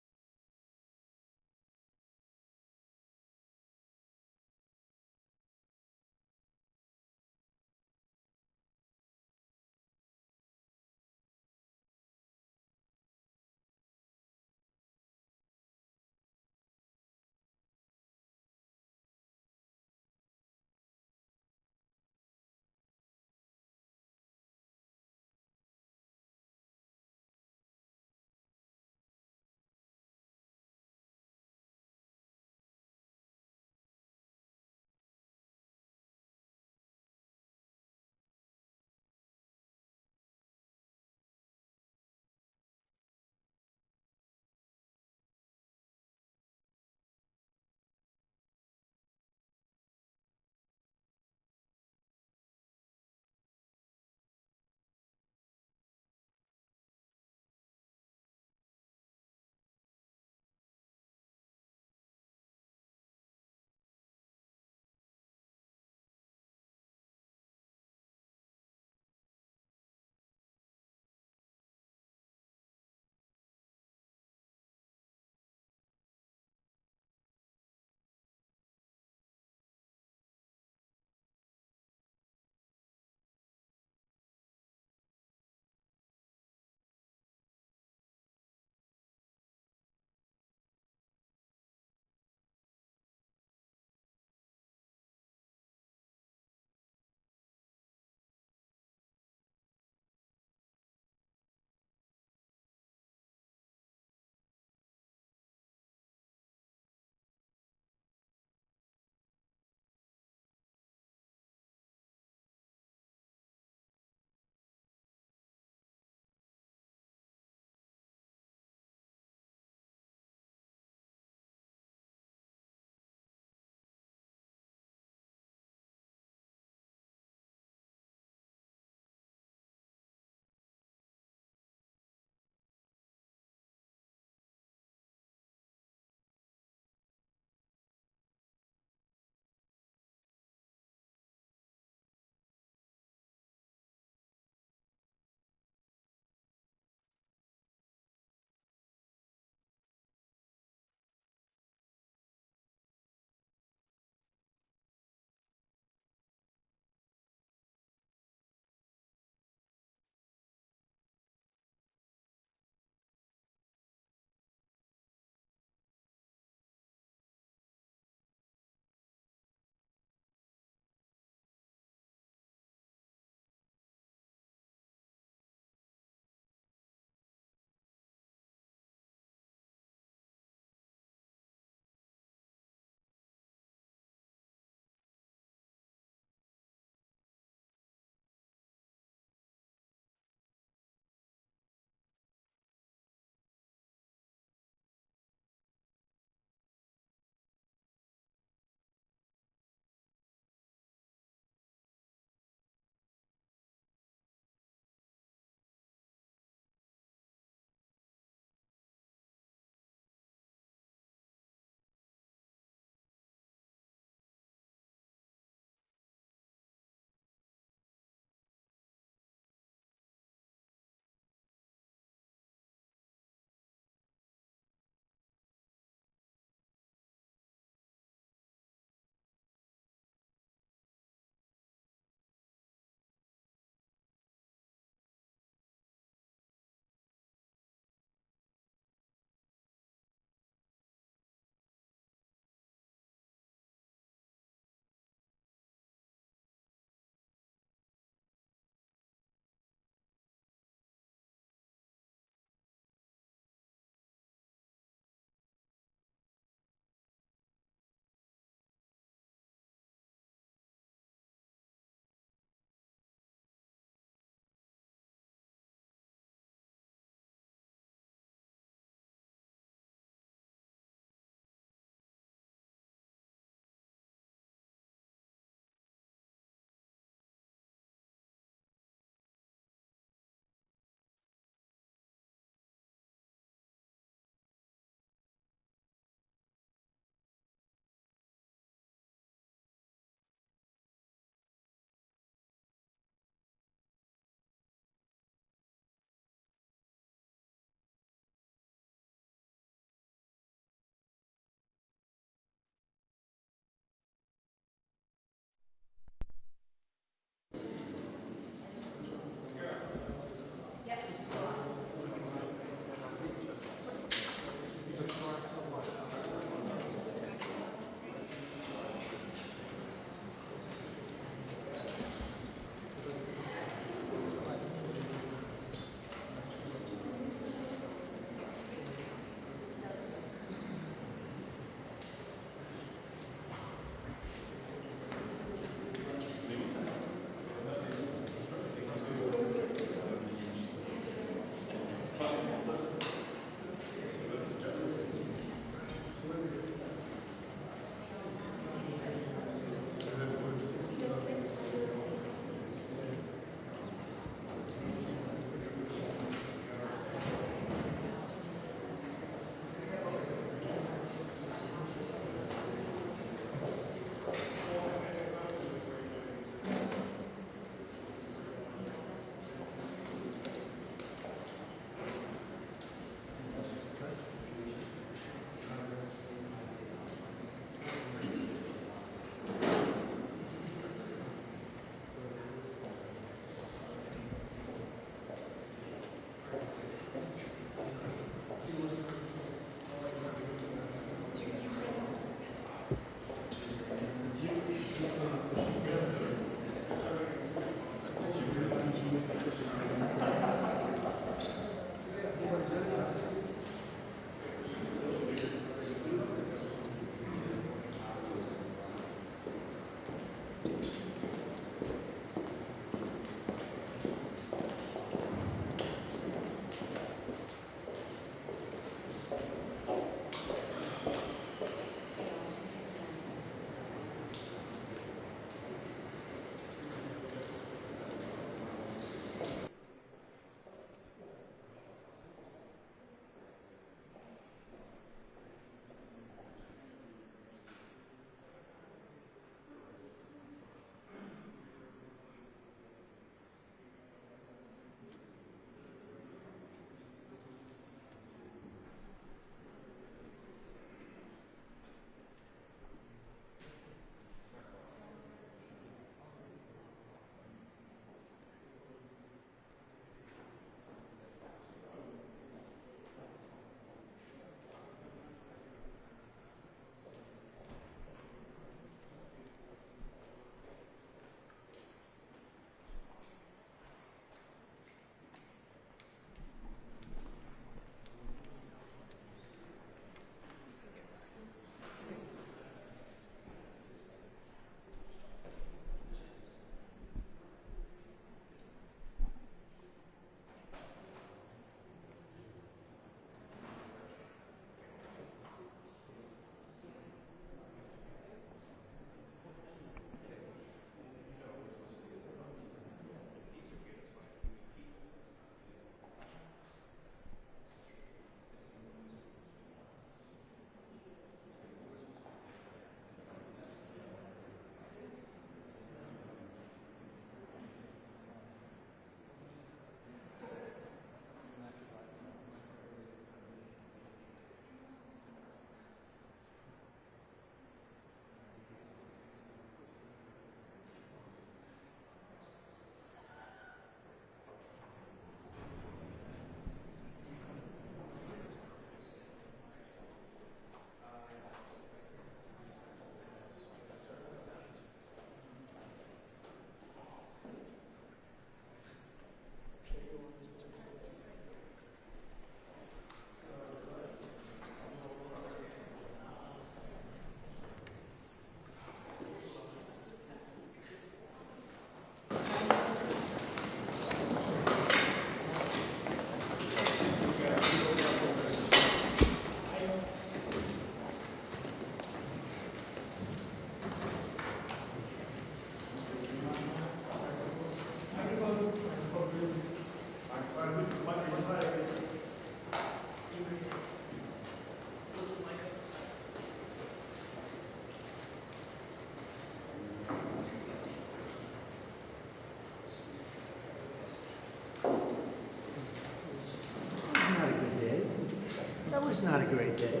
That was not a great day.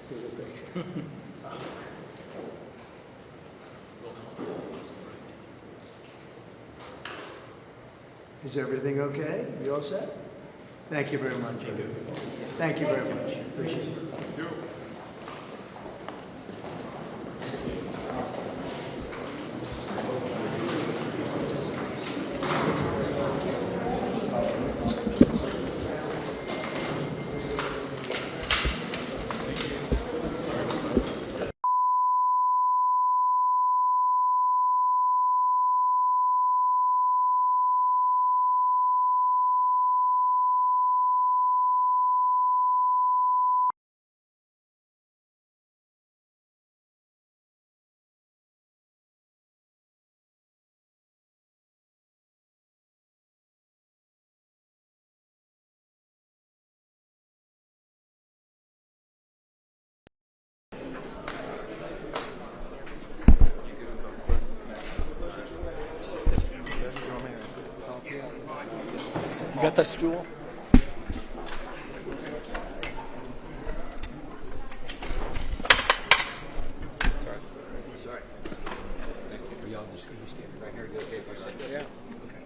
See the picture. Is everything okay? You all set? Thank you very much. Thank you very much. Appreciate it. You got the stool? Sorry. Thank you. Are y'all just going to be standing right here? You okay if I sit there? Yeah. Okay.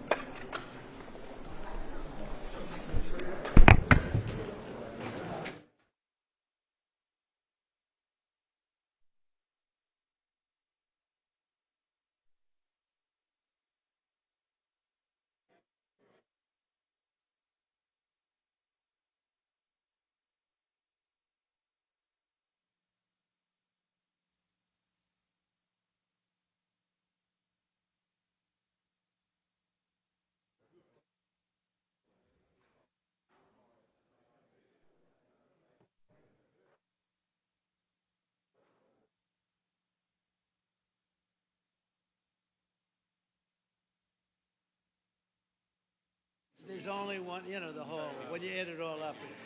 There's only one, you know, the whole, when you add it all up, it's...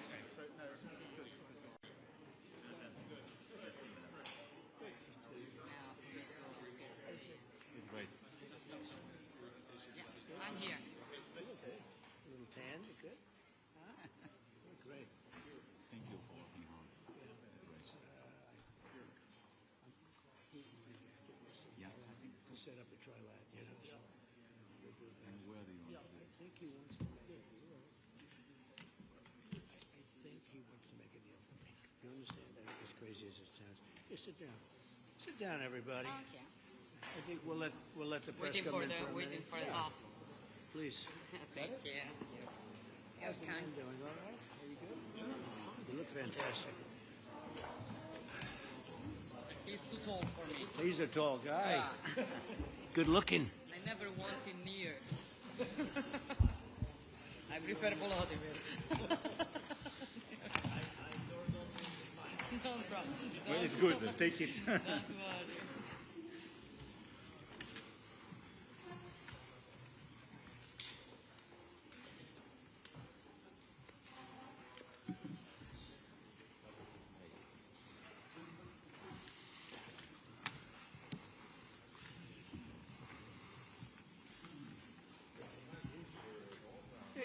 Great. I'm here. A little tan, you good? Huh? Great. Thank you for working hard. Yeah, I think To set up a trilat, you know, so... And where do you want to do it? I think he wants to make a deal. I think he wants to make a deal for me. You understand that? As crazy as it sounds. Here, sit down. Sit down, everybody. Okay. I think we'll let the press Waiting come for in the for a waiting minute. for the Yeah. off. Please. Thank you. How's the man doing? All right? Are you good? You look fantastic. He's too tall for me. He's a tall guy. Yeah. Good looking. I never want him near. I prefer Volodymyr. No problem. Well, it's good. Take it. Don't worry.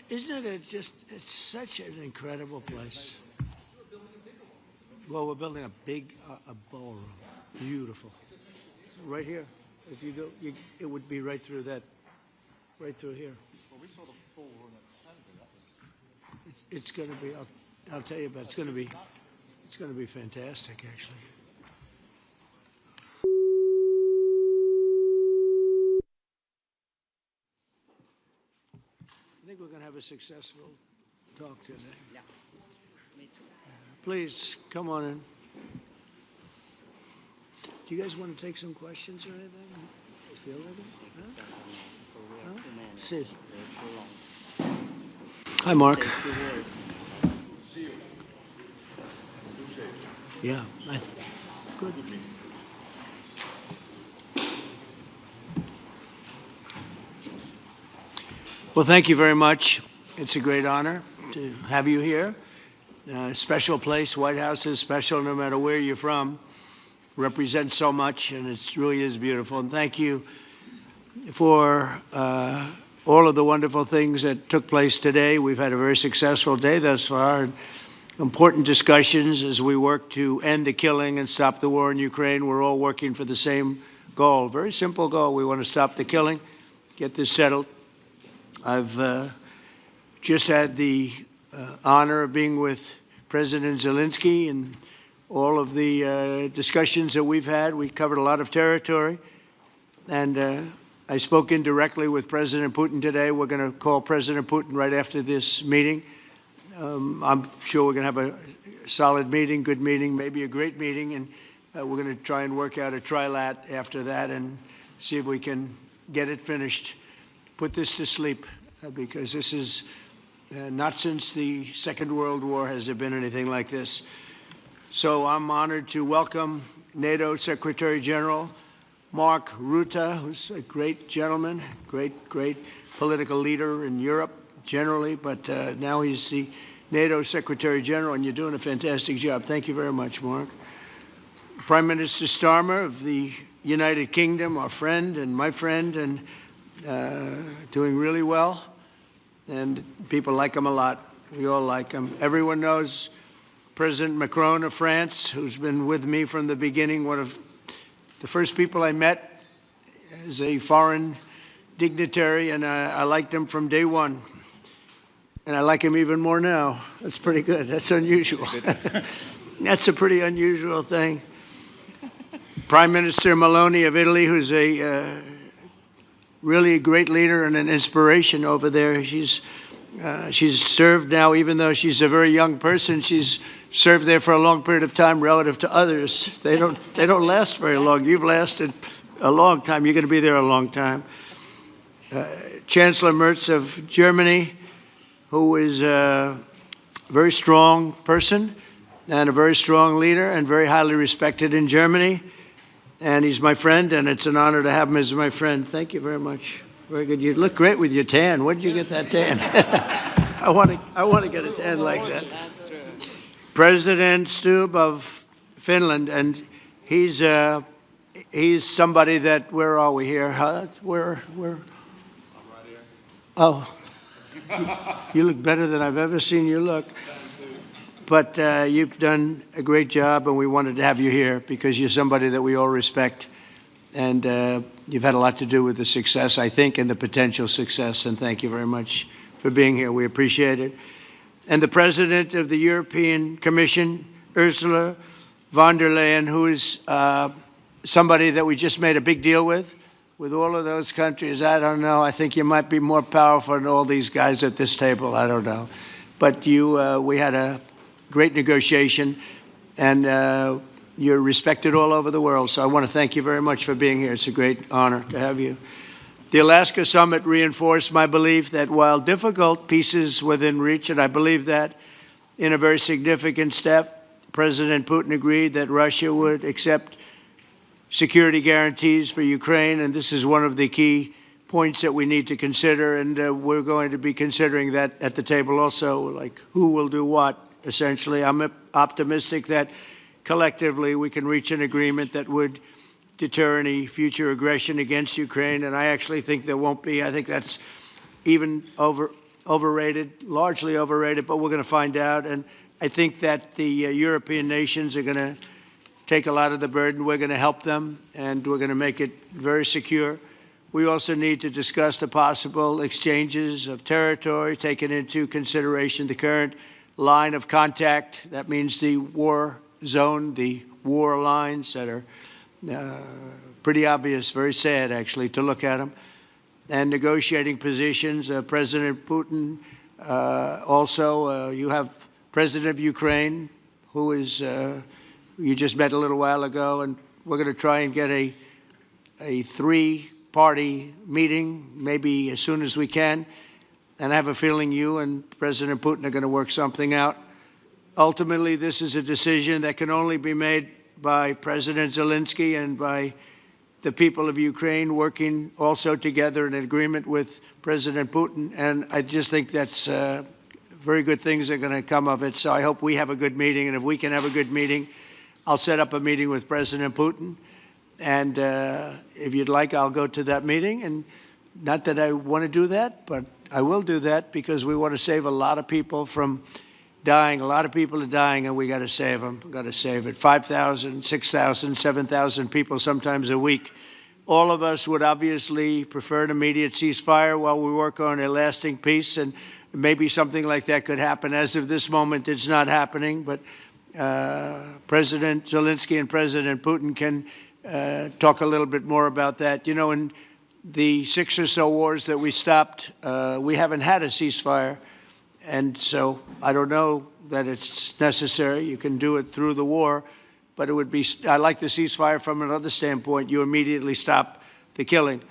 Isn't it it's such an incredible place. Well, we're building a big a ballroom. Beautiful. Right here. If you go, it would be right through that, right through here. Well, we saw the ballroom at the center. That was... It's going to be, I'll tell you about it's going to be fantastic, actually. I think we're going to have a successful talk today. Yeah, me too. Please, come on in. Do you guys want to take some questions or anything? Feel ready? Huh? See. Hi, Mark. Yeah, good. Well, thank you very much. It's a great honor to have you here. Special place. White House is special no matter where you're from. Represents so much, and it really is beautiful. And thank you for all of the wonderful things that took place today. We've had a very successful day thus far. And important discussions as we work to end the killing and stop the war in Ukraine. We're all working for the same goal, very simple goal. We want to stop the killing, get this settled. I've just had the honor of being with President Zelensky and all of the discussions that we've had. We covered a lot of territory, and I spoke indirectly with President Putin today. We're going to call President Putin right after this meeting. I'm sure we're going to have a solid meeting, good meeting, maybe a great meeting, and we're going to try and work out a trilat after that and see if we can get it finished, put this to sleep, because this is not since the Second World War has there been anything like this. So I'm honored to welcome NATO Secretary General Mark Rutte, who's a great gentleman, great political leader in Europe generally, but now he's the NATO Secretary General, and you're doing a fantastic job. Thank you very much, Mark. Prime Minister Starmer of the United Kingdom, our friend and my friend, and doing really well. And people like him a lot. We all like him. Everyone knows President Macron of France, who's been with me from the beginning, one of the first people I met as a foreign dignitary, and I liked him from day one. And I like him even more now. That's pretty good. That's unusual. That's a pretty unusual thing. Prime Minister Meloni of Italy, who's a really a great leader and an inspiration over there. She's served now, even though she's a very young person, she's served there for a long period of time relative to others. They don't last very long. You've lasted a long time. You're going to be there a long time. Chancellor Merz of Germany, who is a very strong person and a very strong leader and very highly respected in Germany. And he's my friend, and it's an honor to have him as my friend. Thank you very much. Very good. You look great with your tan. Where did you get that tan? I want to get a tan like that. President Stubb of Finland, and he's somebody that, where are we here? Where? Oh, you look better than I've ever seen you look. But you've done a great job, and we wanted to have you here because you're somebody that we all respect. And you've had a lot to do with the success, I think, and the potential success. And thank you very much for being here. We appreciate it. And the President of the European Commission, Ursula von der Leyen, who is somebody that we just made a big deal with all of those countries. I don't know. I think you might be more powerful than all these guys at this table. I don't know. But we had a great negotiation, and you're respected all over the world. So I want to thank you very much for being here. It's a great honor to have you. The Alaska Summit reinforced my belief that while difficult, peace is within reach, and I believe that in a very significant step, President Putin agreed that Russia would accept security guarantees for Ukraine, and this is one of the key points that we need to consider, and we're going to be considering that at the table also, like who will do what, essentially. I'm optimistic that collectively we can reach an agreement that would deter any future aggression against Ukraine, and I actually think there won't be. I think that's even overrated, largely overrated, but we're going to find out. And I think that the European nations are going to take a lot of the burden. We're going to help them, and we're going to make it very secure. We also need to discuss the possible exchanges of territory, taking into consideration the current line of contact. That means the war zone, the war lines that are pretty obvious, very sad, actually, to look at them. And negotiating positions. President Putin, also, you have President of Ukraine, who is, you just met a little while ago, and we're going to try and get a three-party meeting, maybe as soon as we can. And I have a feeling you and President Putin are going to work something out. Ultimately, this is a decision that can only be made by President Zelensky and by the people of Ukraine working also together in agreement with President Putin. And I just think that's very good things are going to come of it. So I hope we have a good meeting. And if we can have a good meeting, I'll set up a meeting with President Putin. And if you'd like, I'll go to that meeting. And not that I want to do that, but I will do that because we want to save a lot of people from dying. A lot of people are dying, and we got to save them. Got to save it. 5,000, 6,000, 7,000 people sometimes a week. All of us would obviously prefer an immediate ceasefire while we work on a lasting peace, and maybe something like that could happen. As of this moment, it's not happening, but President Zelensky and President Putin can talk a little bit more about that. You know, in the 6 or so wars that we stopped, we haven't had a ceasefire. And so I don't know that it's necessary. You can do it through the war, but it would be, I like the ceasefire from another standpoint. You immediately stop the killing.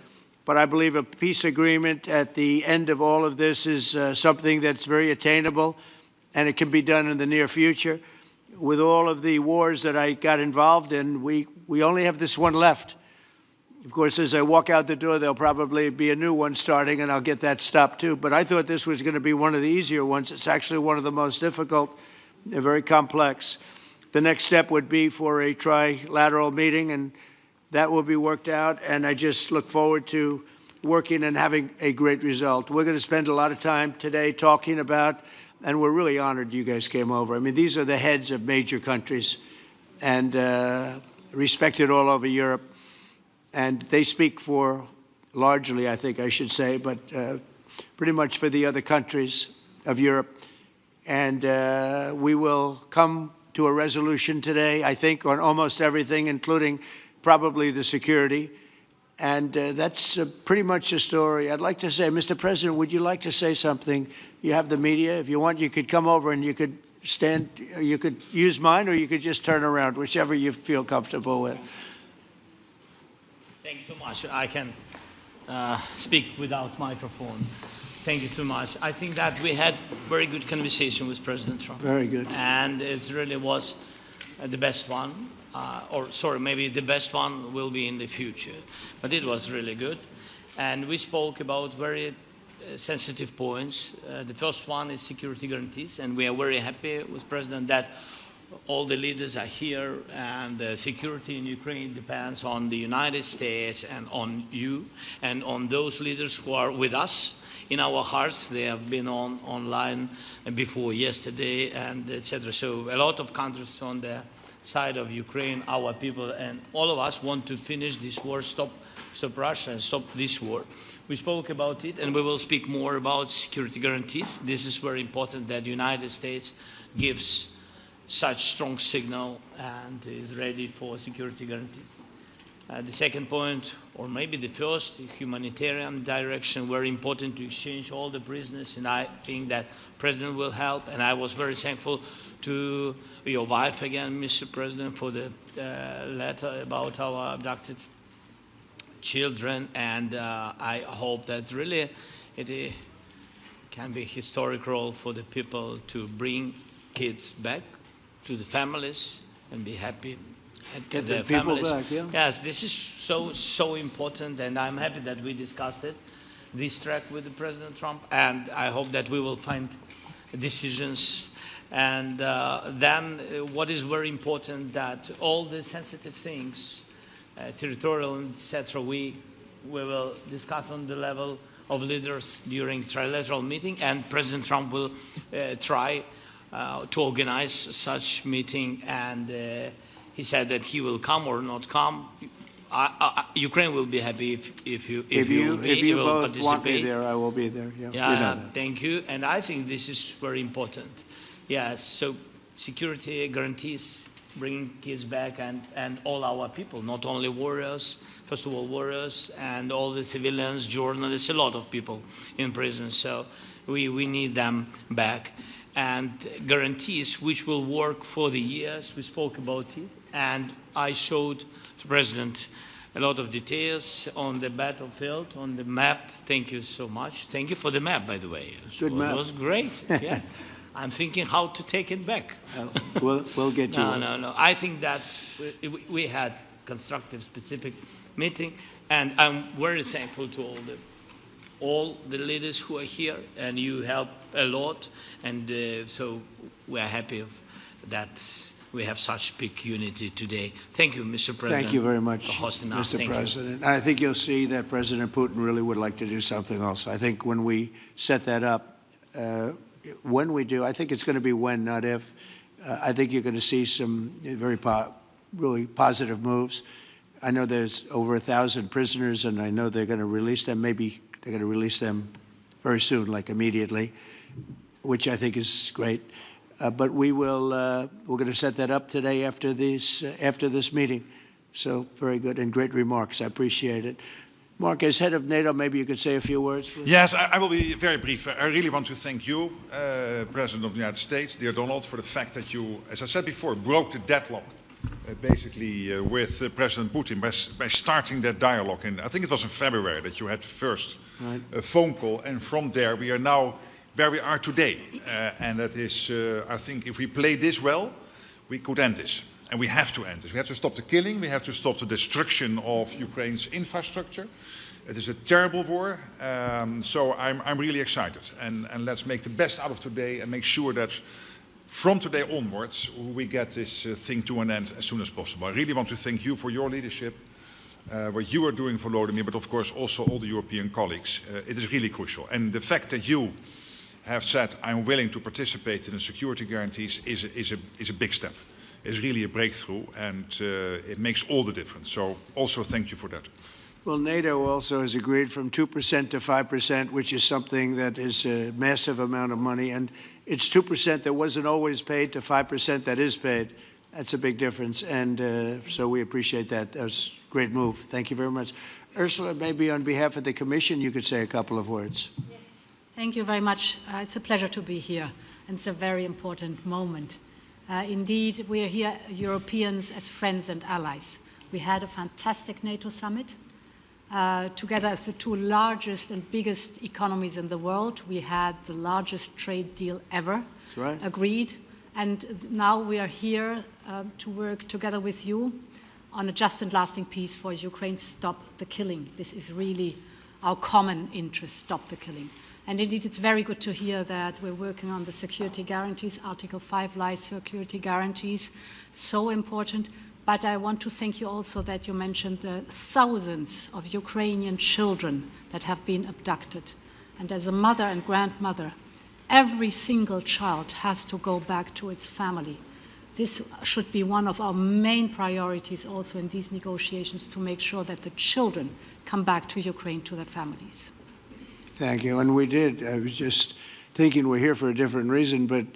But I believe a peace agreement at the end of all of this is something that's very attainable, and it can be done in the near future. With all of the wars that I got involved in, we only have this one left. Of course, as I walk out the door, there'll probably be a new one starting, and I'll get that stopped too. But I thought this was going to be one of the easier ones. It's actually one of the most difficult and very complex. The next step would be for a trilateral meeting, and that will be worked out. And I just look forward to working and having a great result. We're going to spend a lot of time today talking about, and we're really honored you guys came over. I mean, these are the heads of major countries and respected all over Europe. And they speak for, largely, I think I should say, but pretty much for the other countries of Europe. And we will come to a resolution today, I think, on almost everything, including probably the security. And that's pretty much the story. I'd like to say, Mr. President, would you like to say something? You have the media. If you want, you could come over and you could stand, you could use mine, or you could just turn around, whichever you feel comfortable with. Thank you so much. I can speak without microphone. Thank you so much. I think that we had very good conversation with President Trump. Very good. And it really was the best one. Or sorry, maybe the best one will be in the future. But it was really good. And we spoke about very sensitive points. The first one is security guarantees. And we are very happy with President that all the leaders are here, and the security in Ukraine depends on the United States and on you and on those leaders who are with us in our hearts. They have been online before yesterday, and etc. So a lot of countries on the side of Ukraine, our people, and all of us want to finish this war, stop Russia and stop this war. We spoke about it, and we will speak more about security guarantees. This is very important that the United States gives such strong signal and is ready for security guarantees. The second point, or maybe the first, the humanitarian direction, very important to exchange all the prisoners, and I think that President will help. And I was very thankful to your wife again, Mr. President, for the letter about our abducted children, and I hope that really it can be a historic role for the people to bring kids back to the families and be happy at Get the the people families. back, yeah. Yes, this is so important, and I'm happy that we discussed it, this track with the President Trump, and I hope that we will find decisions. And then what is very important, that all the sensitive things, territorial, etc., we will discuss on the level of leaders during trilateral meeting, and President Trump will try to organize such meeting, and he said that he will come or not come. Ukraine will be happy if you will both want me participate. there, I will be there. Yeah, Yeah, you know that. thank you. And I think this is very important. Yes, so security guarantees, bringing kids back, and all our people, not only warriors, first of all warriors, and all the civilians, journalists, a lot of people in prison. So we need them back. And guarantees which will work for the years. We spoke about it, and I showed the President a lot of details on the battlefield, on the map. Thank you so much. Thank you for the map, by the way. Good map. It was great. Yeah. I'm thinking how to take it back. We'll get you. No. I think that we had constructive, specific meeting, and I'm very thankful to all the leaders who are here, and you help a lot, and so we are happy that we have such big unity today. Thank you, Mr. President. Thank you very much, for hosting us. Mr. Thank President. I think you'll see that President Putin really would like to do something else. I think when we set that up, when we do, I think it's going to be when, not if. I think you're going to see some really positive moves. I know there's over 1,000 prisoners, and I know they're going to release them. Maybe they're going to release them very soon, like immediately, which I think is great. But we're going to set that up today after this meeting. So very good and great remarks. I appreciate it. Mark, as head of NATO, maybe you could say a few words, please. Yes, I will be very brief. I really want to thank you, President of the United States, dear Donald, for the fact that you, as I said before, broke the deadlock basically with President Putin by starting that dialogue. And I think it was in February that you had the first phone call, and from there we are now where we are today. And that is, I think, if we play this well, we could end this. And we have to end this. We have to stop the killing. We have to stop the destruction of Ukraine's infrastructure. It is a terrible war. So I'm really excited. And let's make the best out of today and make sure that from today onwards, we get this thing to an end as soon as possible. I really want to thank you for your leadership, what you are doing for Volodymyr, but of course also all the European colleagues. It is really crucial. And the fact that you have said, I'm willing to participate in the security guarantees is a big step. Is really a breakthrough, and it makes all the difference. So also thank you for that. Well, NATO also has agreed from 2% to 5%, which is something that is a massive amount of money. And it's 2% that wasn't always paid to 5% that is paid. That's a big difference. And so we appreciate that. That was a great move. Thank you very much. Ursula, maybe on behalf of the Commission, you could say a couple of words. Yes. Thank you very much. It's a pleasure to be here. And it's a very important moment. Indeed, we are here, Europeans, as friends and allies. We had a fantastic NATO summit. Together as the two largest and biggest economies in the world, we had the largest trade deal ever agreed. And now we are here to work together with you on a just and lasting peace for Ukraine. Stop the killing. This is really our common interest, stop the killing. And indeed, it's very good to hear that we're working on the security guarantees, Article 5 lies security guarantees, so important. But I want to thank you also that you mentioned the thousands of Ukrainian children that have been abducted. And as a mother and grandmother, every single child has to go back to its family. This should be one of our main priorities also in these negotiations, to make sure that the children come back to Ukraine, to their families. Thank you. And we did. I was just thinking we're here for a different reason, but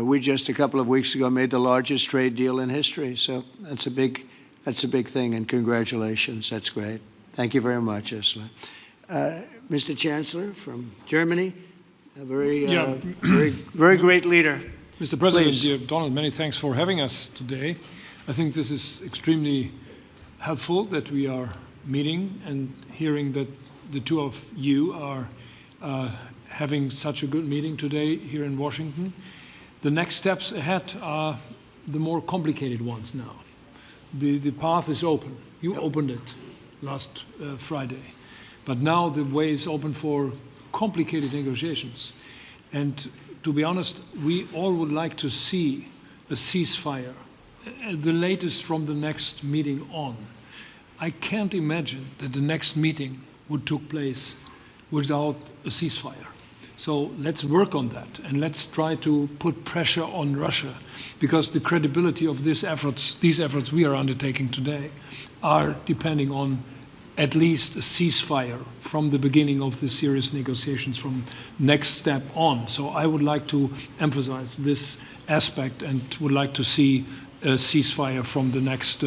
we just a couple of weeks ago made the largest trade deal in history. So that's a big thing, and congratulations. That's great. Thank you very much, Ursula. Mr. Chancellor from Germany, a very great leader. Mr. President, Please. dear Donald, many thanks for having us today. I think this is extremely helpful that we are meeting and hearing that the two of you are having such a good meeting today here in Washington. The next steps ahead are the more complicated ones now. The path is open. You opened it last Friday. But now the way is open for complicated negotiations. And to be honest, we all would like to see a ceasefire, the latest from the next meeting on. I can't imagine that the next meeting would take place without a ceasefire. So let's work on that, and let's try to put pressure on Russia, because the credibility of these efforts we are undertaking today are depending on at least a ceasefire from the beginning of the serious negotiations from next step on. So I would like to emphasize this aspect and would like to see a ceasefire from the next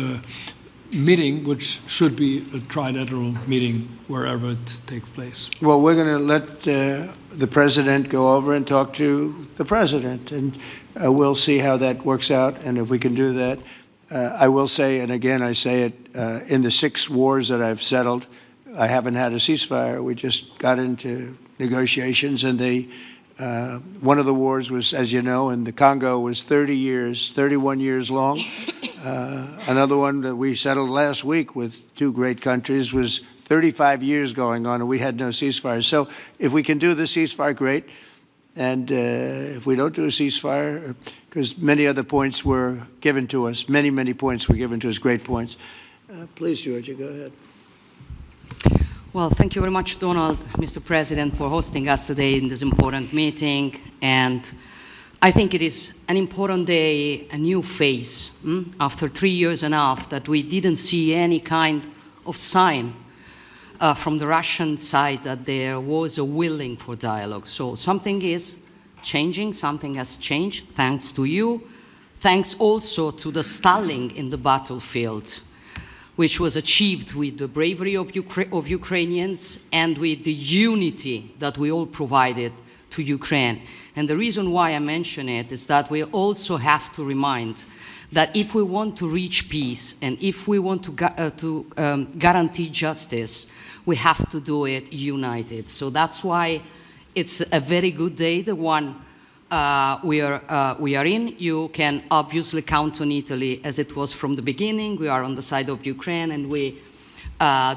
meeting, which should be a trilateral meeting wherever it takes place. Well, we're going to let the president go over and talk to the president, and we'll see how that works out, and if we can do that. I will say, and again I say it, in the 6 wars that I've settled, I haven't had a ceasefire. We just got into negotiations, and one of the wars was, as you know, in the Congo was 31 years long. Another one that we settled last week with 2 great countries was 35 years going on, and we had no ceasefire. So if we can do the ceasefire, great. And if we don't do a ceasefire, because many other points were given to us, many points were given to us, great points. Please, Georgia, go ahead. Well, thank you very much, Donald, Mr. President, for hosting us today in this important meeting. And I think it is an important day, a new phase, after 3 years and a half that we didn't see any kind of sign from the Russian side that there was a willing for dialogue. So something is changing, something has changed, thanks to you. Thanks also to the stalling in the battlefield, which was achieved with the bravery of Ukrainians and with the unity that we all provided to Ukraine. And the reason why I mention it is that we also have to remind that if we want to reach peace and if we want to guarantee justice, we have to do it united. So that's why it's a very good day, the one we are in. You can obviously count on Italy as it was from the beginning. We are on the side of Ukraine, and we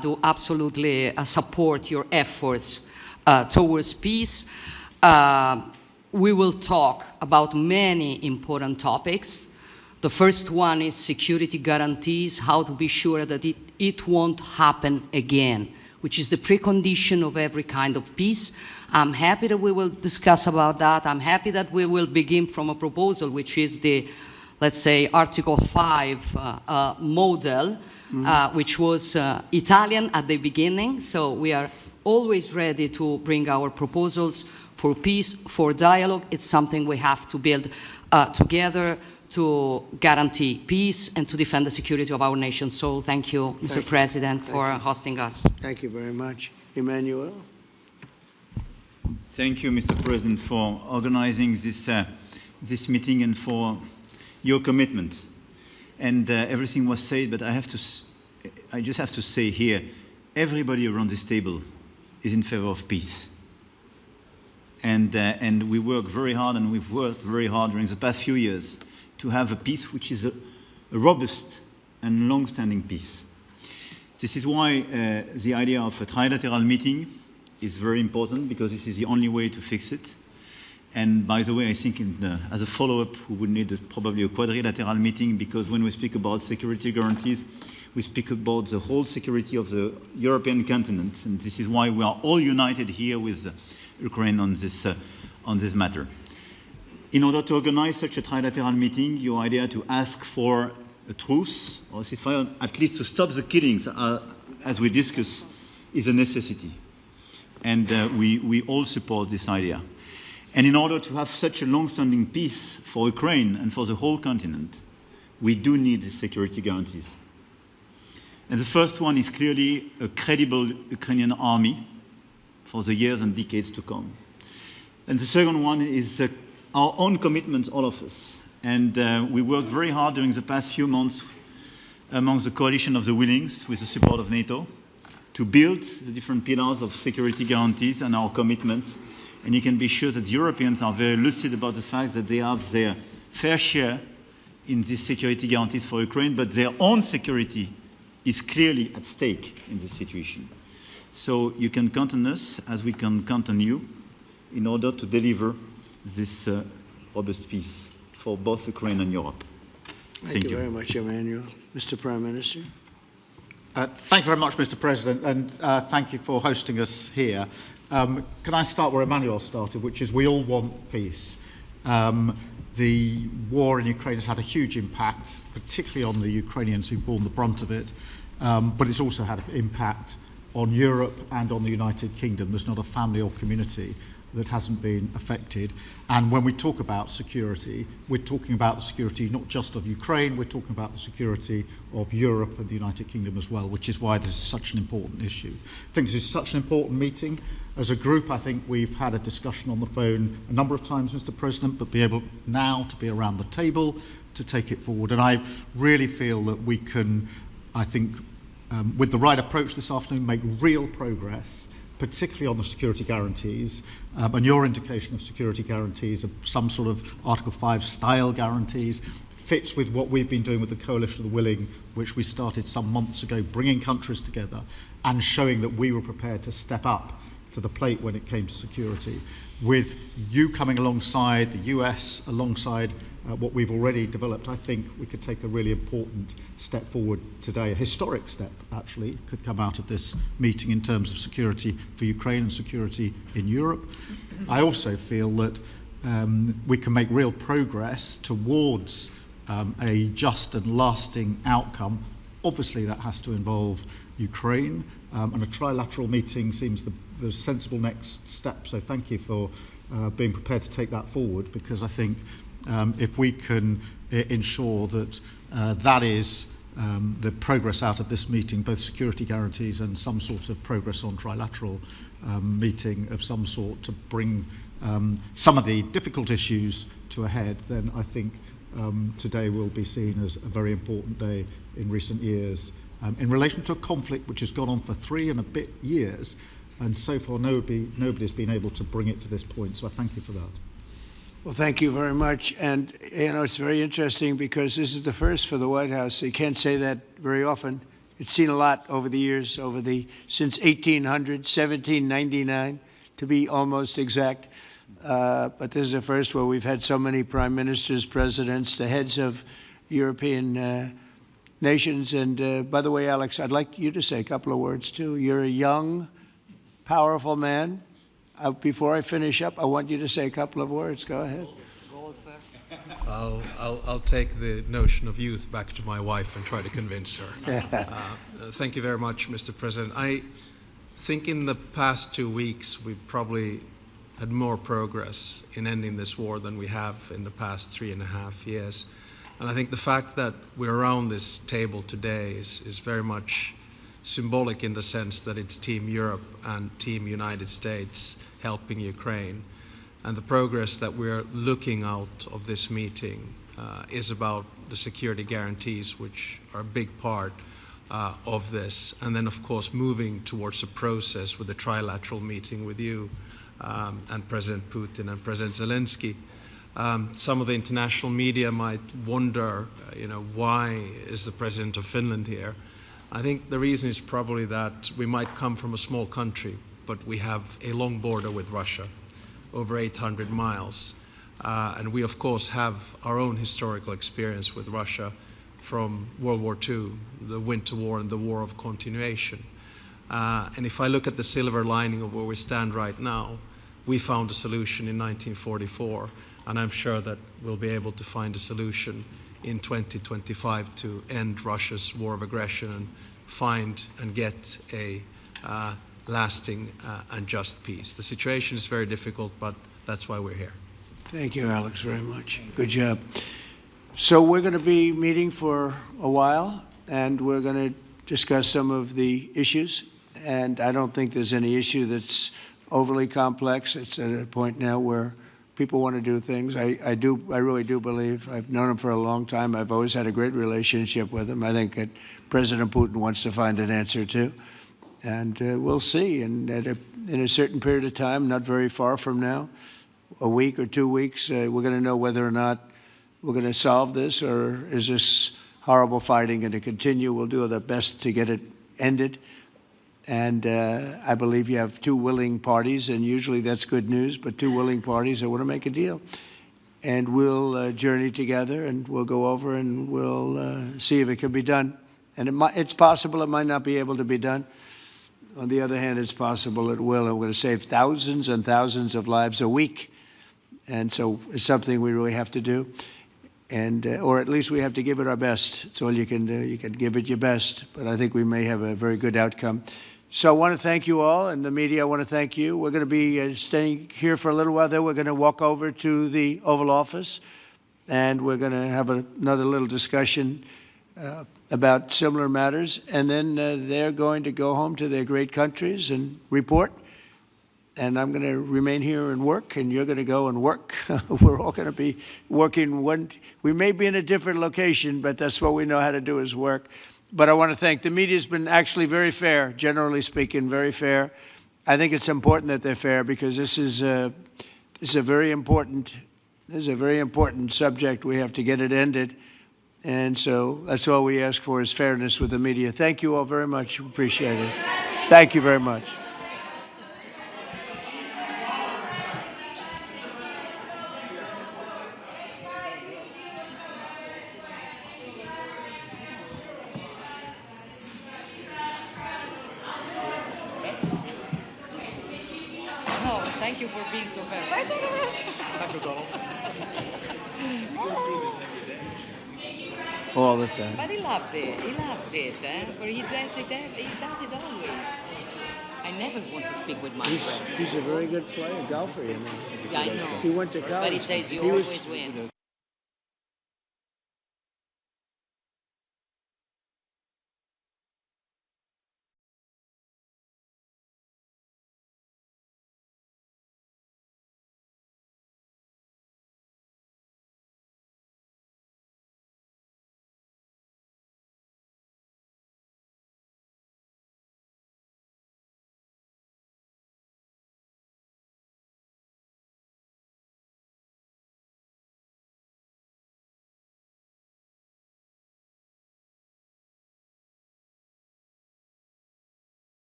do absolutely support your efforts towards peace. We will talk about many important topics. The first one is security guarantees, how to be sure that it won't happen again, which is the precondition of every kind of peace. I'm happy that we will discuss about that. I'm happy that we will begin from a proposal, which is the, let's say, Article 5 model, which was Italian at the beginning. So we are always ready to bring our proposals for peace, for dialogue. It's something we have to build together to guarantee peace and to defend the security of our nation. So thank you, Mr. President, for hosting us. Thank you very much. Emmanuel? Thank you, Mr. President, for organizing this meeting and for your commitment. And everything was said, but I just have to say here, everybody around this table is in favor of peace. And we work very hard, and we've worked very hard during the past few years to have a peace which is a robust and long-standing peace. This is why the idea of a trilateral meeting is very important, because this is the only way to fix it. And by the way, I think as a follow-up, we would need probably a quadrilateral meeting, because when we speak about security guarantees, we speak about the whole security of the European continent. And this is why we are all united here with Ukraine on this matter. In order to organize such a trilateral meeting, your idea to ask for a truce or a ceasefire, at least to stop the killings, as we discussed, is a necessity. And we all support this idea. And in order to have such a long-standing peace for Ukraine and for the whole continent, we do need these security guarantees. And the first one is clearly a credible Ukrainian army for the years and decades to come. And the second one is our own commitment, all of us. And we worked very hard during the past few months among the coalition of the willings, with the support of NATO, to build the different pillars of security guarantees and our commitments. And you can be sure that the Europeans are very lucid about the fact that they have their fair share in these security guarantees for Ukraine, but their own security is clearly at stake in this situation. So you can count on us, as we can count on you, in order to deliver this robust peace for both Ukraine and Europe. Thank you very much, Emmanuel. Mr. Prime Minister? Thank you very much, Mr. President, and thank you for hosting us here. Can I start where Emmanuel started, which is we all want peace. The war in Ukraine has had a huge impact, particularly on the Ukrainians who've borne the brunt of it, but it's also had an impact on Europe and on the United Kingdom. There's not a family or community that hasn't been affected. And when we talk about security, we're talking about the security not just of Ukraine, we're talking about the security of Europe and the United Kingdom as well, which is why this is such an important issue. I think this is such an important meeting. As a group, I think we've had a discussion on the phone a number of times, Mr. President, but be able now to be around the table to take it forward. And I really feel that we can, I think, with the right approach this afternoon, make real progress, particularly on the security guarantees, and your indication of security guarantees, of some sort of Article 5 style guarantees, fits with what we've been doing with the Coalition of the Willing, which we started some months ago, bringing countries together and showing that we were prepared to step up to the plate when it came to security. With you coming alongside, the US alongside what we've already developed, I think we could take a really important step forward today. A historic step, actually, could come out of this meeting in terms of security for Ukraine and security in Europe. I also feel that we can make real progress towards a just and lasting outcome. Obviously, that has to involve Ukraine, and a trilateral meeting seems the sensible next step. So thank you for being prepared to take that forward, because I think if we can ensure that that is the progress out of this meeting, both security guarantees and some sort of progress on trilateral meeting of some sort to bring some of the difficult issues to a head, then I think today will be seen as a very important day in recent years in relation to a conflict which has gone on for 3 and a bit years, and so far nobody's been able to bring it to this point. So I thank you for that. Well, thank you very much. And, you know, it's very interesting because this is the first for the White House. You can't say that very often. It's seen a lot over the years, since 1800, 1799, to be almost exact. But this is the first where we've had so many prime ministers, presidents, the heads of European nations. And by the way, Alex, I'd like you to say a couple of words, too. You're a young, powerful man. Before I finish up, I want you to say a couple of words. Go ahead. I'll take the notion of youth back to my wife and try to convince her. Thank you very much, Mr. President. I think in the past 2 weeks, we've probably had more progress in ending this war than we have in the past 3.5 years. And I think the fact that we're around this table today is very much symbolic in the sense that it's Team Europe and Team United States helping Ukraine. And the progress that we're looking out of this meeting is about the security guarantees, which are a big part of this. And then, of course, moving towards a process with a trilateral meeting with you and President Putin and President Zelensky. Some of the international media might wonder, why is the President of Finland here? I think the reason is probably that we might come from a small country, but we have a long border with Russia, over 800 miles. And we, of course, have our own historical experience with Russia from World War II, the Winter War and the War of Continuation. And if I look at the silver lining of where we stand right now, we found a solution in 1944, and I'm sure that we'll be able to find a solution in 2025 to end Russia's war of aggression and find and get a lasting and just peace. The situation is very difficult, but that's why we're here. Thank you, Alex, very much. Good job. So we're going to be meeting for a while, and we're going to discuss some of the issues. And I don't think there's any issue that's overly complex. It's at a point now where people want to do things. I really do believe. I've known him for a long time. I've always had a great relationship with him. I think that President Putin wants to find an answer too. And we'll see. And in a certain period of time, not very far from now, a week or 2 weeks, we're going to know whether or not we're going to solve this, or is this horrible fighting going to continue. We'll do our best to get it ended. And I believe you have 2 willing parties, and usually that's good news, but 2 willing parties that want to make a deal. And we'll journey together, and we'll go over, and we'll see if it can be done. And it's possible it might not be able to be done. On the other hand, it's possible it will, and we're going to save thousands and thousands of lives a week. And so it's something we really have to do. And or at least we have to give it our best. It's all you can do. You can give it your best. But I think we may have a very good outcome. So I want to thank you all, and the media, I want to thank you. We're going to be staying here for a little while. Then we're going to walk over to the Oval Office, and we're going to have another little discussion about similar matters. And then they're going to go home to their great countries and report. And I'm going to remain here and work, and you're going to go and work. We're all going to be working. We may be in a different location, but that's what we know how to do is work. But I want to thank the media. Has been actually very fair, generally speaking, very fair. I think it's important that they're fair because this is a very important subject. We have to get it ended. And so that's all we ask for is fairness with the media. Thank you all very much. Appreciate it. Thank you very much. No, thank you for being so fair. Thank you, Donald. All the time. But he loves it. He loves it. For he does it always. I never want to speak with my friends. He's a very good player, golfer, you know. Yeah, I know. He went to college. But he says you He was- always win.